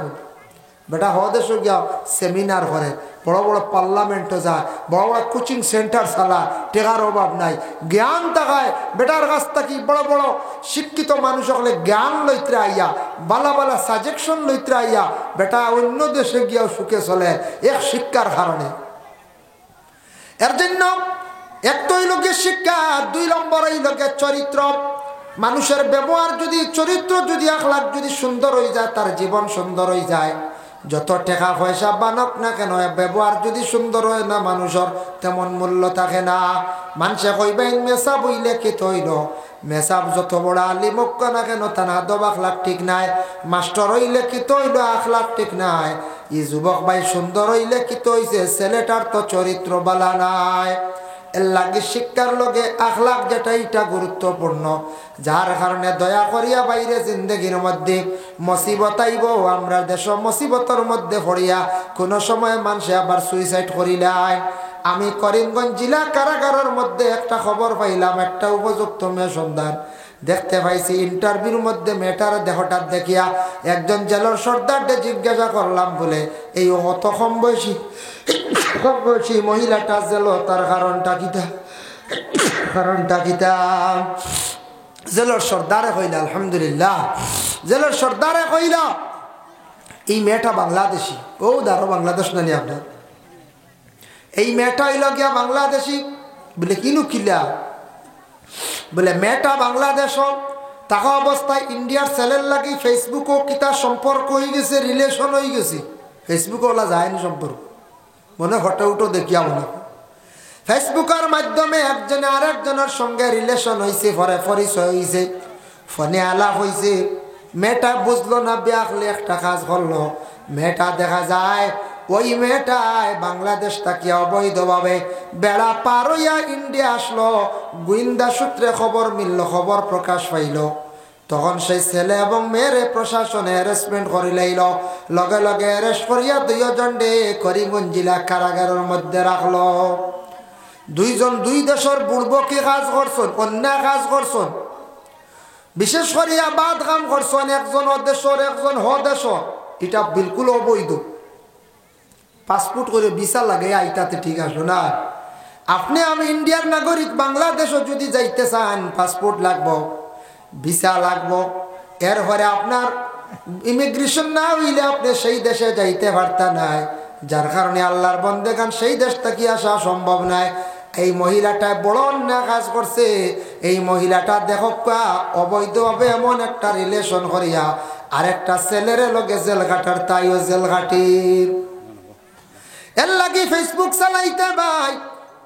বেটা হদেশ গিয়া সেমিনার করে, বড় বড় পার্লামেন্টে যায়, বড় বড় কোচিং সেন্টার চালা, টেকার অভাব নাই, জ্ঞান থাকায় বেটার কাছ থাকি বড় বড় শিক্ষিত মানুষ হলে জ্ঞান লইতে আইয়া, বালা বালা সাজেকশন লইতে আইয়া, বেটা অন্য দেশে গিয়াও সুখে চলে এক শিক্ষার কারণে। এর জন্য এক তো এই লোকের শিক্ষা, 2 নম্বর এই লোকের চরিত্র। মানুষের ব্যবহার যদি, চরিত্র যদি, আখলাক যদি সুন্দর হয়ে যায়, তার জীবন সুন্দর হয়ে যায়। যত টাকা পয়সা বানক না কেন, ব্যবহার যদি সুন্দর হয় না, মানুষের তেমন মূল্য থাকে না। মানুষে কইবেন মেসাব হইলে কি তৈল, মেসাব যত বড় আলিম হোক না কেন, তার আদব আখলাক ঠিক নাই। মাস্টার হইলে কি তৈল, আখলাক ঠিক নাই। ই যুবক ভাই সুন্দর হইলে কি তৈছে, ছেলেটার তো চরিত্র বালা নাই। এর লাগে শিক্ষার লগে আখলাক যেটা, এটা গুরুত্বপূর্ণ। যার কারণে দয়া করিয়া বাইরে জিন্দগির মধ্যে মুসিবত আইব, আমরা দেশ মুসিবতের মধ্যে পড়িয়া কোনো সময় মানুষে আবার সুইসাইড করিলাই। আমি করিমগঞ্জ জেলা কারাগারের মধ্যে একটা খবর পাইলাম, একটা উপযুক্ত মেয়ে সন্ধান দেখতে পাইছি। ইন্টারভিউর মধ্যে মেয়েটার দেহটা দেখিয়া একজন জেলার সর্দারকে জিজ্ঞাসা করলাম, বলে এই অত কম বয়সী মহিলাটা জেল, তার কারণটা কিতা? জেলার সর্দারে কইলা, আলহামদুলিল্লাহ, জেলার সর্দারে কইলা এই মেয়েটা বাংলাদেশি। ও দাঁড়ো, বাংলাদেশ নানি আপনার? এই মেয়েটা হইল গিয়া বাংলাদেশি। বলে কিনু কিলা? বলে মেয়েটা বাংলাদেশ, থাকা অবস্থায় ইন্ডিয়ার ছেলের লাগি ফেসবুকও কিতা সম্পর্ক হয়ে গেছে, রিলেশন হয়ে গেছে। ফেসবুকে ওলা যায়নি সম্পর্ক, মনে ফটো উটো দেখিয়া মনে ফেসবুকের মাধ্যমে একজনে আরেকজনের সঙ্গে রিলেশন হয়েছে, পরে পরিচয় হয়েছে, ফোনে আলাপ হয়েছে। মেয়েটা বুঝলো না, বিয়াখলে একটা কাজ করলো। মেয়েটা দেখা যায় ওই মেয়েটায় বাংলাদেশ থেকে অবৈধভাবে বেড়া পার হইয়া ইন্ডিয়া আসলো। গোয়েন্দা সূত্রে খবর মিলল, খবর প্রকাশ পাইল। তখন সেই ছেলে এবং মেয়েরে প্রশাসনে অ্যারেস্টমেন্ট করে লাইল। লগে লগে অ্যারেস্ট করিয়া 2 জনকে করিমগঞ্জ জেলা কারাগারের মধ্যে রাখলো। 2 জন 2 দেশের বুড়বকি কাজ করছেন, অন্যায় কাজ করছেন, বিশেষ করিয়া বাদ কাম করছেন। একজন অদেশর, একজন হদেশর। এটা বিলকুল অবৈধ। পাসপোর্ট করে ভিসা লাগে আইতাতে ঠিক আছে না? আপনি আমি ইন্ডিয়ার নাগরিক, বাংলাদেশও যদি যাইতে চান পাসপোর্ট লাগবো, ভিসা লাগবো। এরপরে আপনার ইমিগ্রেশন না হইলে আপনি সেই দেশে যাইতে পারতা নাই। যার কারণে আল্লাহর বন্দেগান সেই দেশ থেকে আসা সম্ভব নয়। এই মহিলাটা বড় অন্যায় কাজ করছে। এই মহিলাটা দেখো অবৈধভাবে এমন একটা রিলেশন করিয়া আরেকটা ছেলের লগে জেল ঘাটার, তাইও জেল ঘাটির। এর লাগি ফেসবুক চালাইতে ভাই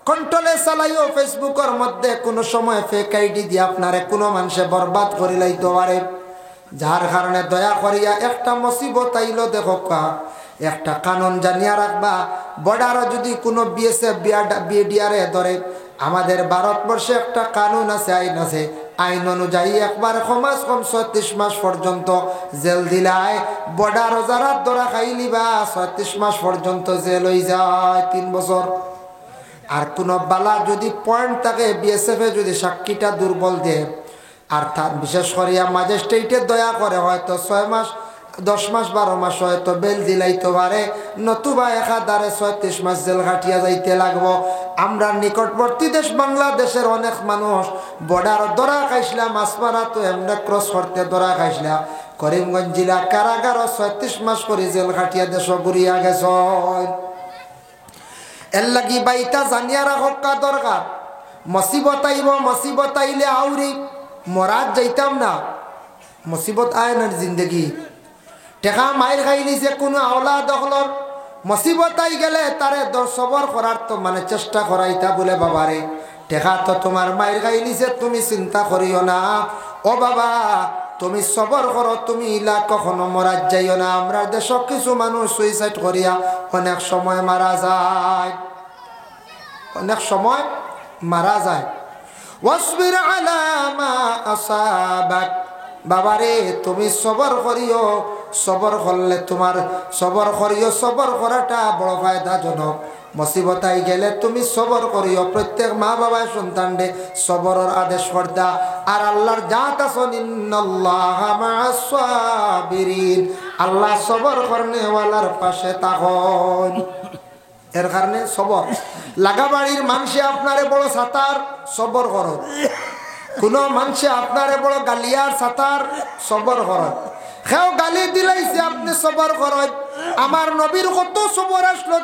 কন্ট্রোলে চালাইও। ফেসবুকের মধ্যে কোনো সময় ফেক আইডি দিয়ে আপনারে কোনো মানুষে বরবাদ করে লাইতে পারে। যার কারণে দয়া করিয়া একটা মুসিবত আইলো, দেখো একটা কানুন জানিয়া রাখবা। বর্ডারও যদি কোনো বিএসএফ বিডিআরে ধরে, আমাদের ভারতবর্ষে একটা কানুন আছে, আইন আছে। আইন অনুযায়ী একবার কমাস কম 36 মাস পর্যন্ত জেল দিলায়। বর্ডারও যারা ধরা খাইলিবা 36 মাস পর্যন্ত জেল হয়ে যায়, 3 বছর। আর কোনো বালা যদি পয়েন্ট থাকে, বিএসএফে যদি সাক্ষীটা দুর্বল দেয়, আর তার বিশেষ করিয়া ম্যাজিস্ট্রেটে দয়া করে, হয়তো 6 মাস 10 মাস 12 মাস হয়তো বেল দিলাইতে পারে, নতুবা একাধারে 36 মাস জেল কাটিয়া যাইতে লাগবো। আমরা নিকটবর্তী দেশ বাংলাদেশের অনেক মানুষ বর্ডার ধরা খাইছিলা, মাছমারা তো এমনি ক্রস করতে ধরা খাইছিলা। করিমগঞ্জ জেলা কারাগার 36 মাস করে জেল কাটিয়া দেশ ঘুরিয়া গেছ। এর লাগি বাইটা জানিয়া রাখা দরকার। মুসিবত আইব, মুসিবত আইলে আউরি মরাত যাইতাম না। মুসিবত আয় না জিন্দগি, টেকা মাইর খাইলি যে কোনো আওলা দখলর মুসিবত আই গেলে তারে সবর করার তো মানে চেষ্টা করাইতা বলে বাবারে টেকা তো তোমার মাইর খাইলি যে তুমি চিন্তা করিও না ও বাবা তুমি সবর করো তুমি ইলা কখনো মরাজ যাইও না আমরা দেশ কিছু মানুষ সুইসাইড করিয়া অনেক সময় মারা যায় অনেক সময় মারা যায় ওয়াসবির আলা মা আসাবাক বাবারে তুমি সবর করিও সবর করলে তোমার সবর করিও সবর করাটা বড় ফায়দাজনক মুসিবত আই গেলে তুমি সবর করিও প্রত্যেক মা বাবা সন্তানরে সবরের আদেশ করদা আর আল্লাহর জাত আছেন ইন্নাল্লাহা মা'আস সাবিরিন আল্লাহ সবর করনে ওয়ালার পাশে থাকুন এর কারণে সবর লাগা বাড়ির মানুষে আপনারে বড় সাতার সবর করো কোন মানুষে আপনারে বড় গালিয়ার সাতার সবর করো কেউ গালি দিলাইছে আপনি সবর করো আমার নবীর কত সবর আসলো